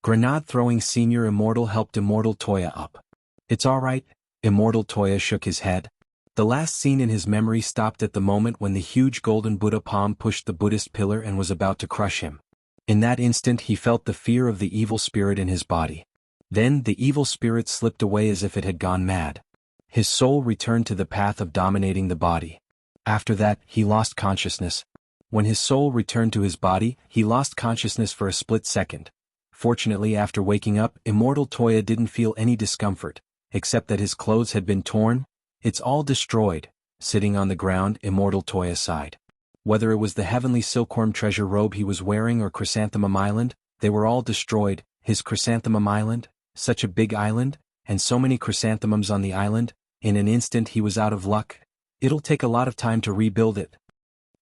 Grenade-throwing Senior Immortal helped Immortal Toya up. "It's all right." Immortal Toya shook his head. The last scene in his memory stopped at the moment when the huge golden Buddha palm pushed the Buddhist pillar and was about to crush him. In that instant he felt the fear of the evil spirit in his body. Then the evil spirit slipped away as if it had gone mad. His soul returned to the path of dominating the body. After that, he lost consciousness. When his soul returned to his body, he lost consciousness for a split second. Fortunately, after waking up, Immortal Toya didn't feel any discomfort, except that his clothes had been torn. "It's all destroyed." Sitting on the ground, Immortal Toya sighed. Whether it was the heavenly silkworm treasure robe he was wearing or Chrysanthemum Island, they were all destroyed. His Chrysanthemum Island, such a big island, and so many chrysanthemums on the island, in an instant he was out of luck. It'll take a lot of time to rebuild it.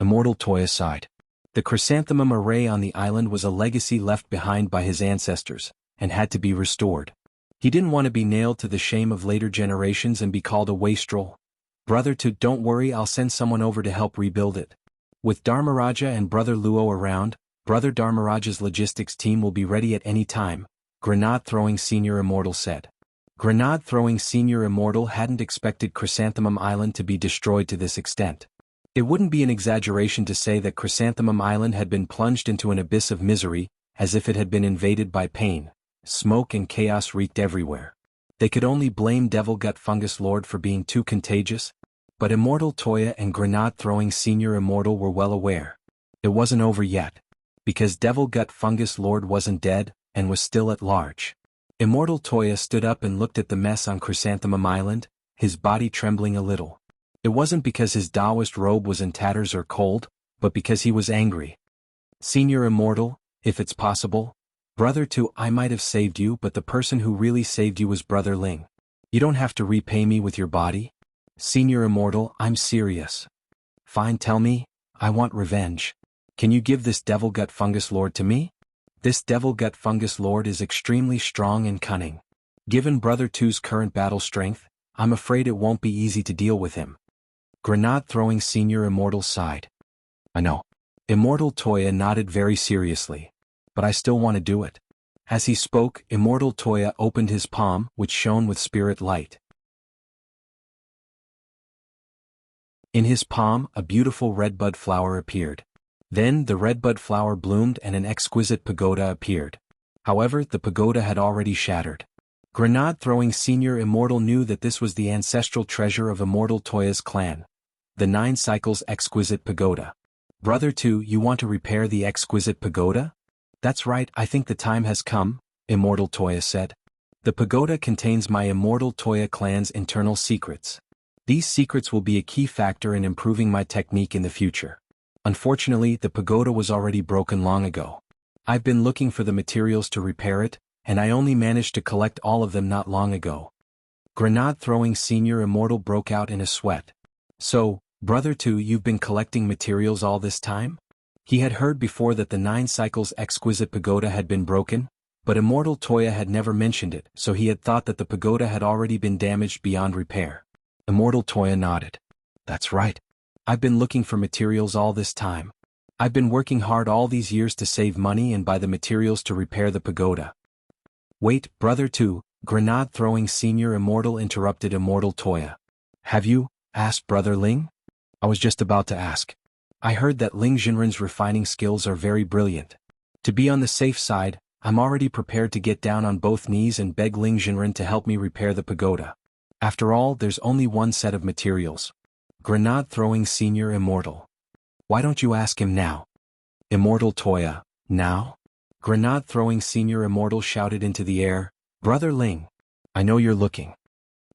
Immortal Toya sighed. The chrysanthemum array on the island was a legacy left behind by his ancestors, and had to be restored. He didn't want to be nailed to the shame of later generations and be called a wastrel. Brother to, don't worry, I'll send someone over to help rebuild it. With Dharmaraja and Brother Luo around, Brother Dharmaraja's logistics team will be ready at any time, Grenade-throwing Senior Immortal said. Grenade-throwing Senior Immortal hadn't expected Chrysanthemum Island to be destroyed to this extent. It wouldn't be an exaggeration to say that Chrysanthemum Island had been plunged into an abyss of misery, as if it had been invaded by pain. Smoke and chaos reeked everywhere. They could only blame Devil Gut Fungus Lord for being too contagious, but Immortal Toya and Grenade-throwing Senior Immortal were well aware. It wasn't over yet. Because Devil Gut Fungus Lord wasn't dead, and was still at large. Immortal Toya stood up and looked at the mess on Chrysanthemum Island, his body trembling a little. It wasn't because his Taoist robe was in tatters or cold, but because he was angry. Senior Immortal, if it's possible. Brother to, I might have saved you, but the person who really saved you was Brother Ling. You don't have to repay me with your body. Senior Immortal, I'm serious. Fine, tell me, I want revenge. Can you give this Devil Gut Fungus Lord to me? This Devil Gut Fungus Lord is extremely strong and cunning. Given Brother Two's current battle strength, I'm afraid it won't be easy to deal with him. Grenade-throwing Senior Immortal sighed. I know. Immortal Toya nodded very seriously. But I still want to do it. As he spoke, Immortal Toya opened his palm, which shone with spirit light. In his palm, a beautiful redbud flower appeared. Then the redbud flower bloomed and an exquisite pagoda appeared. However, the pagoda had already shattered. Grenade-throwing Senior Immortal knew that this was the ancestral treasure of Immortal Toya's clan. The 9 Cycles Exquisite Pagoda. Brother 2, you want to repair the exquisite pagoda? That's right, I think the time has come, Immortal Toya said. The pagoda contains my Immortal Toya clan's internal secrets. These secrets will be a key factor in improving my technique in the future. Unfortunately, the pagoda was already broken long ago. I've been looking for the materials to repair it, and I only managed to collect all of them not long ago. Grenade-throwing Senior Immortal broke out in a sweat. So, Brother 2, you've been collecting materials all this time? He had heard before that the 9 Cycles Exquisite Pagoda had been broken, but Immortal Toya had never mentioned it, so he had thought that the pagoda had already been damaged beyond repair. Immortal Toya nodded. That's right. I've been looking for materials all this time. I've been working hard all these years to save money and buy the materials to repair the pagoda. Wait, Brother 2, Grenade-throwing Senior Immortal interrupted Immortal Toya. Have you? Asked Brother Ling. I was just about to ask. I heard that Ling Jinren's refining skills are very brilliant. To be on the safe side, I'm already prepared to get down on both knees and beg Ling Jinren to help me repair the pagoda. After all, there's only one set of materials. Grenade-throwing Senior Immortal. Why don't you ask him now? Immortal Toya, now? Grenade-throwing Senior Immortal shouted into the air, Brother Ling, I know you're looking.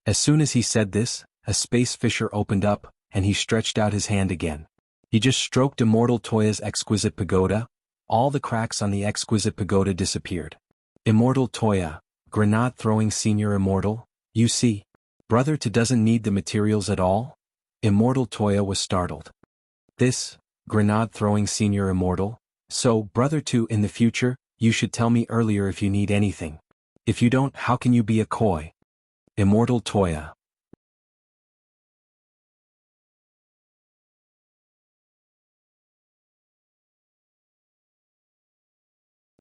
As soon as he said this, a space fissure opened up, and he stretched out his hand again. He just stroked Immortal Toya's exquisite pagoda. All the cracks on the exquisite pagoda disappeared. Immortal Toya, Grenade-throwing Senior Immortal, you see, Brother 2 doesn't need the materials at all? Immortal Toya was startled. This, Grenade-throwing Senior Immortal? So, Brother 2, in the future, you should tell me earlier if you need anything. If you don't, how can you be a koi? Immortal Toya.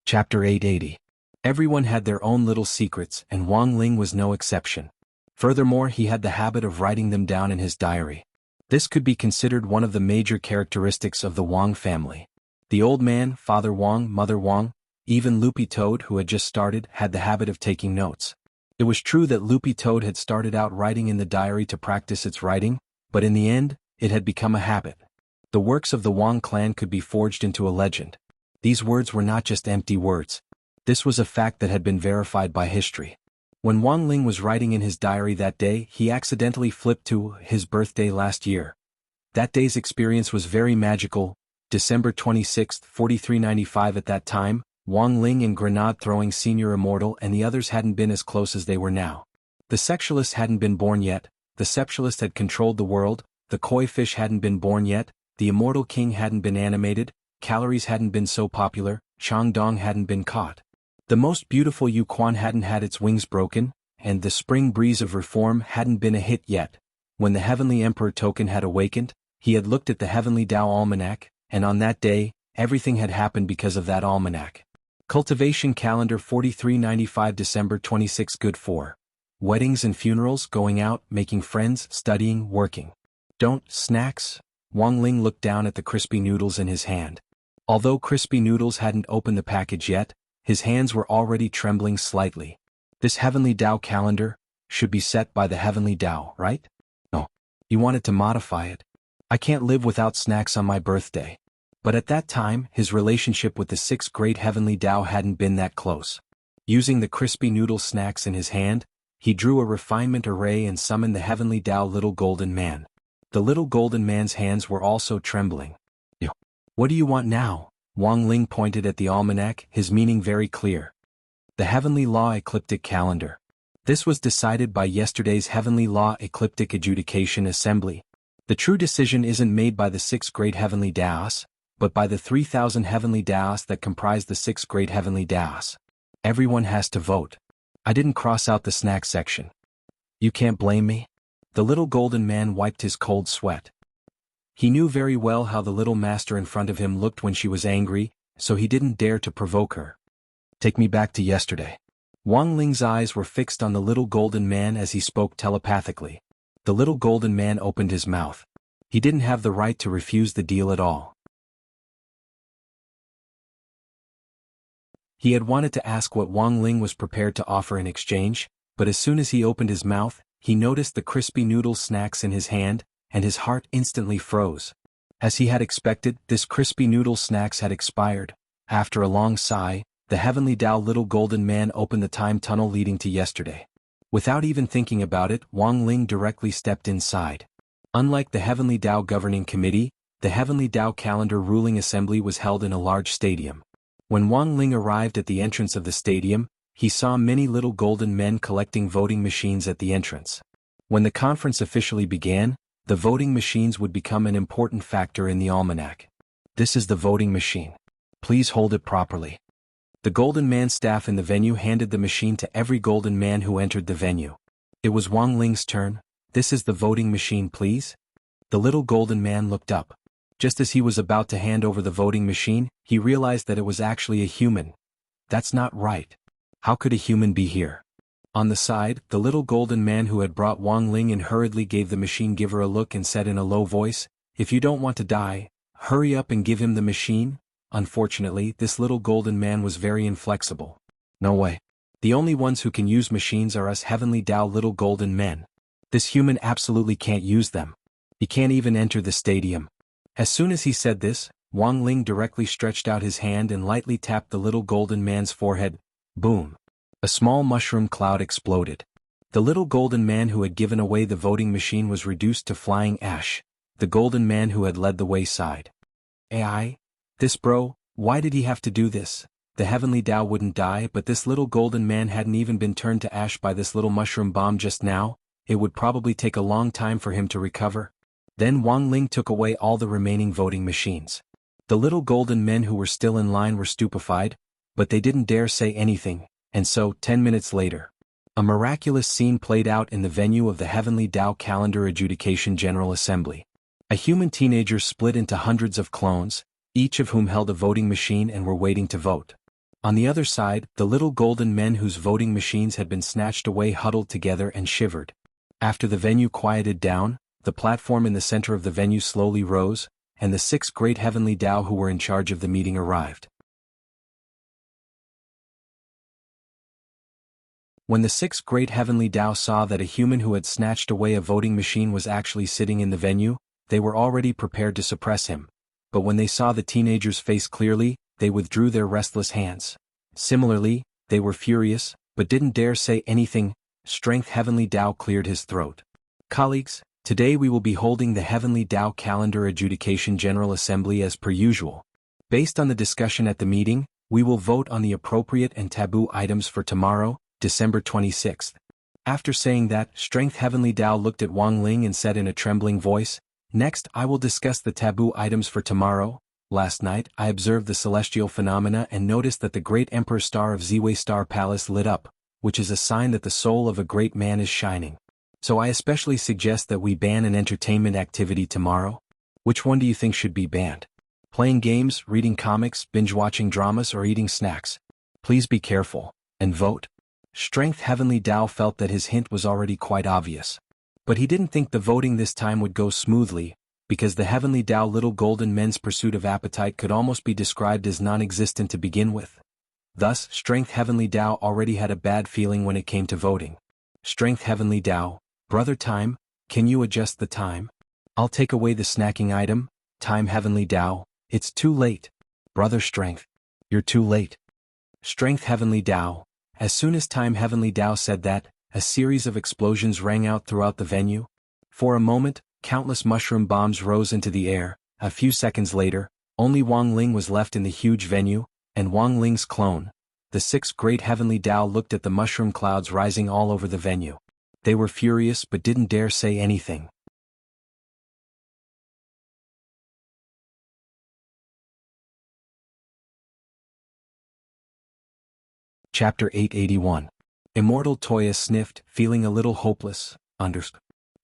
Chapter 880. Everyone had their own little secrets, and Wang Ling was no exception. Furthermore, he had the habit of writing them down in his diary. This could be considered one of the major characteristics of the Wang family. The old man, Father Wang, Mother Wang, even Loopy Toad, who had just started, had the habit of taking notes. It was true that Loopy Toad had started out writing in the diary to practice its writing, but in the end, it had become a habit. The works of the Wang clan could be forged into a legend. These words were not just empty words. This was a fact that had been verified by history. When Wang Ling was writing in his diary that day, he accidentally flipped to his birthday last year. That day's experience was very magical. December 26, 4395. At that time, Wang Ling and Grenade-throwing Senior Immortal and the others hadn't been as close as they were now. The sexualist hadn't been born yet, the sexualist had controlled the world, the koi fish hadn't been born yet, the immortal king hadn't been animated, calories hadn't been so popular, Changdong hadn't been caught. The most beautiful Yuquan hadn't had its wings broken, and the spring breeze of reform hadn't been a hit yet. When the Heavenly Emperor token had awakened, he had looked at the Heavenly Tao Almanac, and on that day, everything had happened because of that almanac. Cultivation Calendar 4395 December 26 Good for weddings and funerals, going out, making friends, studying, working. Don't snacks? Wang Ling looked down at the crispy noodles in his hand. Although crispy noodles hadn't opened the package yet, his hands were already trembling slightly. This Heavenly Tao calendar should be set by the Heavenly Tao, right? No. You wanted to modify it. I can't live without snacks on my birthday. But at that time, his relationship with the six great Heavenly Tao hadn't been that close. Using the crispy noodle snacks in his hand, he drew a refinement array and summoned the Heavenly Tao Little Golden Man. The Little Golden Man's hands were also trembling. What do you want now? Wang Ling pointed at the almanac, his meaning very clear. The Heavenly Law Ecliptic Calendar. This was decided by yesterday's Heavenly Law Ecliptic Adjudication Assembly. The true decision isn't made by the six great Heavenly Taos, but by the 3,000 Heavenly Taos that comprise the six great Heavenly Taos. Everyone has to vote. I didn't cross out the snack section. You can't blame me? The Little Golden Man wiped his cold sweat. He knew very well how the little master in front of him looked when she was angry, so he didn't dare to provoke her. Take me back to yesterday. Wang Ling's eyes were fixed on the Little Golden Man as he spoke telepathically. The Little Golden Man opened his mouth. He didn't have the right to refuse the deal at all. He had wanted to ask what Wang Ling was prepared to offer in exchange, but as soon as he opened his mouth, he noticed the crispy noodle snacks in his hand, and his heart instantly froze. As he had expected, this crispy noodle snacks had expired. After a long sigh, the Heavenly Tao Little Golden Man opened the time tunnel leading to yesterday. Without even thinking about it, Wang Ling directly stepped inside. Unlike the Heavenly Tao Governing Committee, the Heavenly Tao Calendar Ruling Assembly was held in a large stadium. When Wang Ling arrived at the entrance of the stadium, he saw many little golden men collecting voting machines at the entrance. When the conference officially began, the voting machines would become an important factor in the almanac. This is the voting machine. Please hold it properly. The Golden Man staff in the venue handed the machine to every golden man who entered the venue. It was Wang Ling's turn. This is the voting machine, please. The Little Golden Man looked up. Just as he was about to hand over the voting machine, he realized that it was actually a human. That's not right. How could a human be here? On the side, the Little Golden Man who had brought Wang Ling in hurriedly gave the machine giver a look and said in a low voice, "If you don't want to die, hurry up and give him the machine." Unfortunately, this Little Golden Man was very inflexible. No way. The only ones who can use machines are us Heavenly Tao Little Golden Men. This human absolutely can't use them. He can't even enter the stadium. As soon as he said this, Wang Ling directly stretched out his hand and lightly tapped the Little Golden Man's forehead. Boom. A small mushroom cloud exploded. The Little Golden Man who had given away the voting machine was reduced to flying ash. The Golden Man who had led the way sighed. AI? This bro, why did he have to do this? The Heavenly Tao wouldn't die, but this Little Golden Man hadn't even been turned to ash by this little mushroom bomb just now. It would probably take a long time for him to recover. Then Wang Ling took away all the remaining voting machines. The Little Golden Men who were still in line were stupefied, but they didn't dare say anything. And so, 10 minutes later, a miraculous scene played out in the venue of the Heavenly Tao Calendar Adjudication General Assembly. A human teenager split into hundreds of clones, each of whom held a voting machine and were waiting to vote. On the other side, the Little Golden Men whose voting machines had been snatched away huddled together and shivered. After the venue quieted down, the platform in the center of the venue slowly rose, and the six great Heavenly Tao who were in charge of the meeting arrived. When the six great Heavenly Tao saw that a human who had snatched away a voting machine was actually sitting in the venue, they were already prepared to suppress him. But when they saw the teenager's face clearly, they withdrew their restless hands. Similarly, they were furious, but didn't dare say anything. Strength Heavenly Tao cleared his throat. Colleagues, today we will be holding the Heavenly Tao Calendar Adjudication General Assembly as per usual. Based on the discussion at the meeting, we will vote on the appropriate and taboo items for tomorrow, December 26th. After saying that, Strength Heavenly Tao looked at Wang Ling and said in a trembling voice, "Next I will discuss the taboo items for tomorrow, Last night, I observed the celestial phenomena and noticed that the great Emperor Star of Ziwei Star Palace lit up, which is a sign that the soul of a great man is shining. So I especially suggest that we ban an entertainment activity tomorrow. Which one do you think should be banned? Playing games, reading comics, binge-watching dramas, or eating snacks? Please be careful, and vote. Strength Heavenly Tao felt that his hint was already quite obvious. But he didn't think the voting this time would go smoothly, because the Heavenly Tao little golden men's pursuit of appetite could almost be described as non-existent to begin with. Thus, Strength Heavenly Tao already had a bad feeling when it came to voting. Strength Heavenly Tao, Brother Time, can you adjust the time? I'll take away the snacking item. Time Heavenly Tao, it's too late. Brother Strength, you're too late. Strength Heavenly Tao, as soon as Time Heavenly Tao said that, a series of explosions rang out throughout the venue. For a moment, countless mushroom bombs rose into the air. A few seconds later, only Wang Ling was left in the huge venue, and Wang Ling's clone. The six great Heavenly Tao looked at the mushroom clouds rising all over the venue. They were furious but didn't dare say anything. Chapter 881. Immortal Toya sniffed, feeling a little hopeless.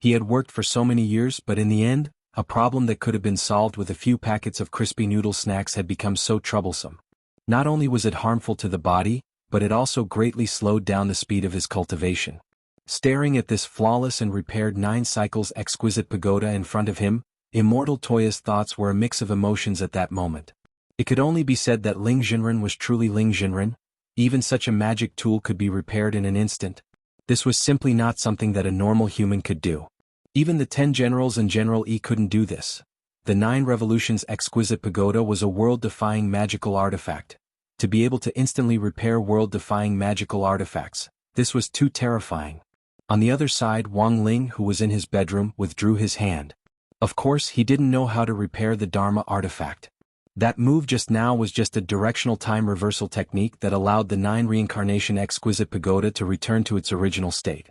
He had worked for so many years, but in the end, a problem that could have been solved with a few packets of crispy noodle snacks had become so troublesome. Not only was it harmful to the body, but it also greatly slowed down the speed of his cultivation. Staring at this flawless and repaired 9 cycles exquisite pagoda in front of him, Immortal Toya's thoughts were a mix of emotions at that moment. It could only be said that Ling Jinren was truly Ling Jinren. Even such a magic tool could be repaired in an instant. This was simply not something that a normal human could do. Even the 10 generals and General E couldn't do this. The 9 Revolutions exquisite pagoda was a world-defying magical artifact. To be able to instantly repair world-defying magical artifacts, this was too terrifying. On the other side, Wang Ling, who was in his bedroom, withdrew his hand. Of course, he didn't know how to repair the Dharma artifact. That move just now was just a directional time reversal technique that allowed the 9 reincarnation exquisite pagoda to return to its original state.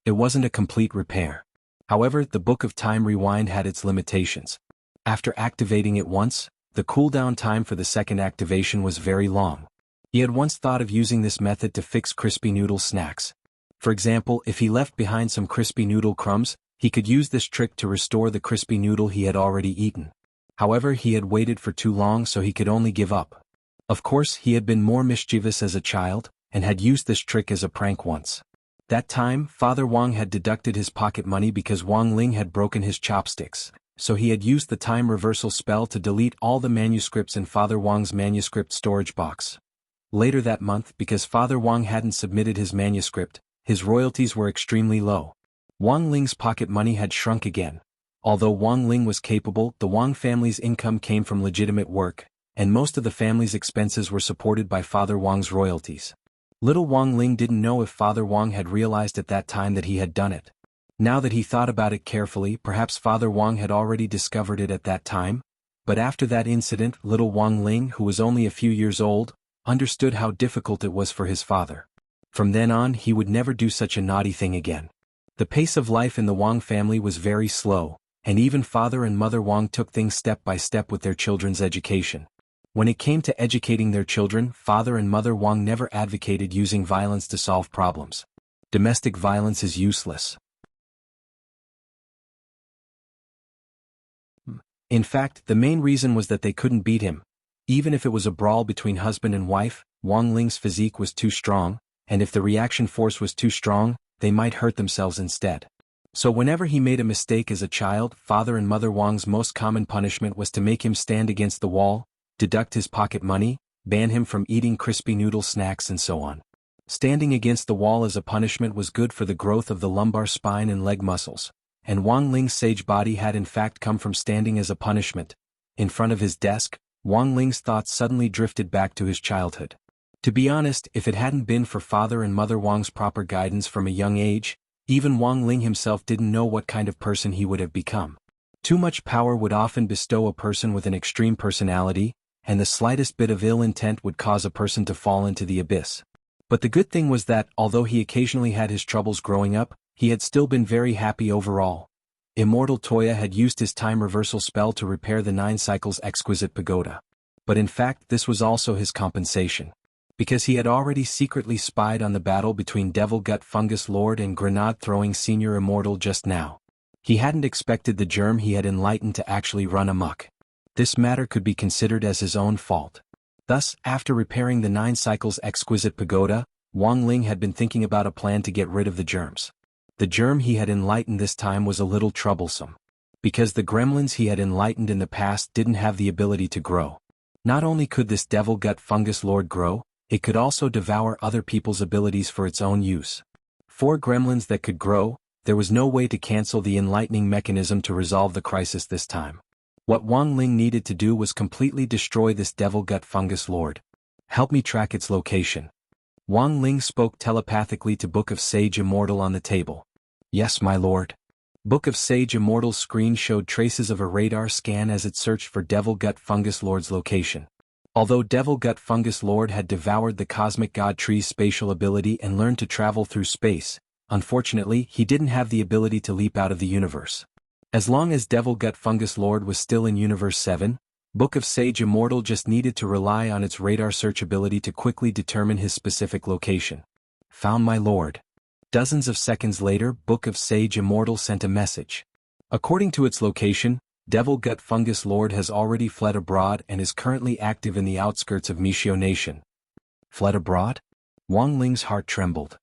It wasn't a complete repair. However, the Book of Time Rewind had its limitations. After activating it once, the cooldown time for the second activation was very long. He had once thought of using this method to fix crispy noodle snacks. For example, if he left behind some crispy noodle crumbs, he could use this trick to restore the crispy noodle he had already eaten. However, he had waited for too long, so he could only give up. Of course, he had been more mischievous as a child, and had used this trick as a prank once. That time, Father Wang had deducted his pocket money because Wang Ling had broken his chopsticks, so he had used the time reversal spell to delete all the manuscripts in Father Wang's manuscript storage box. Later that month, because Father Wang hadn't submitted his manuscript, his royalties were extremely low. Wang Ling's pocket money had shrunk again. Although Wang Ling was capable, the Wang family's income came from legitimate work, and most of the family's expenses were supported by Father Wang's royalties. Little Wang Ling didn't know if Father Wang had realized at that time that he had done it. Now that he thought about it carefully, perhaps Father Wang had already discovered it at that time, but after that incident, little Wang Ling, who was only a few years old, understood how difficult it was for his father. From then on, he would never do such a naughty thing again. The pace of life in the Wang family was very slow, and even Father and Mother Wang took things step by step with their children's education. When it came to educating their children, Father and Mother Wang never advocated using violence to solve problems. Domestic violence is useless. In fact, the main reason was that they couldn't beat him. Even if it was a brawl between husband and wife, Wang Ling's physique was too strong, and if the reaction force was too strong, they might hurt themselves instead. So whenever he made a mistake as a child, Father and Mother Wang's most common punishment was to make him stand against the wall, deduct his pocket money, ban him from eating crispy noodle snacks and so on. Standing against the wall as a punishment was good for the growth of the lumbar spine and leg muscles, and Wang Ling's sage body had in fact come from standing as a punishment. In front of his desk, Wang Ling's thoughts suddenly drifted back to his childhood. To be honest, if it hadn't been for Father and Mother Wang's proper guidance from a young age, even Wang Ling himself didn't know what kind of person he would have become. Too much power would often bestow a person with an extreme personality, and the slightest bit of ill intent would cause a person to fall into the abyss. But the good thing was that, although he occasionally had his troubles growing up, he had still been very happy overall. Immortal Toya had used his time reversal spell to repair the 9 cycles exquisite pagoda. But in fact this was also his compensation. Because he had already secretly spied on the battle between Devil Gut Fungus Lord and Grenade-throwing Senior Immortal just now. He hadn't expected the germ he had enlightened to actually run amok. This matter could be considered as his own fault. Thus, after repairing the 9 cycles exquisite pagoda, Wang Ling had been thinking about a plan to get rid of the germs. The germ he had enlightened this time was a little troublesome. Because the gremlins he had enlightened in the past didn't have the ability to grow. Not only could this Devil Gut Fungus Lord grow, it could also devour other people's abilities for its own use. 4 gremlins that could grow, there was no way to cancel the enlightening mechanism to resolve the crisis this time. What Wang Ling needed to do was completely destroy this Devil Gut Fungus Lord. Help me track its location. Wang Ling spoke telepathically to Book of Sage Immortal on the table. Yes, my lord. Book of Sage Immortal's screen showed traces of a radar scan as it searched for Devil Gut Fungus Lord's location. Although Devil Gut Fungus Lord had devoured the Cosmic God Tree's spatial ability and learned to travel through space, unfortunately he didn't have the ability to leap out of the universe. As long as Devil Gut Fungus Lord was still in Universe 7, Book of Sage Immortal just needed to rely on its radar search ability to quickly determine his specific location. Found my lord. Dozens of seconds later, Book of Sage Immortal sent a message. According to its location, Devil Gut Fungus Lord has already fled abroad and is currently active in the outskirts of Mishio Nation. Fled abroad? Wang Ling's heart trembled.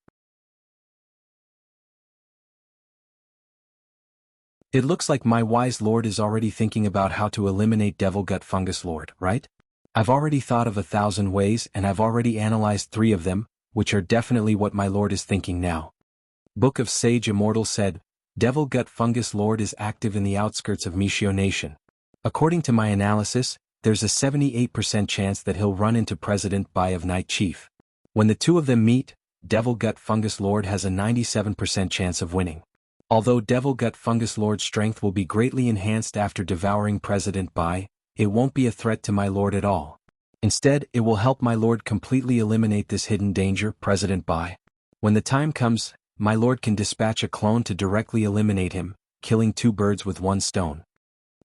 It looks like my wise lord is already thinking about how to eliminate Devil Gut Fungus Lord, right? I've already thought of 1,000 ways and I've already analyzed 3 of them, which are definitely what my lord is thinking now. Book of Sage Immortal said, Devil Gut Fungus Lord is active in the outskirts of Mishio Nation. According to my analysis, there's a 78% chance that he'll run into President Bai of Night Chief. When the 2 of them meet, Devil Gut Fungus Lord has a 97% chance of winning. Although Devil Gut Fungus Lord's strength will be greatly enhanced after devouring President Bai, it won't be a threat to my lord at all. Instead, it will help my lord completely eliminate this hidden danger, President Bai. When the time comes, my lord can dispatch a clone to directly eliminate him, killing 2 birds with 1 stone.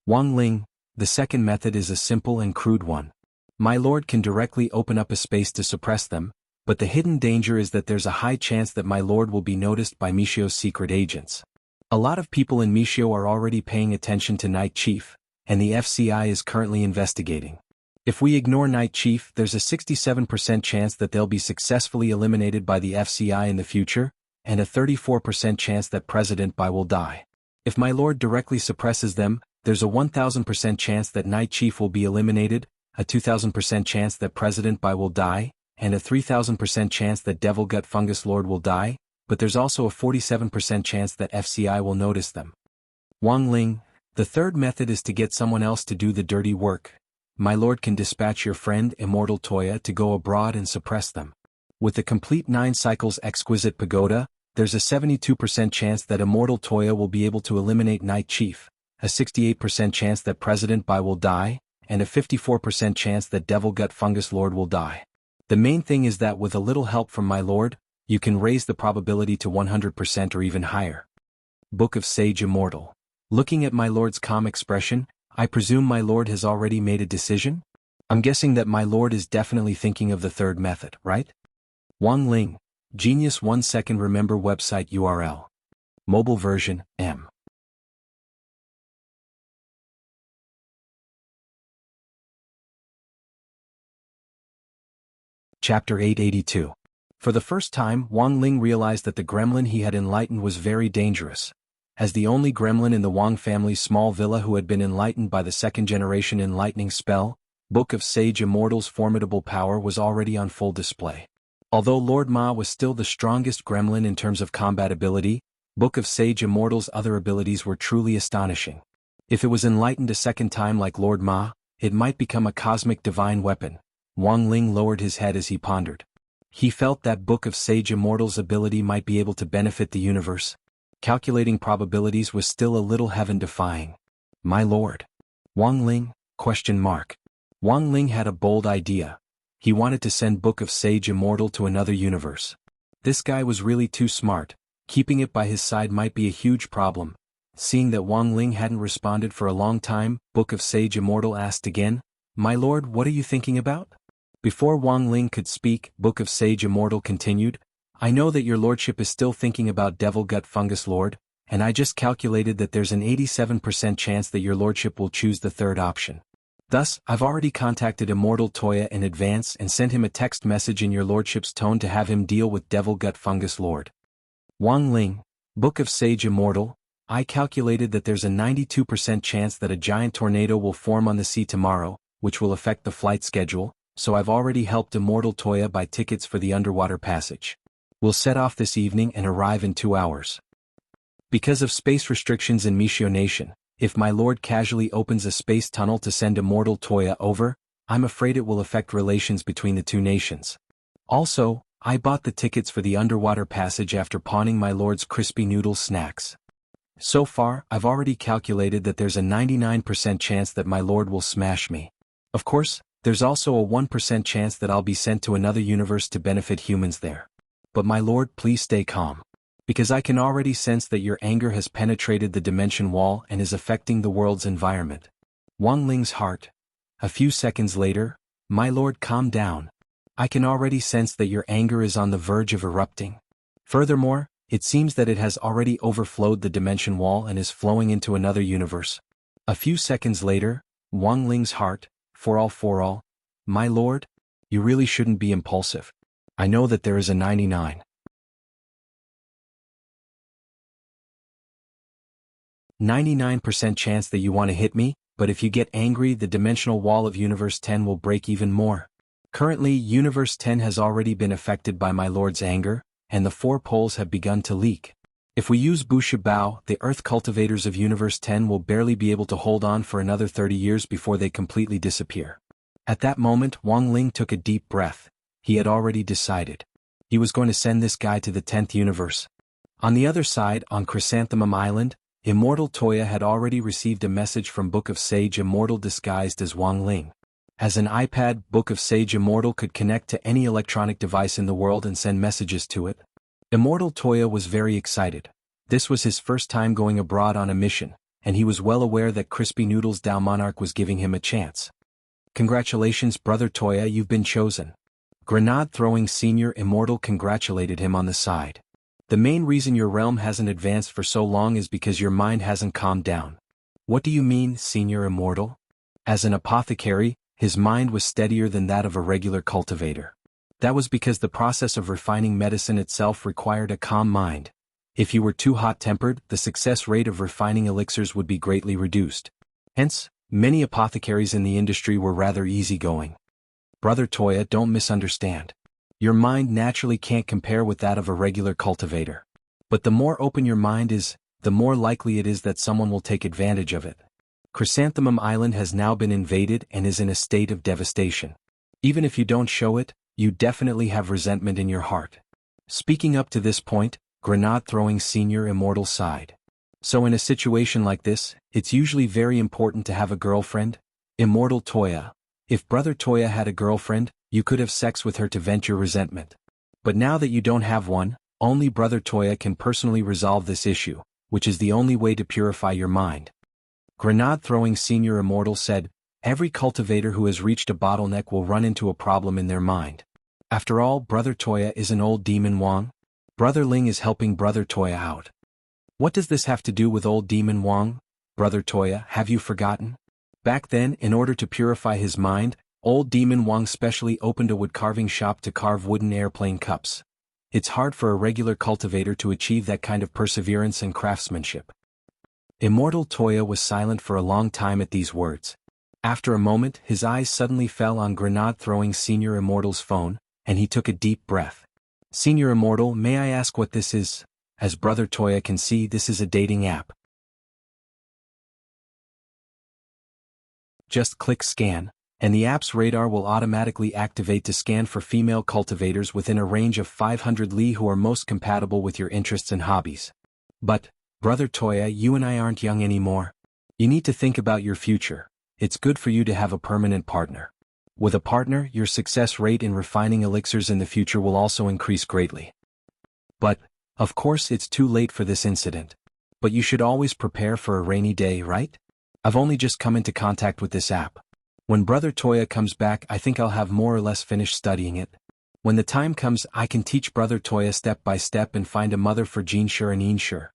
Wang Ling, the second method is a simple and crude one. My lord can directly open up a space to suppress them, but the hidden danger is that there's a high chance that my lord will be noticed by Mishio's secret agents. A lot of people in Mishio are already paying attention to Night Chief, and the FCI is currently investigating. If we ignore Night Chief, there's a 67% chance that they'll be successfully eliminated by the FCI in the future, and a 34% chance that President Bai will die. If my lord directly suppresses them, there's a 1000% chance that Night Chief will be eliminated, a 2000% chance that President Bai will die, and a 3000% chance that Devil Gut Fungus Lord will die, but there's also a 47% chance that FCI will notice them. Wang Ling, the third method is to get someone else to do the dirty work. My lord can dispatch your friend Immortal Toya to go abroad and suppress them. With the complete 9 cycles exquisite pagoda, there's a 72% chance that Immortal Toya will be able to eliminate Night Chief, a 68% chance that President Bai will die, and a 54% chance that Devil Gut Fungus Lord will die. The main thing is that with a little help from my lord, you can raise the probability to 100% or even higher. Book of Sage Immortal. Looking at my lord's calm expression, I presume my lord has already made a decision? I'm guessing that my lord is definitely thinking of the third method, right? Wang Ling, Genius 1 second remember website URL. Mobile version, M. Chapter 882. For the first time, Wang Ling realized that the gremlin he had enlightened was very dangerous. As the only gremlin in the Wang family's small villa who had been enlightened by the second-generation enlightening spell, Book of Sage Immortal's formidable power was already on full display. Although Lord Ma was still the strongest gremlin in terms of combat ability, Book of Sage Immortal's other abilities were truly astonishing. If it was enlightened a second time like Lord Ma, it might become a cosmic divine weapon. Wang Ling lowered his head as he pondered. He felt that Book of Sage Immortal's ability might be able to benefit the universe. Calculating probabilities was still a little heaven-defying. My lord. Wang Ling? Wang Ling had a bold idea. He wanted to send Book of Sage Immortal to another universe. This guy was really too smart. Keeping it by his side might be a huge problem. Seeing that Wang Ling hadn't responded for a long time, Book of Sage Immortal asked again, "My lord, what are you thinking about?" Before Wang Ling could speak, Book of Sage Immortal continued, "I know that your lordship is still thinking about Devil Gut Fungus Lord, and I just calculated that there's an 87% chance that your lordship will choose the third option. Thus, I've already contacted Immortal Toya in advance and sent him a text message in your lordship's tone to have him deal with Devil Gut Fungus Lord." Wang Ling, Book of Sage Immortal, I calculated that there's a 92% chance that a giant tornado will form on the sea tomorrow, which will affect the flight schedule, so I've already helped Immortal Toya buy tickets for the underwater passage. We'll set off this evening and arrive in 2 hours. Because of space restrictions in Mishio Nation, if my lord casually opens a space tunnel to send Immortal Toya over, I'm afraid it will affect relations between the two nations. Also, I bought the tickets for the underwater passage after pawning my lord's crispy noodle snacks. So far, I've already calculated that there's a 99% chance that my lord will smash me. Of course, there's also a 1% chance that I'll be sent to another universe to benefit humans there. But my lord, please stay calm. Because I can already sense that your anger has penetrated the dimension wall and is affecting the world's environment. Wang Ling's heart. A few seconds later, my lord, calm down. I can already sense that your anger is on the verge of erupting. Furthermore, it seems that it has already overflowed the dimension wall and is flowing into another universe. A few seconds later, Wang Ling's heart, for all, my lord, you really shouldn't be impulsive. I know that there is a 99% chance that you want to hit me, but if you get angry, the dimensional wall of Universe 10 will break even more. Currently, Universe 10 has already been affected by my lord's anger, and the 4 poles have begun to leak. If we use Wuxia Bao, the Earth cultivators of Universe 10 will barely be able to hold on for another 30 years before they completely disappear. At that moment, Wang Ling took a deep breath. He had already decided. He was going to send this guy to the 10th universe. On the other side, on Chrysanthemum Island, Immortal Toya had already received a message from Book of Sage Immortal disguised as Wang Ling. As an iPad, Book of Sage Immortal could connect to any electronic device in the world and send messages to it. Immortal Toya was very excited. This was his first time going abroad on a mission, and he was well aware that Crispy Noodles Dao Monarch was giving him a chance. "Congratulations, Brother Toya, you've been chosen." Grenade-throwing Senior Immortal congratulated him on the side. "The main reason your realm hasn't advanced for so long is because your mind hasn't calmed down." "What do you mean, Senior Immortal?" As an apothecary, his mind was steadier than that of a regular cultivator. That was because the process of refining medicine itself required a calm mind. If you were too hot-tempered, the success rate of refining elixirs would be greatly reduced. Hence, many apothecaries in the industry were rather easygoing. Brother Toya, don't misunderstand. Your mind naturally can't compare with that of a regular cultivator. But the more open your mind is, the more likely it is that someone will take advantage of it. Chrysanthemum Island has now been invaded and is in a state of devastation. Even if you don't show it, you definitely have resentment in your heart. Speaking up to this point, Grenade-throwing Senior Immortal sighed. So in a situation like this, it's usually very important to have a girlfriend? Immortal Toya. If Brother Toya had a girlfriend, you could have sex with her to vent your resentment. But now that you don't have one, only Brother Toya can personally resolve this issue, which is the only way to purify your mind. Grenade-throwing Senior Immortal said, "Every cultivator who has reached a bottleneck will run into a problem in their mind. After all, Brother Toya is an old demon Wang. Brother Ling is helping Brother Toya out. What does this have to do with old demon Wang? Brother Toya, have you forgotten? Back then, in order to purify his mind, old demon Wang specially opened a wood-carving shop to carve wooden airplane cups. It's hard for a regular cultivator to achieve that kind of perseverance and craftsmanship." Immortal Toya was silent for a long time at these words. After a moment, his eyes suddenly fell on Grenade-throwing Senior Immortal's phone, and he took a deep breath. "Senior Immortal, may I ask what this is?" As Brother Toya can see, this is a dating app. Just click scan, and the app's radar will automatically activate to scan for female cultivators within a range of 500 li who are most compatible with your interests and hobbies. But, Brother Toya, you and I aren't young anymore. You need to think about your future. It's good for you to have a permanent partner. With a partner, your success rate in refining elixirs in the future will also increase greatly. But, of course, it's too late for this incident. But you should always prepare for a rainy day, right? I've only just come into contact with this app. When Brother Toya comes back, I think I'll have more or less finished studying it. When the time comes, I can teach Brother Toya step by step and find a mother for Jinshur and Inshur.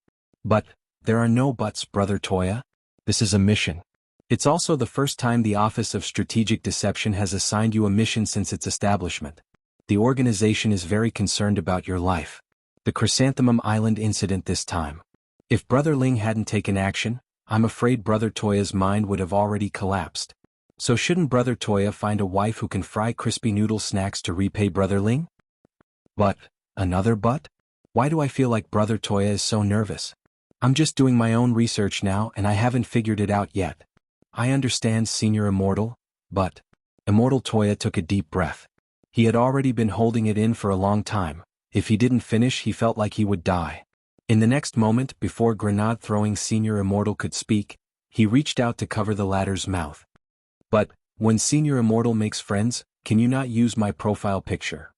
But, there are no buts, Brother Toya. This is a mission. It's also the first time the Office of Strategic Deception has assigned you a mission since its establishment. The organization is very concerned about your life. The Chrysanthemum Island incident this time. If Brother Ling hadn't taken action, I'm afraid Brother Toya's mind would have already collapsed. So shouldn't Brother Toya find a wife who can fry crispy noodle snacks to repay Brother Ling? But, another but? Why do I feel like Brother Toya is so nervous? I'm just doing my own research now and I haven't figured it out yet. I understand, Senior Immortal, but... Immortal Toya took a deep breath. He had already been holding it in for a long time. If he didn't finish, he felt like he would die. In the next moment, before grenade-throwing Senior Immortal could speak, he reached out to cover the latter's mouth. But, when Senior Immortal makes friends, can you not use my profile picture?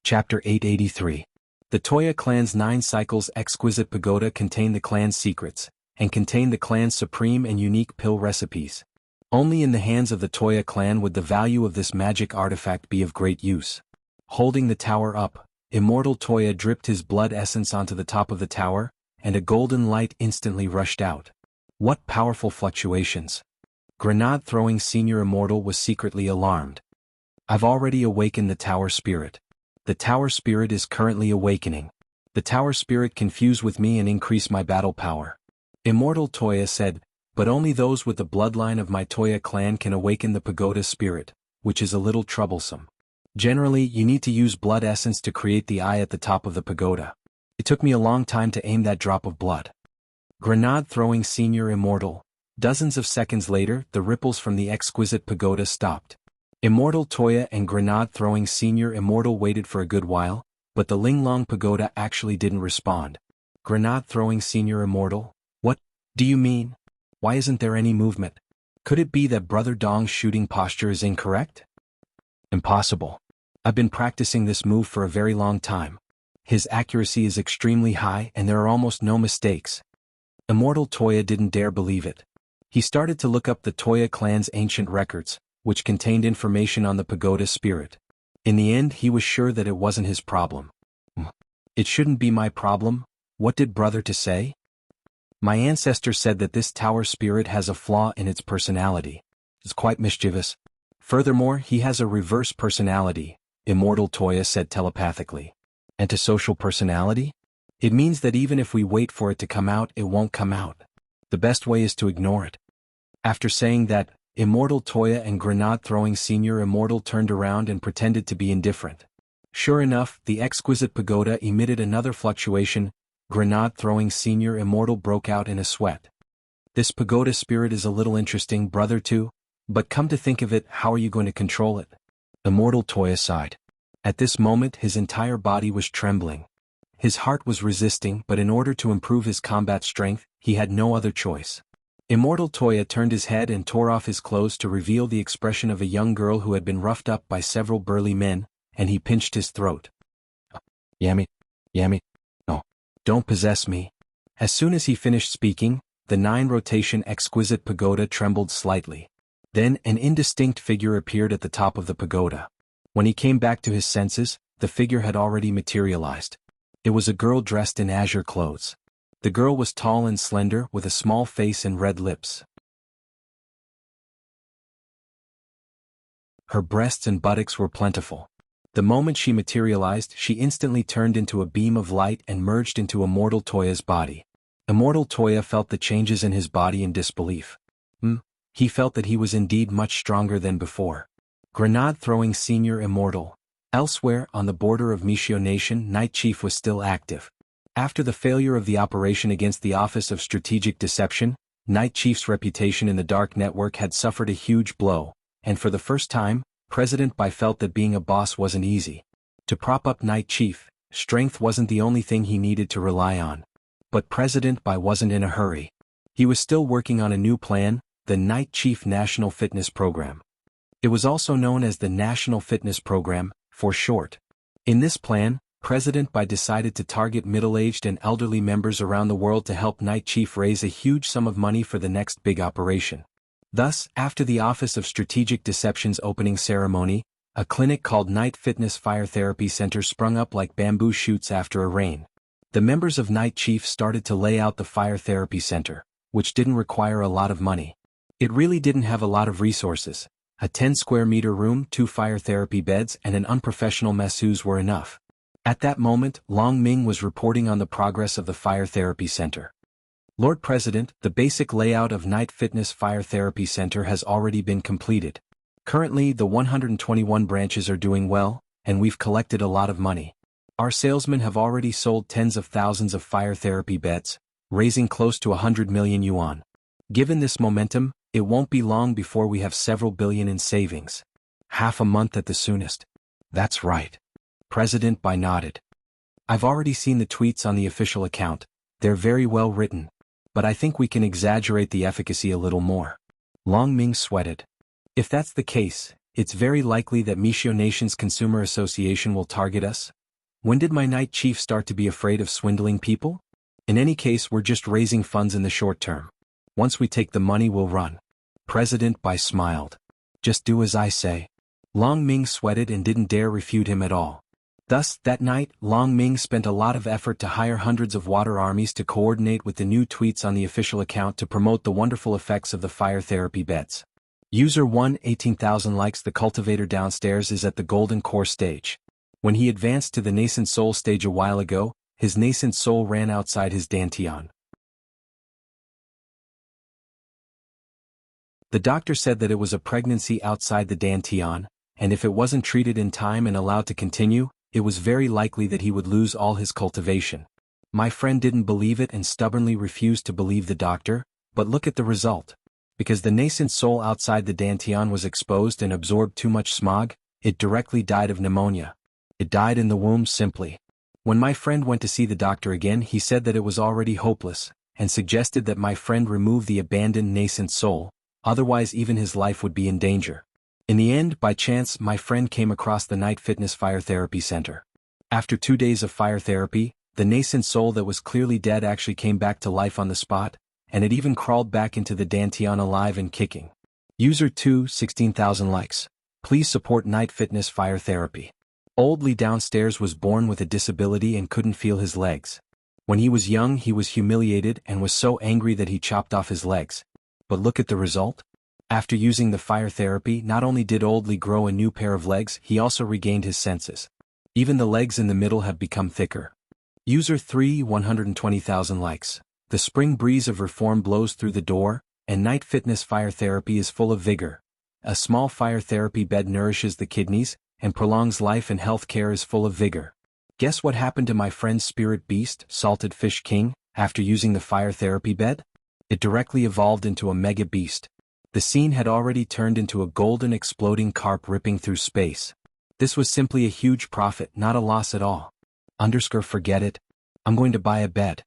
Chapter 883. The Toya clan's 9 cycles exquisite pagoda contain the clan's secrets, and contain the clan's supreme and unique pill recipes. Only in the hands of the Toya clan would the value of this magic artifact be of great use. Holding the tower up, Immortal Toya dripped his blood essence onto the top of the tower, and a golden light instantly rushed out. What powerful fluctuations! Grenade-throwing Senior Immortal was secretly alarmed. I've already awakened the tower spirit. The tower spirit is currently awakening. The tower spirit can fuse with me and increase my battle power. Immortal Toya said, but only those with the bloodline of my Toya clan can awaken the pagoda spirit, which is a little troublesome. Generally, you need to use blood essence to create the eye at the top of the pagoda. It took me a long time to aim that drop of blood. Grenade-throwing Senior Immortal. Dozens of seconds later, the ripples from the exquisite pagoda stopped. Immortal Toya and grenade-throwing Senior Immortal waited for a good while, but the Linglong pagoda actually didn't respond. Grenade-throwing Senior Immortal? What do you mean? Why isn't there any movement? Could it be that Brother Dong's shooting posture is incorrect? Impossible. I've been practicing this move for a very long time. His accuracy is extremely high and there are almost no mistakes. Immortal Toya didn't dare believe it. He started to look up the Toya clan's ancient records, which contained information on the pagoda spirit. In the end, he was sure that it wasn't his problem. It shouldn't be my problem. What did Brother to say? My ancestor said that this tower spirit has a flaw in its personality. It's quite mischievous. Furthermore, he has a reverse personality, Immortal Toya said telepathically. Antisocial personality? It means that even if we wait for it to come out, it won't come out. The best way is to ignore it. After saying that, Immortal Toya and grenade-throwing Senior Immortal turned around and pretended to be indifferent. Sure enough, the exquisite pagoda emitted another fluctuation. Grenade-throwing Senior Immortal broke out in a sweat. This pagoda spirit is a little interesting, Brother too, but come to think of it, how are you going to control it? Immortal Toya sighed. At this moment, his entire body was trembling. His heart was resisting, but in order to improve his combat strength, he had no other choice. Immortal Toya turned his head and tore off his clothes to reveal the expression of a young girl who had been roughed up by several burly men, and he pinched his throat. Yami, no, don't possess me. As soon as he finished speaking, the 9-rotation exquisite pagoda trembled slightly. Then an indistinct figure appeared at the top of the pagoda. When he came back to his senses, the figure had already materialized. It was a girl dressed in azure clothes. The girl was tall and slender, with a small face and red lips. Her breasts and buttocks were plentiful. The moment she materialized, she instantly turned into a beam of light and merged into Immortal Toya's body. Immortal Toya felt the changes in his body in disbelief. He felt that he was indeed much stronger than before. Grenade-throwing Senior Immortal. Elsewhere, on the border of Mishio Nation, Night Chief was still active. After the failure of the operation against the Office of Strategic Deception, Night Chief's reputation in the dark network had suffered a huge blow, and for the first time, President Bai felt that being a boss wasn't easy. To prop up Night Chief, strength wasn't the only thing he needed to rely on. But President Bai wasn't in a hurry. He was still working on a new plan, the Night Chief National Fitness Program. It was also known as the National Fitness Program, for short. In this plan, President Bai decided to target middle-aged and elderly members around the world to help Night Chief raise a huge sum of money for the next big operation. Thus, after the Office of Strategic Deception's opening ceremony, a clinic called Night Fitness Fire Therapy Center sprung up like bamboo shoots after a rain. The members of Night Chief started to lay out the fire therapy center, which didn't require a lot of money. It really didn't have a lot of resources. A 10-square-meter room, 2 fire therapy beds and an unprofessional masseuse were enough. At that moment, Long Ming was reporting on the progress of the Fire Therapy Center. Lord President, the basic layout of Night Fitness Fire Therapy Center has already been completed. Currently, the 121 branches are doing well, and we've collected a lot of money. Our salesmen have already sold tens of thousands of fire therapy beds, raising close to 100 million yuan. Given this momentum, it won't be long before we have several billion in savings. Half a month at the soonest. That's right. President Bai nodded. I've already seen the tweets on the official account. They're very well written. But I think we can exaggerate the efficacy a little more. Long Ming sweated. If that's the case, it's very likely that Mishio Nation's Consumer Association will target us. When did my Night Chief start to be afraid of swindling people? In any case, we're just raising funds in the short term. Once we take the money, we'll run. President Bai smiled. Just do as I say. Long Ming sweated and didn't dare refute him at all. Thus, that night, Long Ming spent a lot of effort to hire hundreds of water armies to coordinate with the new tweets on the official account to promote the wonderful effects of the fire therapy beds. User 1 18,000 likes. The cultivator downstairs is at the golden core stage. When he advanced to the nascent soul stage a while ago, his nascent soul ran outside his dantian. The doctor said that it was a pregnancy outside the dantian, and if it wasn't treated in time and allowed to continue, it was very likely that he would lose all his cultivation. My friend didn't believe it and stubbornly refused to believe the doctor, but look at the result. Because the nascent soul outside the dantian was exposed and absorbed too much smog, it directly died of pneumonia. It died in the womb simply. When my friend went to see the doctor again, he said that it was already hopeless, and suggested that my friend remove the abandoned nascent soul, otherwise even his life would be in danger. In the end, by chance, my friend came across the Night Fitness Fire Therapy Center. After 2 days of fire therapy, the nascent soul that was clearly dead actually came back to life on the spot, and it even crawled back into the dantian alive and kicking. User 2 16,000 likes. Please support Night Fitness Fire Therapy. Old Lee downstairs was born with a disability and couldn't feel his legs. When he was young, he was humiliated and was so angry that he chopped off his legs. But look at the result. After using the fire therapy, not only did Old Lee grow a new pair of legs, he also regained his senses. Even the legs in the middle have become thicker. User 3 120,000 likes. The spring breeze of reform blows through the door, and Night Fitness Fire Therapy is full of vigor. A small fire therapy bed nourishes the kidneys, and prolongs life, and health care is full of vigor. Guess what happened to my friend's spirit beast, Salted Fish King, after using the fire therapy bed? It directly evolved into a mega beast. The scene had already turned into a golden exploding carp ripping through space. This was simply a huge profit, not a loss at all. Forget it. I'm going to buy a bed.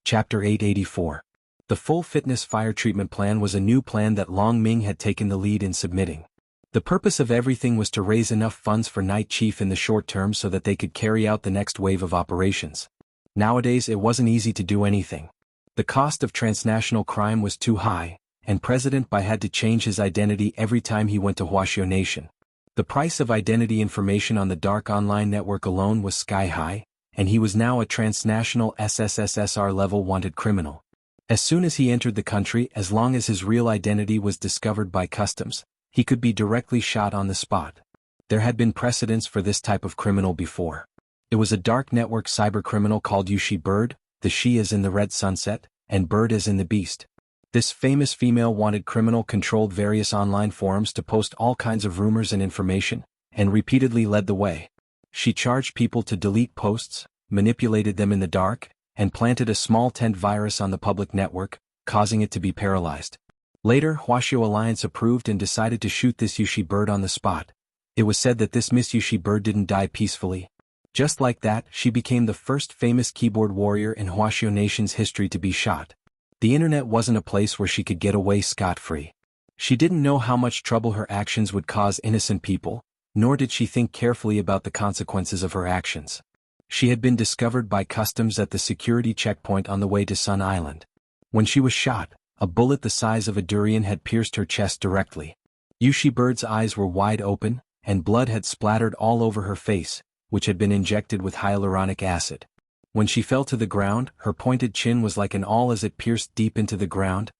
Chapter 884. The full fitness fire treatment plan was a new plan that Long Ming had taken the lead in submitting. The purpose of everything was to raise enough funds for Night Chief in the short term so that they could carry out the next wave of operations. Nowadays it wasn't easy to do anything. The cost of transnational crime was too high, and President Bai had to change his identity every time he went to Wuxia Nation. The price of identity information on the dark online network alone was sky high, and he was now a transnational SSSR level wanted criminal. As soon as he entered the country, as long as his real identity was discovered by customs, he could be directly shot on the spot. There had been precedents for this type of criminal before. It was a dark network cybercriminal called Yushi Bird, the she is in the red sunset, and Bird is in the beast. This famous female wanted criminal controlled various online forums to post all kinds of rumors and information, and repeatedly led the way. She charged people to delete posts, manipulated them in the dark, and planted a small tent virus on the public network, causing it to be paralyzed. Later, Huaxiao Alliance approved and decided to shoot this Yushi Bird on the spot. It was said that this Miss Yushi Bird didn't die peacefully. Just like that, she became the first famous keyboard warrior in Wuxia Nation's history to be shot. The internet wasn't a place where she could get away scot-free. She didn't know how much trouble her actions would cause innocent people, nor did she think carefully about the consequences of her actions. She had been discovered by customs at the security checkpoint on the way to Sun Island. When she was shot, a bullet the size of a durian had pierced her chest directly. Yushi Bird's eyes were wide open, and blood had splattered all over her face, which had been injected with hyaluronic acid. When she fell to the ground, her pointed chin was like an awl as it pierced deep into the ground.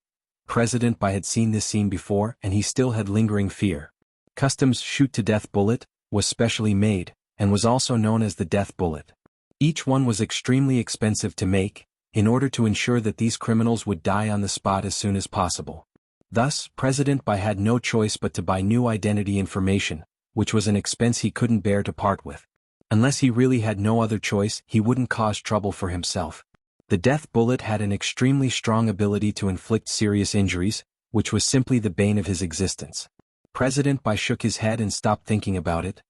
President Bai had seen this scene before, and he still had lingering fear. Customs' shoot-to-death bullet was specially made, and was also known as the death bullet. Each one was extremely expensive to make, in order to ensure that these criminals would die on the spot as soon as possible. Thus, President Bai had no choice but to buy new identity information, which was an expense he couldn't bear to part with. Unless he really had no other choice, he wouldn't cause trouble for himself. The death bullet had an extremely strong ability to inflict serious injuries, which was simply the bane of his existence. President Bai shook his head and stopped thinking about it.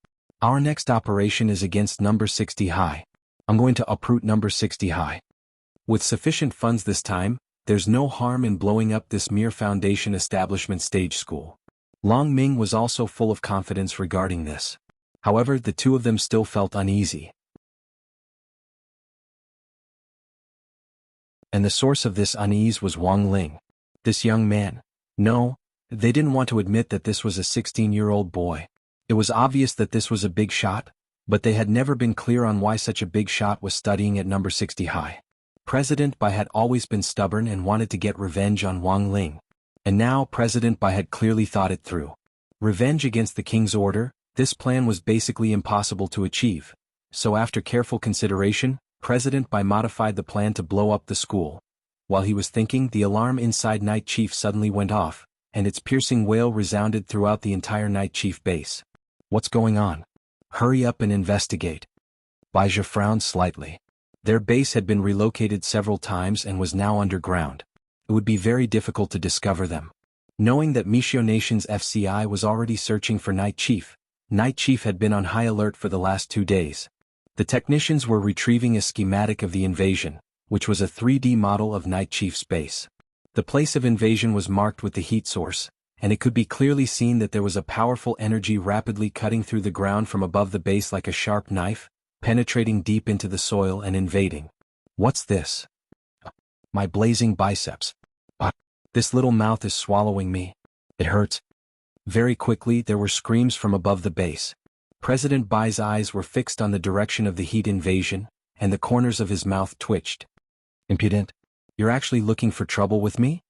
Our next operation is against number 60 high. I'm going to uproot number 60 high. With sufficient funds this time, there's no harm in blowing up this mere foundation establishment stage school. Long Ming was also full of confidence regarding this. However, the two of them still felt uneasy. And the source of this unease was Wang Ling. This young man. No, they didn't want to admit that this was a 16-year-old boy. It was obvious that this was a big shot, but they had never been clear on why such a big shot was studying at number 60 high. President Bai had always been stubborn and wanted to get revenge on Wang Ling. And now President Bai had clearly thought it through. Revenge against the king's order? This plan was basically impossible to achieve. So after careful consideration, President Bai modified the plan to blow up the school. While he was thinking, the alarm inside Night Chief suddenly went off, and its piercing wail resounded throughout the entire Night Chief base. What's going on? Hurry up and investigate. Baizha frowned slightly. Their base had been relocated several times and was now underground. It would be very difficult to discover them. Knowing that Wuxia Nation's FCI was already searching for Night Chief had been on high alert for the last 2 days. The technicians were retrieving a schematic of the invasion, which was a 3D model of Night Chief's base. The place of invasion was marked with the heat source, and it could be clearly seen that there was a powerful energy rapidly cutting through the ground from above the base like a sharp knife, penetrating deep into the soil and invading. What's this? My blazing biceps. This little mouth is swallowing me. It hurts. Very quickly there were screams from above the base. President Bai's eyes were fixed on the direction of the heat invasion, and the corners of his mouth twitched. Impudent. You're actually looking for trouble with me?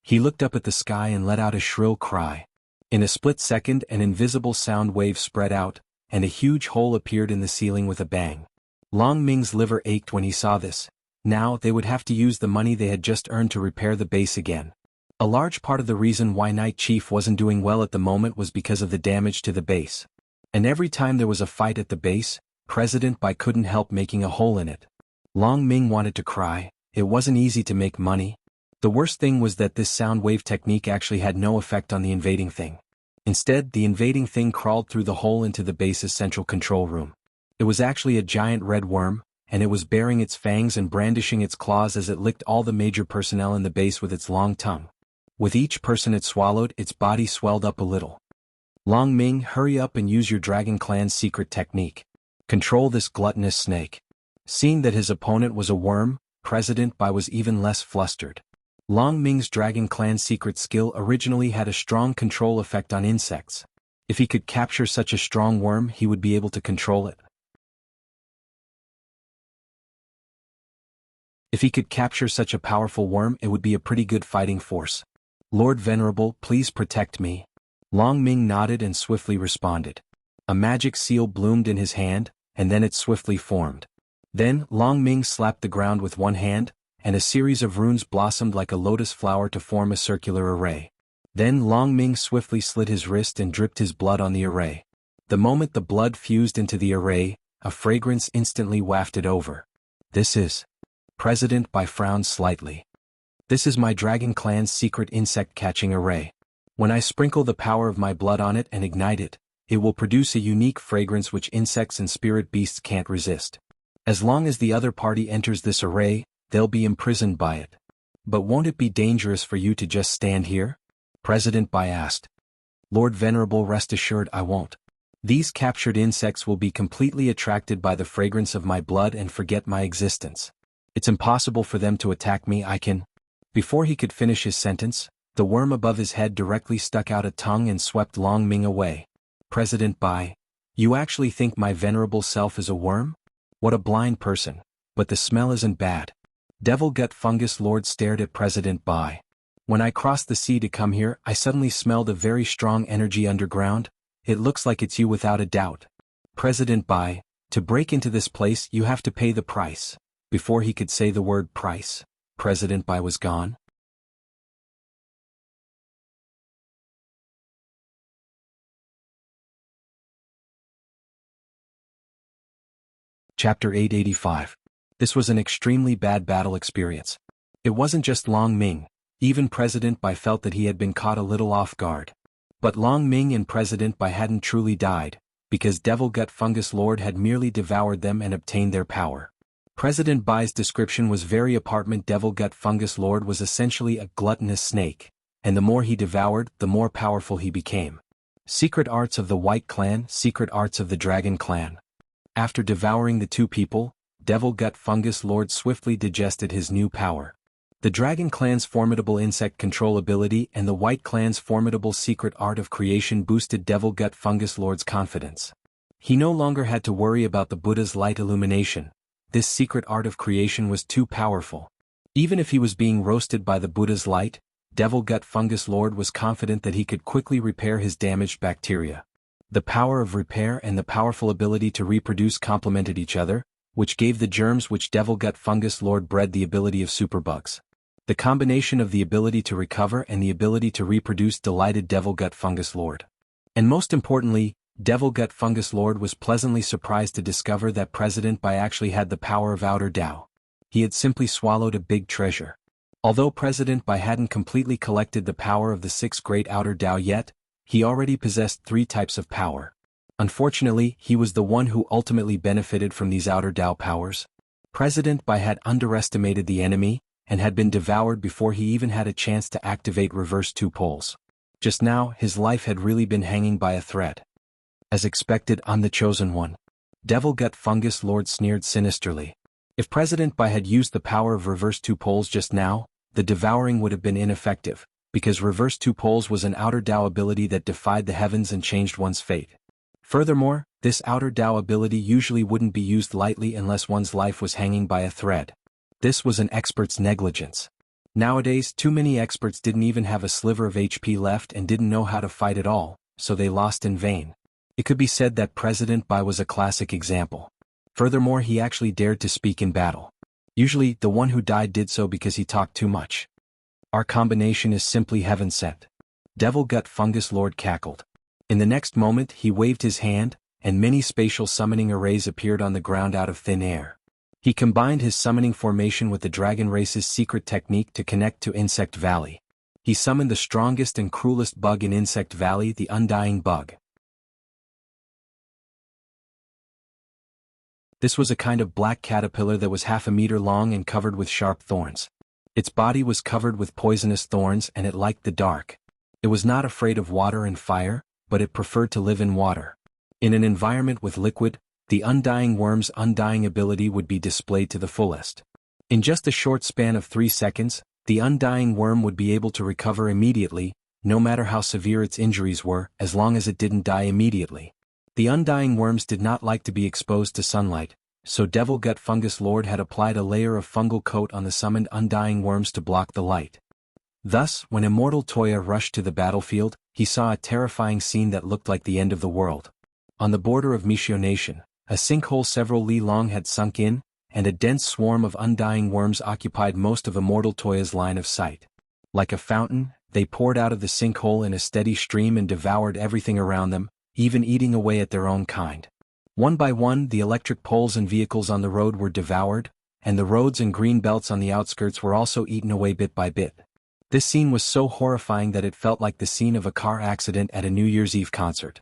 He looked up at the sky and let out a shrill cry. In a split second an invisible sound wave spread out, and a huge hole appeared in the ceiling with a bang. Long Ming's liver ached when he saw this. Now they would have to use the money they had just earned to repair the base again. A large part of the reason why Night Chief wasn't doing well at the moment was because of the damage to the base. And every time there was a fight at the base, President Bai couldn't help making a hole in it. Long Ming wanted to cry. It wasn't easy to make money. The worst thing was that this sound wave technique actually had no effect on the invading thing. Instead, the invading thing crawled through the hole into the base's central control room. It was actually a giant red worm, and it was baring its fangs and brandishing its claws as it licked all the major personnel in the base with its long tongue. With each person it swallowed, its body swelled up a little. Long Ming, hurry up and use your Dragon Clan's secret technique. Control this gluttonous snake. Seeing that his opponent was a worm, President Bai was even less flustered. Long Ming's Dragon Clan secret skill originally had a strong control effect on insects. If he could capture such a strong worm, he would be able to control it. If he could capture such a powerful worm, it would be a pretty good fighting force. Lord Venerable, please protect me. Long Ming nodded and swiftly responded. A magic seal bloomed in his hand, and then it swiftly formed. Then, Long Ming slapped the ground with one hand, and a series of runes blossomed like a lotus flower to form a circular array. Then Long Ming swiftly slit his wrist and dripped his blood on the array. The moment the blood fused into the array, a fragrance instantly wafted over. This is... President Bai frowned slightly. This is my Dragon Clan's secret insect-catching array. When I sprinkle the power of my blood on it and ignite it, it will produce a unique fragrance which insects and spirit beasts can't resist. As long as the other party enters this array, they'll be imprisoned by it. But won't it be dangerous for you to just stand here? President Bai asked. Lord Venerable, rest assured I won't. These captured insects will be completely attracted by the fragrance of my blood and forget my existence. It's impossible for them to attack me. I can. Before he could finish his sentence, the worm above his head directly stuck out a tongue and swept Long Ming away. President Bai, you actually think my venerable self is a worm? What a blind person, but the smell isn't bad. Devil Gut Fungus Lord stared at President Bai. When I crossed the sea to come here, I suddenly smelled a very strong energy underground. It looks like it's you without a doubt. President Bai, to break into this place you have to pay the price. Before he could say the word price, President Bai was gone. Chapter 885. This was an extremely bad battle experience. It wasn't just Long Ming, even President Bai felt that he had been caught a little off guard. But Long Ming and President Bai hadn't truly died, because Devil Gut Fungus Lord had merely devoured them and obtained their power. President Bai's description was very apartment. Devil Gut Fungus Lord was essentially a gluttonous snake, and the more he devoured, the more powerful he became. Secret arts of the White Clan, secret arts of the Dragon Clan. After devouring the two people, Devil Gut Fungus Lord swiftly digested his new power. The Dragon Clan's formidable insect control ability and the White Clan's formidable secret art of creation boosted Devil Gut Fungus Lord's confidence. He no longer had to worry about the Buddha's light illumination. This secret art of creation was too powerful. Even if he was being roasted by the Buddha's light, Devil Gut Fungus Lord was confident that he could quickly repair his damaged bacteria. The power of repair and the powerful ability to reproduce complemented each other, which gave the germs which Devil Gut Fungus Lord bred the ability of superbugs. The combination of the ability to recover and the ability to reproduce delighted Devil Gut Fungus Lord. And most importantly, Devil Gut Fungus Lord was pleasantly surprised to discover that President Bai actually had the power of Outer Dao. He had simply swallowed a big treasure. Although President Bai hadn't completely collected the power of the 6 great Outer Dao yet, he already possessed 3 types of power. Unfortunately, he was the one who ultimately benefited from these Outer Dao powers. President Bai had underestimated the enemy, and had been devoured before he even had a chance to activate reverse 2 poles. Just now, his life had really been hanging by a thread. As expected, I'm the chosen one. Devil Gut Fungus Lord sneered sinisterly. If President Bai had used the power of reverse 2 poles just now, the devouring would have been ineffective, because reverse 2 poles was an Outer Dao ability that defied the heavens and changed one's fate. Furthermore, this Outer Dao ability usually wouldn't be used lightly unless one's life was hanging by a thread. This was an expert's negligence. Nowadays, too many experts didn't even have a sliver of HP left and didn't know how to fight at all, so they lost in vain. It could be said that President Bai was a classic example. Furthermore, he actually dared to speak in battle. Usually, the one who died did so because he talked too much. Our combination is simply heaven sent. Devil Gut Fungus Lord cackled. In the next moment, he waved his hand, and many spatial summoning arrays appeared on the ground out of thin air. He combined his summoning formation with the dragon race's secret technique to connect to Insect Valley. He summoned the strongest and cruelest bug in Insect Valley, the Undying Bug. This was a kind of black caterpillar that was half a meter long and covered with sharp thorns. Its body was covered with poisonous thorns and it liked the dark. It was not afraid of water and fire, but it preferred to live in water. In an environment with liquid, the Undying Worm's undying ability would be displayed to the fullest. In just a short span of 3 seconds, the Undying Worm would be able to recover immediately, no matter how severe its injuries were, as long as it didn't die immediately. The Undying Worms did not like to be exposed to sunlight, so Devil Gut Fungus Lord had applied a layer of fungal coat on the summoned Undying Worms to block the light. Thus, when Immortal Toya rushed to the battlefield, he saw a terrifying scene that looked like the end of the world. On the border of Mishio Nation, a sinkhole several li long had sunk in, and a dense swarm of Undying Worms occupied most of Immortal Toya's line of sight. Like a fountain, they poured out of the sinkhole in a steady stream and devoured everything around them, even eating away at their own kind. One by one, the electric poles and vehicles on the road were devoured, and the roads and green belts on the outskirts were also eaten away bit by bit. This scene was so horrifying that it felt like the scene of a car accident at a New Year's Eve concert.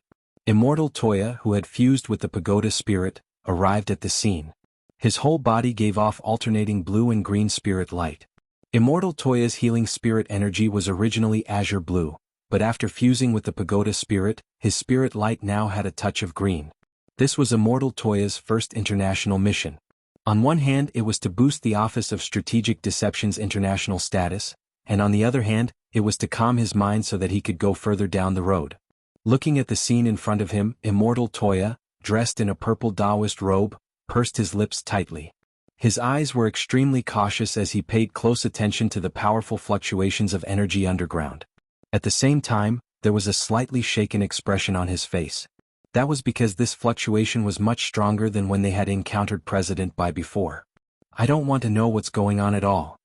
Immortal Toya, who had fused with the pagoda spirit, arrived at the scene. His whole body gave off alternating blue and green spirit light. Immortal Toya's healing spirit energy was originally azure blue, but after fusing with the pagoda spirit, his spirit light now had a touch of green. This was Immortal Toya's first international mission. On one hand, it was to boost the Office of Strategic Deception's international status, and on the other hand, it was to calm his mind so that he could go further down the road. Looking at the scene in front of him, Immortal Toya, dressed in a purple Taoist robe, pursed his lips tightly. His eyes were extremely cautious as he paid close attention to the powerful fluctuations of energy underground. At the same time, there was a slightly shaken expression on his face. That was because this fluctuation was much stronger than when they had encountered President Bai before. "I don't want to know what's going on at all,"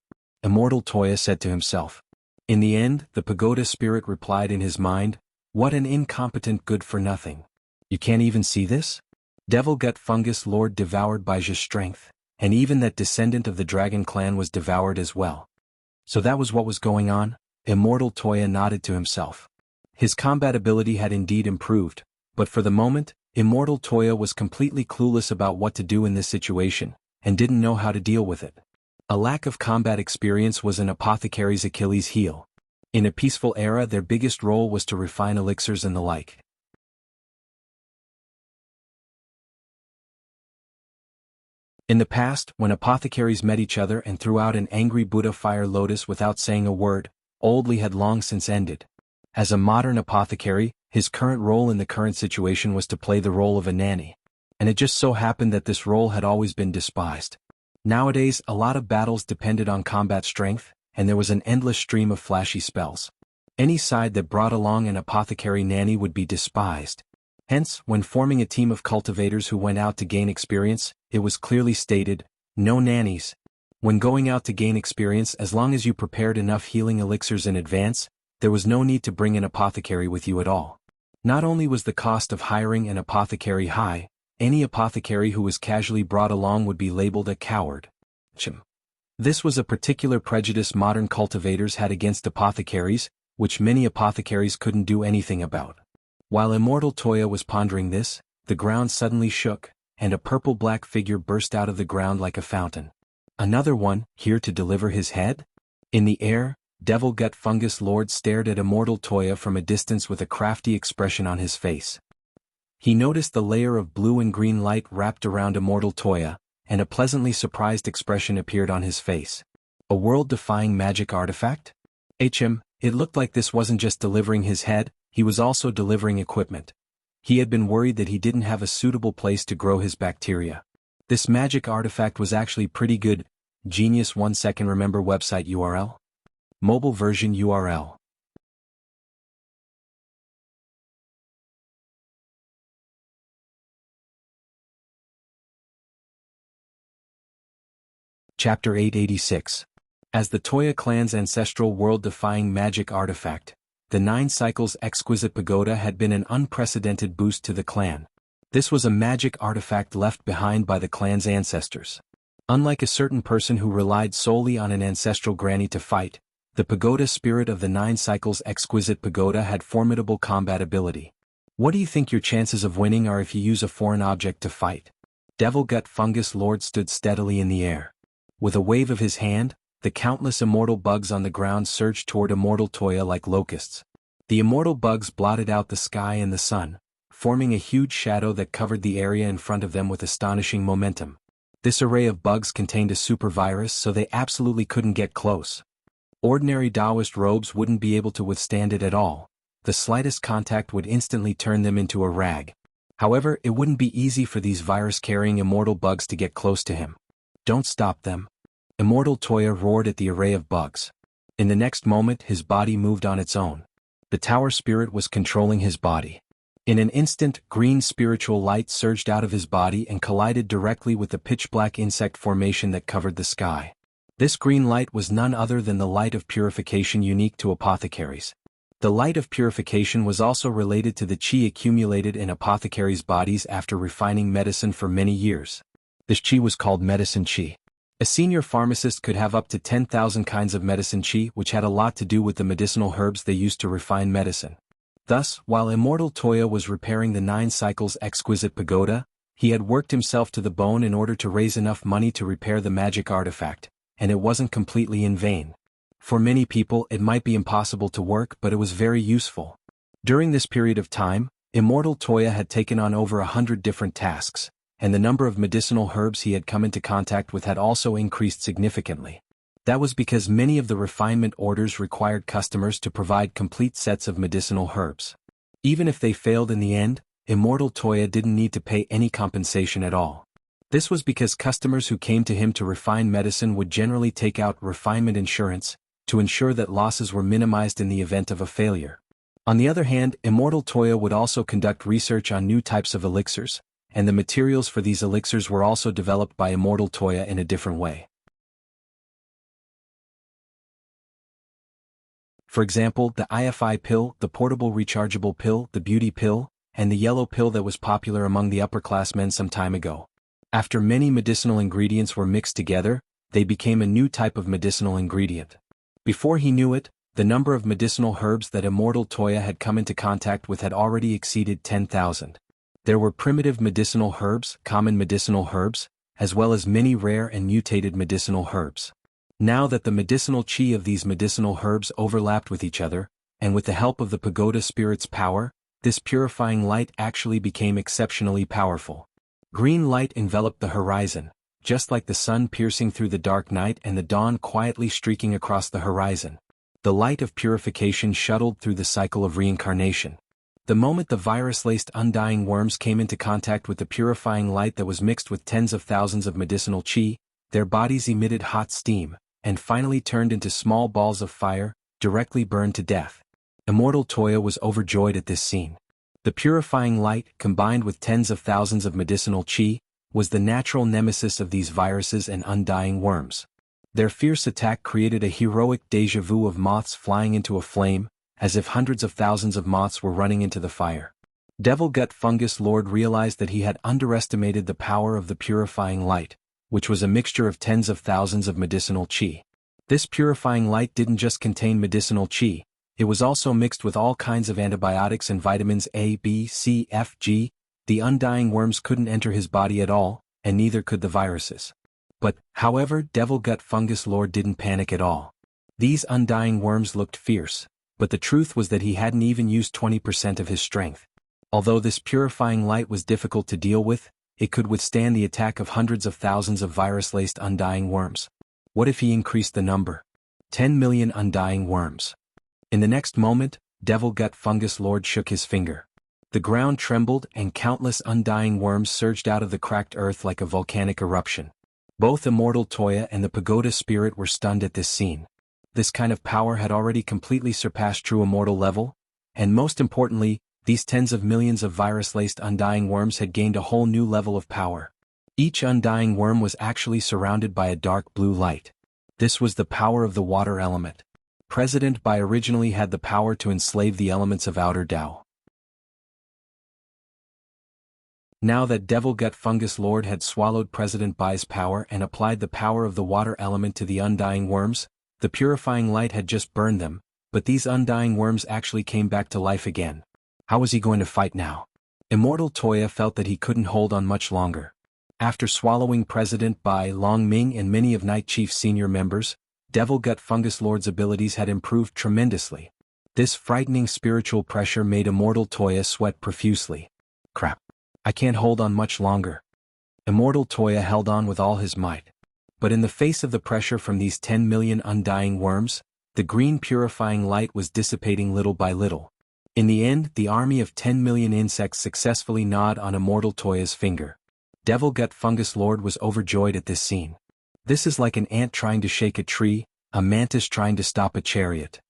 Immortal Toya said to himself. In the end, the pagoda spirit replied in his mind, "What an incompetent good-for-nothing. You can't even see this? Devil Gut Fungus Lord devoured by Ji's strength, and even that descendant of the dragon clan was devoured as well." So that was what was going on? Immortal Toya nodded to himself. His combat ability had indeed improved, but for the moment, Immortal Toya was completely clueless about what to do in this situation, and didn't know how to deal with it. A lack of combat experience was an apothecary's Achilles heel. In a peaceful era, their biggest role was to refine elixirs and the like. In the past, when apothecaries met each other and threw out an angry Buddha fire lotus without saying a word, Old Li had long since ended. As a modern apothecary, his current role in the current situation was to play the role of a nanny. And it just so happened that this role had always been despised. Nowadays, a lot of battles depended on combat strength, and there was an endless stream of flashy spells. Any side that brought along an apothecary nanny would be despised. Hence, when forming a team of cultivators who went out to gain experience, it was clearly stated, no nannies. When going out to gain experience, as long as you prepared enough healing elixirs in advance, there was no need to bring an apothecary with you at all. Not only was the cost of hiring an apothecary high, any apothecary who was casually brought along would be labeled a coward. This was a particular prejudice modern cultivators had against apothecaries, which many apothecaries couldn't do anything about. While Immortal Toya was pondering this, the ground suddenly shook, and a purple-black figure burst out of the ground like a fountain. Another one, here to deliver his head? In the air, Devil Gut Fungus Lord stared at Immortal Toya from a distance with a crafty expression on his face. He noticed the layer of blue and green light wrapped around Immortal Toya, and a pleasantly surprised expression appeared on his face. A world-defying magic artifact? It looked like this wasn't just delivering his head, he was also delivering equipment. He had been worried that he didn't have a suitable place to grow his bacteria. This magic artifact was actually pretty good. Genius 1 second. Remember website URL? Mobile version URL. Chapter 886. As the Toya clan's ancestral world-defying magic artifact, the 9 Cycles Exquisite Pagoda had been an unprecedented boost to the clan. This was a magic artifact left behind by the clan's ancestors. Unlike a certain person who relied solely on an ancestral granny to fight, the pagoda spirit of the 9 Cycles Exquisite Pagoda had formidable combat ability. What do you think your chances of winning are if you use a foreign object to fight? Devil Gut Fungus Lord stood steadily in the air. With a wave of his hand, the countless immortal bugs on the ground surged toward Immortal Toya like locusts. The immortal bugs blotted out the sky and the sun, forming a huge shadow that covered the area in front of them with astonishing momentum. This array of bugs contained a super virus, so they absolutely couldn't get close. Ordinary Taoist robes wouldn't be able to withstand it at all. The slightest contact would instantly turn them into a rag. However, it wouldn't be easy for these virus-carrying immortal bugs to get close to him. Don't stop them. Immortal Toya roared at the array of bugs. In the next moment, his body moved on its own. The tower spirit was controlling his body. In an instant, green spiritual light surged out of his body and collided directly with the pitch-black insect formation that covered the sky. This green light was none other than the light of purification unique to apothecaries. The light of purification was also related to the qi accumulated in apothecaries' bodies after refining medicine for many years. This qi was called medicine qi. A senior pharmacist could have up to 10,000 kinds of medicine qi, which had a lot to do with the medicinal herbs they used to refine medicine. Thus, while Immortal Toya was repairing the 9 cycles exquisite pagoda, he had worked himself to the bone in order to raise enough money to repair the magic artifact, and it wasn't completely in vain. For many people it might be impossible to work, but it was very useful. During this period of time, Immortal Toya had taken on over 100 different tasks, and the number of medicinal herbs he had come into contact with had also increased significantly. That was because many of the refinement orders required customers to provide complete sets of medicinal herbs. Even if they failed in the end, Immortal Toya didn't need to pay any compensation at all. This was because customers who came to him to refine medicine would generally take out refinement insurance, to ensure that losses were minimized in the event of a failure. On the other hand, Immortal Toya would also conduct research on new types of elixirs, and the materials for these elixirs were also developed by Immortal Toya in a different way. For example, the IFI pill, the portable rechargeable pill, the beauty pill, and the yellow pill that was popular among the upperclassmen some time ago. After many medicinal ingredients were mixed together, they became a new type of medicinal ingredient. Before he knew it, the number of medicinal herbs that Immortal Toya had come into contact with had already exceeded 10,000. There were primitive medicinal herbs, common medicinal herbs, as well as many rare and mutated medicinal herbs. Now that the medicinal chi of these medicinal herbs overlapped with each other, and with the help of the pagoda spirit's power, this purifying light actually became exceptionally powerful. Green light enveloped the horizon, just like the sun piercing through the dark night and the dawn quietly streaking across the horizon. The light of purification shuttled through the cycle of reincarnation. The moment the virus-laced undying worms came into contact with the purifying light that was mixed with tens of thousands of medicinal chi, their bodies emitted hot steam, and finally turned into small balls of fire, directly burned to death. Immortal Toya was overjoyed at this scene. The purifying light, combined with tens of thousands of medicinal chi, was the natural nemesis of these viruses and undying worms. Their fierce attack created a heroic déjà vu of moths flying into a flame, as if hundreds of thousands of moths were running into the fire. Devil Gut Fungus Lord realized that he had underestimated the power of the purifying light, which was a mixture of tens of thousands of medicinal chi. This purifying light didn't just contain medicinal chi, it was also mixed with all kinds of antibiotics and vitamins A, B, C, F, G. The undying worms couldn't enter his body at all, and neither could the viruses. But, however, Devil Gut Fungus Lord didn't panic at all. These undying worms looked fierce, but the truth was that he hadn't even used 20% of his strength. Although this purifying light was difficult to deal with, it could withstand the attack of hundreds of thousands of virus-laced undying worms. What if he increased the number? 10 million undying worms. In the next moment, Devil Gut Fungus Lord shook his finger. The ground trembled and countless undying worms surged out of the cracked earth like a volcanic eruption. Both Immortal Toya and the pagoda spirit were stunned at this scene. This kind of power had already completely surpassed true immortal level, and most importantly, these tens of millions of virus-laced undying worms had gained a whole new level of power. Each undying worm was actually surrounded by a dark blue light. This was the power of the water element. President Bai originally had the power to enslave the elements of outer Tao. Now that Devil Gut Fungus Lord had swallowed President Bai's power and applied the power of the water element to the undying worms, the purifying light had just burned them, but these undying worms actually came back to life again. How was he going to fight now? Immortal Toya felt that he couldn't hold on much longer. After swallowing President Bai Long Ming and many of Night Chief's senior members, Devil Gut Fungus Lord's abilities had improved tremendously. This frightening spiritual pressure made Immortal Toya sweat profusely. Crap. I can't hold on much longer. Immortal Toya held on with all his might. But in the face of the pressure from these 10 million undying worms, the green purifying light was dissipating little by little. In the end, the army of 10 million insects successfully gnawed on Immortal Toya's finger. Devil Gut Fungus Lord was overjoyed at this scene. This is like an ant trying to shake a tree, a mantis trying to stop a chariot.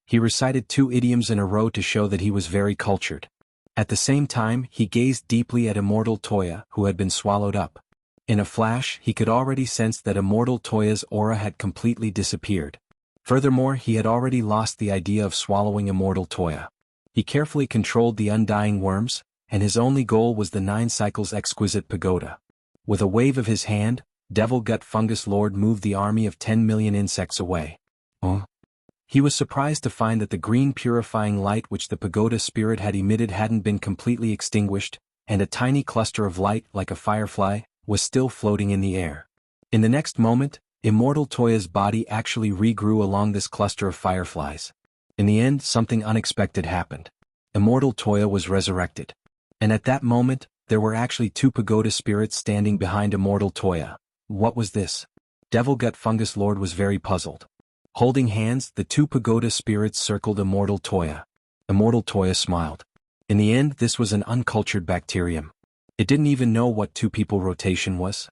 He recited 2 idioms in a row to show that he was very cultured. At the same time, he gazed deeply at Immortal Toya, who had been swallowed up. In a flash, he could already sense that Immortal Toya's aura had completely disappeared. Furthermore, he had already lost the idea of swallowing Immortal Toya. He carefully controlled the undying worms, and his only goal was the 9 cycles exquisite pagoda. With a wave of his hand, Devil Gut Fungus Lord moved the army of 10 million insects away. He was surprised to find that the green purifying light which the pagoda spirit had emitted hadn't been completely extinguished, and a tiny cluster of light, like a firefly, was still floating in the air. In the next moment, Immortal Toya's body actually regrew along this cluster of fireflies. In the end, something unexpected happened. Immortal Toya was resurrected. And at that moment, there were actually two pagoda spirits standing behind Immortal Toya. What was this? Devil Gut Fungus Lord was very puzzled. Holding hands, the two pagoda spirits circled Immortal Toya. Immortal Toya smiled. In the end, this was an uncultured bacterium. It didn't even know what two-people rotation was.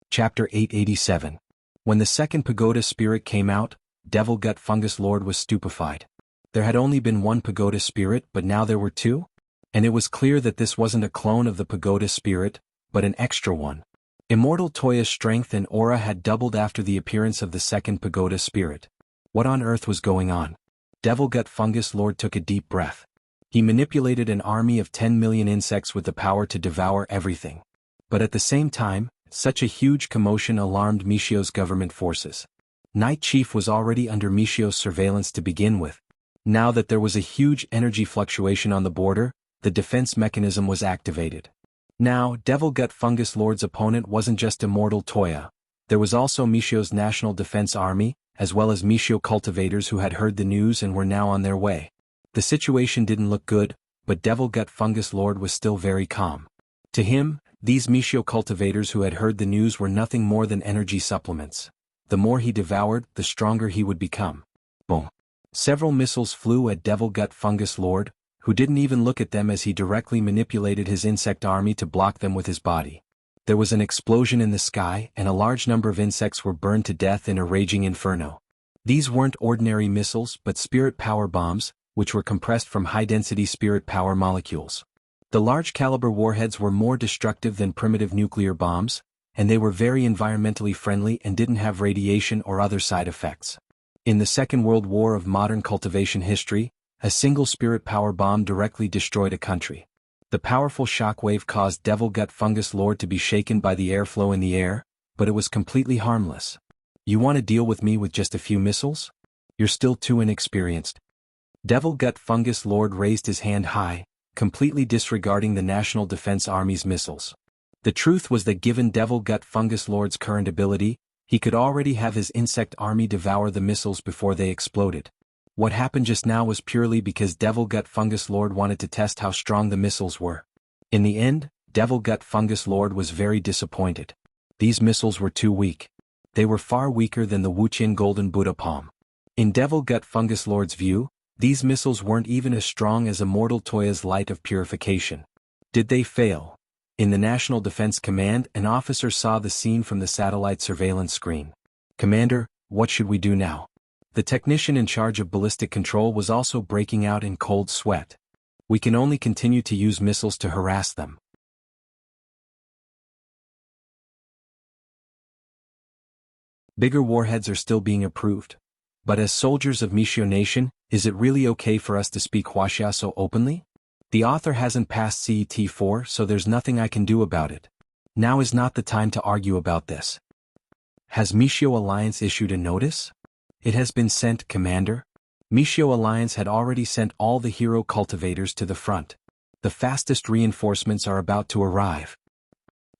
Chapter 887. When the second pagoda spirit came out, Devil Gut Fungus Lord was stupefied. There had only been one pagoda spirit, but now there were two? And it was clear that this wasn't a clone of the pagoda spirit, but an extra one. Immortal Toya's strength and aura had doubled after the appearance of the second pagoda spirit. What on earth was going on? Devil Gut Fungus Lord took a deep breath. He manipulated an army of 10 million insects with the power to devour everything. But at the same time, such a huge commotion alarmed Michio's government forces. Night Chief was already under Michio's surveillance to begin with. Now that there was a huge energy fluctuation on the border, the defense mechanism was activated. Now, Devil Gut Fungus Lord's opponent wasn't just Immortal Toya. There was also Michio's National Defense Army, as well as Michio cultivators who had heard the news and were now on their way. The situation didn't look good, but Devil Gut Fungus Lord was still very calm. To him, these Michio cultivators who had heard the news were nothing more than energy supplements. The more he devoured, the stronger he would become. Boom. Several missiles flew at Devil Gut Fungus Lord, who didn't even look at them as he directly manipulated his insect army to block them with his body. There was an explosion in the sky, and a large number of insects were burned to death in a raging inferno. These weren't ordinary missiles, but spirit power bombs, which were compressed from high-density spirit power molecules. The large-caliber warheads were more destructive than primitive nuclear bombs, and they were very environmentally friendly and didn't have radiation or other side effects. In the Second World War of modern cultivation history, a single spirit power bomb directly destroyed a country. The powerful shockwave caused Devil Gut Fungus Lord to be shaken by the airflow in the air, but it was completely harmless. You want to deal with me with just a few missiles? You're still too inexperienced. Devil Gut Fungus Lord raised his hand high, completely disregarding the National Defense Army's missiles. The truth was that given Devil Gut Fungus Lord's current ability, he could already have his insect army devour the missiles before they exploded. What happened just now was purely because Devil Gut Fungus Lord wanted to test how strong the missiles were. In the end, Devil Gut Fungus Lord was very disappointed. These missiles were too weak. They were far weaker than the Wuxia Golden Buddha Palm. In Devil Gut Fungus Lord's view, these missiles weren't even as strong as Immortal Toya's light of purification. Did they fail? In the National Defense Command, an officer saw the scene from the satellite surveillance screen. "Commander, what should we do now?" The technician in charge of ballistic control was also breaking out in cold sweat. "We can only continue to use missiles to harass them." Bigger warheads are still being approved. But as soldiers of Michio Nation, is it really okay for us to speak Wuxia so openly? The author hasn't passed CET4, so there's nothing I can do about it. Now is not the time to argue about this. Has Michio Alliance issued a notice? It has been sent, Commander. Michio Alliance had already sent all the hero cultivators to the front. The fastest reinforcements are about to arrive.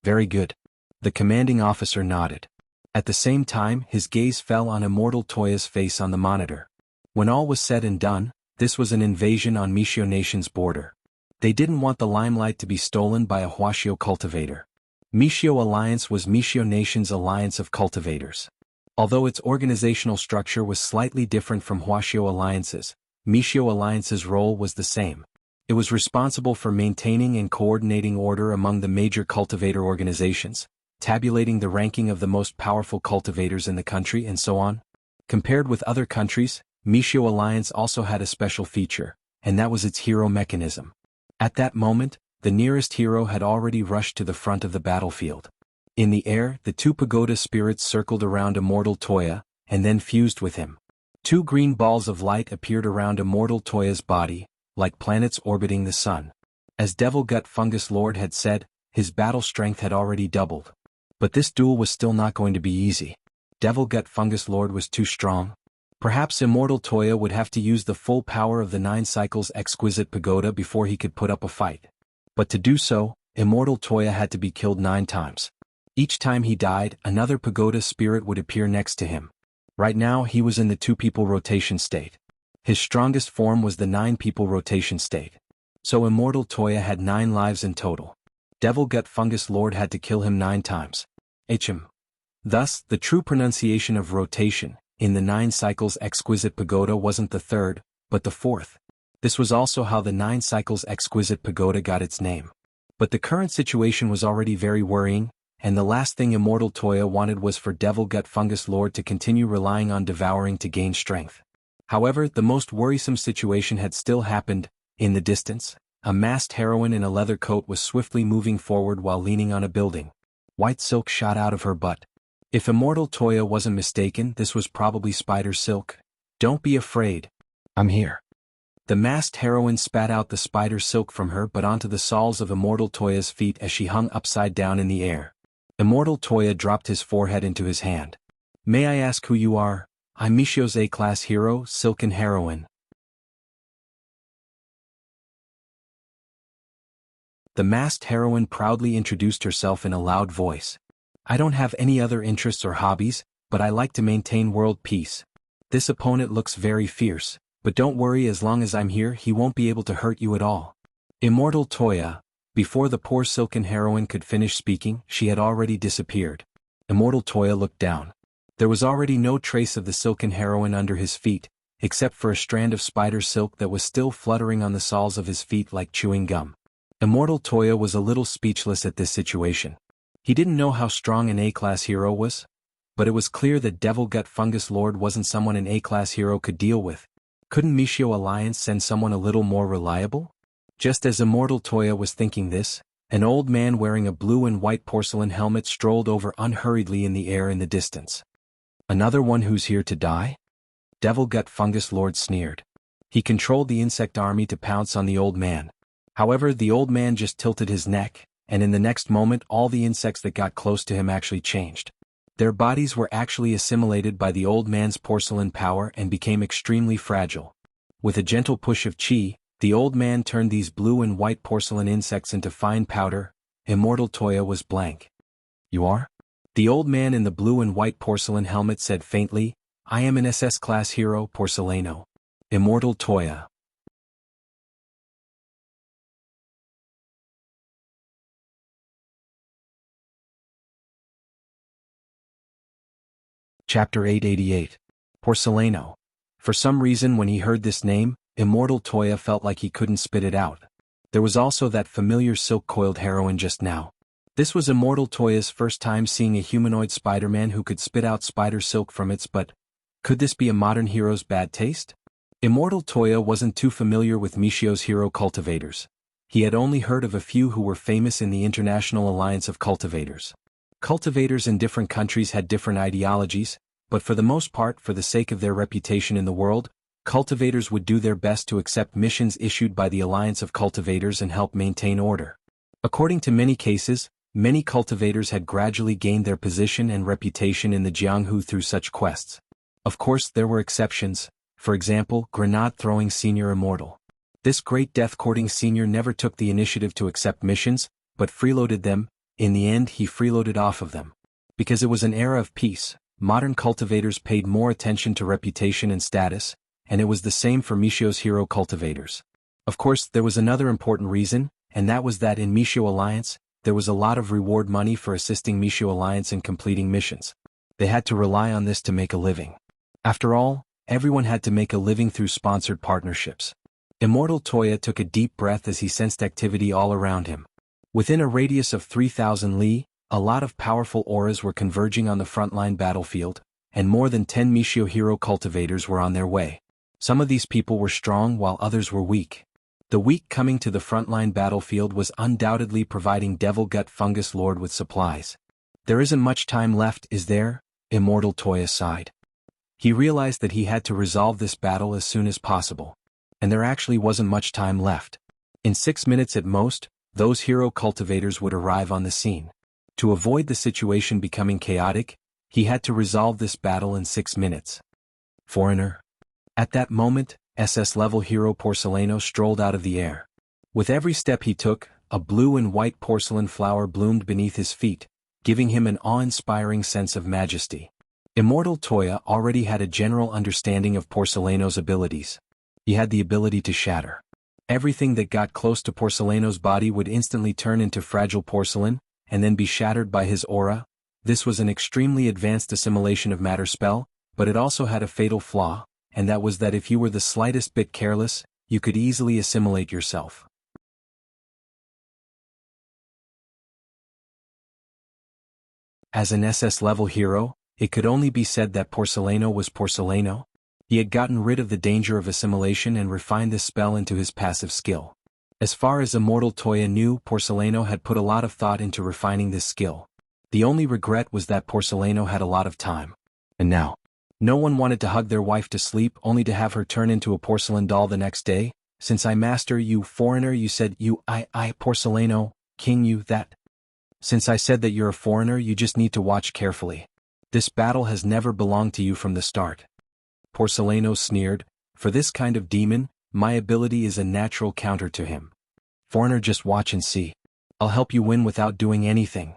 Very good. The commanding officer nodded. At the same time, his gaze fell on Immortal Toya's face on the monitor. When all was said and done, this was an invasion on Michio Nation's border. They didn't want the limelight to be stolen by a Wuxia cultivator. Michio Alliance was Michio Nation's alliance of cultivators. Although its organizational structure was slightly different from Wuxia Alliance's, Michio Alliance's role was the same. It was responsible for maintaining and coordinating order among the major cultivator organizations, tabulating the ranking of the most powerful cultivators in the country and so on. Compared with other countries, Michio Alliance also had a special feature, and that was its hero mechanism. At that moment, the nearest hero had already rushed to the front of the battlefield. In the air, the two pagoda spirits circled around Immortal Toya, and then fused with him. Two green balls of light appeared around Immortal Toya's body, like planets orbiting the sun. As Devil Gut Fungus Lord had said, his battle strength had already doubled. But this duel was still not going to be easy. Devil Gut Fungus Lord was too strong. Perhaps Immortal Toya would have to use the full power of the 9 cycles exquisite pagoda before he could put up a fight. But to do so, Immortal Toya had to be killed 9 times. Each time he died, another pagoda spirit would appear next to him. Right now he was in the 2-people rotation state. His strongest form was the 9-people rotation state. So Immortal Toya had 9 lives in total. Devil Gut Fungus Lord had to kill him 9 times. Thus, the true pronunciation of rotation, in the 9 cycles exquisite pagoda wasn't the 3rd, but the 4th. This was also how the 9 cycles exquisite pagoda got its name. But the current situation was already very worrying, and the last thing Immortal Toya wanted was for Devil Gut Fungus Lord to continue relying on devouring to gain strength. However, the most worrisome situation had still happened. In the distance, a masked heroine in a leather coat was swiftly moving forward while leaning on a building. White silk shot out of her butt. If Immortal Toya wasn't mistaken, this was probably spider silk. "Don't be afraid. I'm here." The masked heroine spat out the spider silk from her but onto the soles of Immortal Toya's feet as she hung upside down in the air. Immortal Toya dropped his forehead into his hand. "May I ask who you are?" "I'm Michio's A-class hero, Silken Heroine." The masked heroine proudly introduced herself in a loud voice. "I don't have any other interests or hobbies, but I like to maintain world peace. This opponent looks very fierce, but don't worry, as long as I'm here he won't be able to hurt you at all." Immortal Toya. Before the poor Silken Heroine could finish speaking, she had already disappeared. Immortal Toya looked down. There was already no trace of the Silken Heroine under his feet, except for a strand of spider silk that was still fluttering on the soles of his feet like chewing gum. Immortal Toya was a little speechless at this situation. He didn't know how strong an A-class hero was, but it was clear that Devil Gut Fungus Lord wasn't someone an A-class hero could deal with. Couldn't Michio Alliance send someone a little more reliable? Just as Immortal Toya was thinking this, an old man wearing a blue and white porcelain helmet strolled over unhurriedly in the air in the distance. "Another one who's here to die?" Devil Gut Fungus Lord sneered. He controlled the insect army to pounce on the old man. However, the old man just tilted his neck, and in the next moment all the insects that got close to him actually changed. Their bodies were actually assimilated by the old man's porcelain power and became extremely fragile. With a gentle push of chi, the old man turned these blue and white porcelain insects into fine powder. Immortal Toya was blank. "You are?" The old man in the blue and white porcelain helmet said faintly, "I am an SS-class hero, Porcelano." Immortal Toya. Chapter 888. Porcelano. For some reason when he heard this name, Immortal Toya felt like he couldn't spit it out. There was also that familiar silk-coiled heroine just now. This was Immortal Toya's first time seeing a humanoid Spider-Man who could spit out spider silk from its butt. Could this be a modern hero's bad taste? Immortal Toya wasn't too familiar with Michio's hero cultivators. He had only heard of a few who were famous in the International Alliance of Cultivators. Cultivators in different countries had different ideologies, but for the most part, for the sake of their reputation in the world, cultivators would do their best to accept missions issued by the Alliance of Cultivators and help maintain order. According to many cases, many cultivators had gradually gained their position and reputation in the Jianghu through such quests. Of course, there were exceptions, for example, grenade-throwing Senior Immortal. This great death-courting senior never took the initiative to accept missions, but freeloaded them. In the end he freeloaded off of them. Because it was an era of peace, modern cultivators paid more attention to reputation and status, and it was the same for Michio's hero cultivators. Of course, there was another important reason, and that was that in Michio Alliance, there was a lot of reward money for assisting Michio Alliance in completing missions. They had to rely on this to make a living. After all, everyone had to make a living through sponsored partnerships. Immortal Toya took a deep breath as he sensed activity all around him. Within a radius of 3,000 li, a lot of powerful auras were converging on the frontline battlefield, and more than 10 Michio hero cultivators were on their way. Some of these people were strong while others were weak. The weak coming to the frontline battlefield was undoubtedly providing Devil Gut Fungus Lord with supplies. "There isn't much time left, is there?" Immortal Toya sighed. He realized that he had to resolve this battle as soon as possible. And there actually wasn't much time left. In 6 minutes at most, those hero cultivators would arrive on the scene. To avoid the situation becoming chaotic, he had to resolve this battle in 6 minutes. Foreigner. At that moment, SS-level hero Porcelano strolled out of the air. With every step he took, a blue and white porcelain flower bloomed beneath his feet, giving him an awe-inspiring sense of majesty. Immortal Toya already had a general understanding of Porcelano's abilities. He had the ability to shatter. Everything that got close to Porcelano's body would instantly turn into fragile porcelain, and then be shattered by his aura. This was an extremely advanced assimilation of matter spell, but it also had a fatal flaw, and that was that if you were the slightest bit careless, you could easily assimilate yourself. As an SS-level hero, it could only be said that Porcelano was Porcelano. He had gotten rid of the danger of assimilation and refined this spell into his passive skill. As far as Immortal Toya knew, Porcelano had put a lot of thought into refining this skill. The only regret was that Porcelano had a lot of time. And now, no one wanted to hug their wife to sleep only to have her turn into a porcelain doll the next day. Since I master you, foreigner, you said you, Porcelano, king you, that. Since I said that you're a foreigner, you just need to watch carefully. This battle has never belonged to you from the start. Porcelano sneered, for this kind of demon, my ability is a natural counter to him. Foreigner, just watch and see. I'll help you win without doing anything.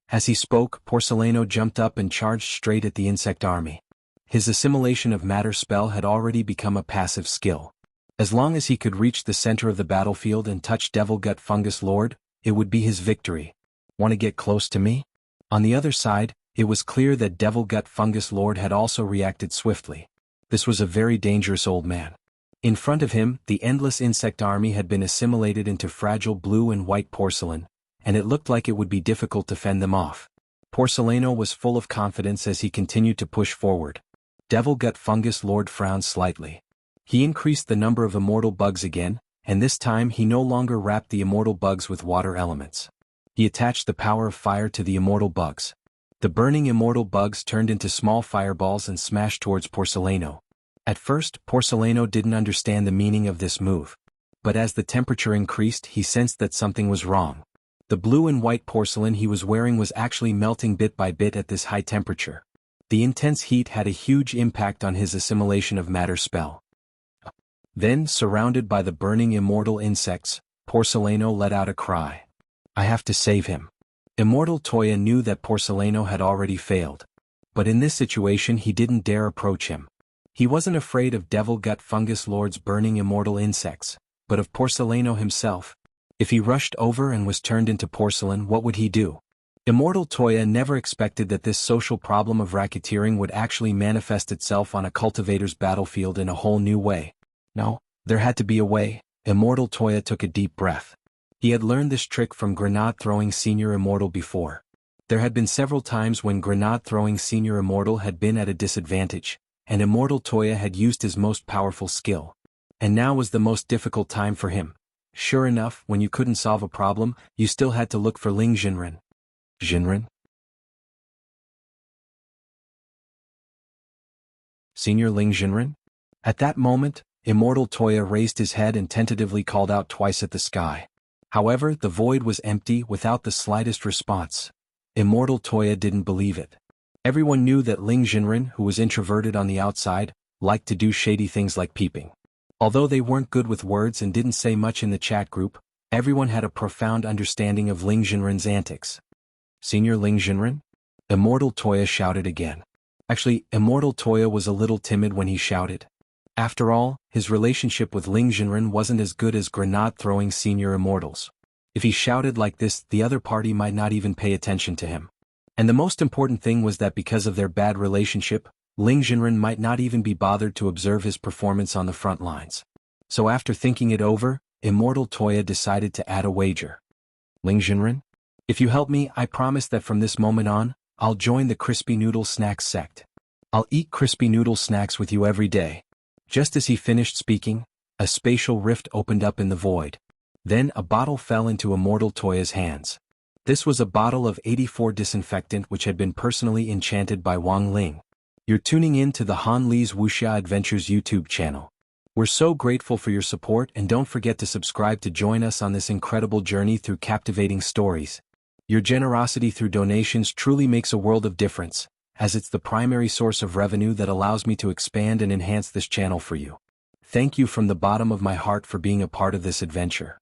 As he spoke, Porcelano jumped up and charged straight at the insect army. His assimilation of matter spell had already become a passive skill. As long as he could reach the center of the battlefield and touch Devil Gut Fungus Lord, it would be his victory. Want to get close to me? On the other side, it was clear that Devil Gut Fungus Lord had also reacted swiftly. This was a very dangerous old man. In front of him, the endless insect army had been assimilated into fragile blue and white porcelain, and it looked like it would be difficult to fend them off. Porcelano was full of confidence as he continued to push forward. Devil Gut Fungus Lord frowned slightly. He increased the number of immortal bugs again, and this time he no longer wrapped the immortal bugs with water elements. He attached the power of fire to the immortal bugs. The burning immortal bugs turned into small fireballs and smashed towards Porcelano. At first, Porcelano didn't understand the meaning of this move. But as the temperature increased, he sensed that something was wrong. The blue and white porcelain he was wearing was actually melting bit by bit at this high temperature. The intense heat had a huge impact on his assimilation of matter spell. Then, surrounded by the burning immortal insects, Porcelano let out a cry. I have to save him. Immortal Toya knew that Porcelano had already failed. But in this situation he didn't dare approach him. He wasn't afraid of Devil Gut Fungus Lord's burning immortal insects, but of Porcelano himself. If he rushed over and was turned into porcelain, what would he do? Immortal Toya never expected that this social problem of racketeering would actually manifest itself on a cultivator's battlefield in a whole new way. No, there had to be a way. Immortal Toya took a deep breath. He had learned this trick from grenade-throwing Senior Immortal before. There had been several times when grenade-throwing Senior Immortal had been at a disadvantage, and Immortal Toya had used his most powerful skill. And now was the most difficult time for him. Sure enough, when you couldn't solve a problem, you still had to look for Ling Jinren. Jinren? Senior Ling Jinren? At that moment, Immortal Toya raised his head and tentatively called out twice at the sky. However, the void was empty without the slightest response. Immortal Toya didn't believe it. Everyone knew that Ling Jinren, who was introverted on the outside, liked to do shady things like peeping. Although they weren't good with words and didn't say much in the chat group, everyone had a profound understanding of Ling Jinren's antics. Senior Ling Jinren? Immortal Toya shouted again. Actually, Immortal Toya was a little timid when he shouted. After all, his relationship with Ling Jinren wasn't as good as grenade-throwing Senior Immortals. If he shouted like this, the other party might not even pay attention to him. And the most important thing was that because of their bad relationship, Ling Jinren might not even be bothered to observe his performance on the front lines. So after thinking it over, Immortal Toya decided to add a wager. Ling Jinren? If you help me, I promise that from this moment on, I'll join the Crispy Noodle Snacks sect. I'll eat Crispy Noodle Snacks with you every day. Just as he finished speaking, a spatial rift opened up in the void. Then a bottle fell into Immortal Toya's hands. This was a bottle of 84 disinfectant which had been personally enchanted by Wang Ling. You're tuning in to the Han Li's Wuxia Adventures YouTube channel. We're so grateful for your support, and don't forget to subscribe to join us on this incredible journey through captivating stories. Your generosity through donations truly makes a world of difference, as it's the primary source of revenue that allows me to expand and enhance this channel for you. Thank you from the bottom of my heart for being a part of this adventure.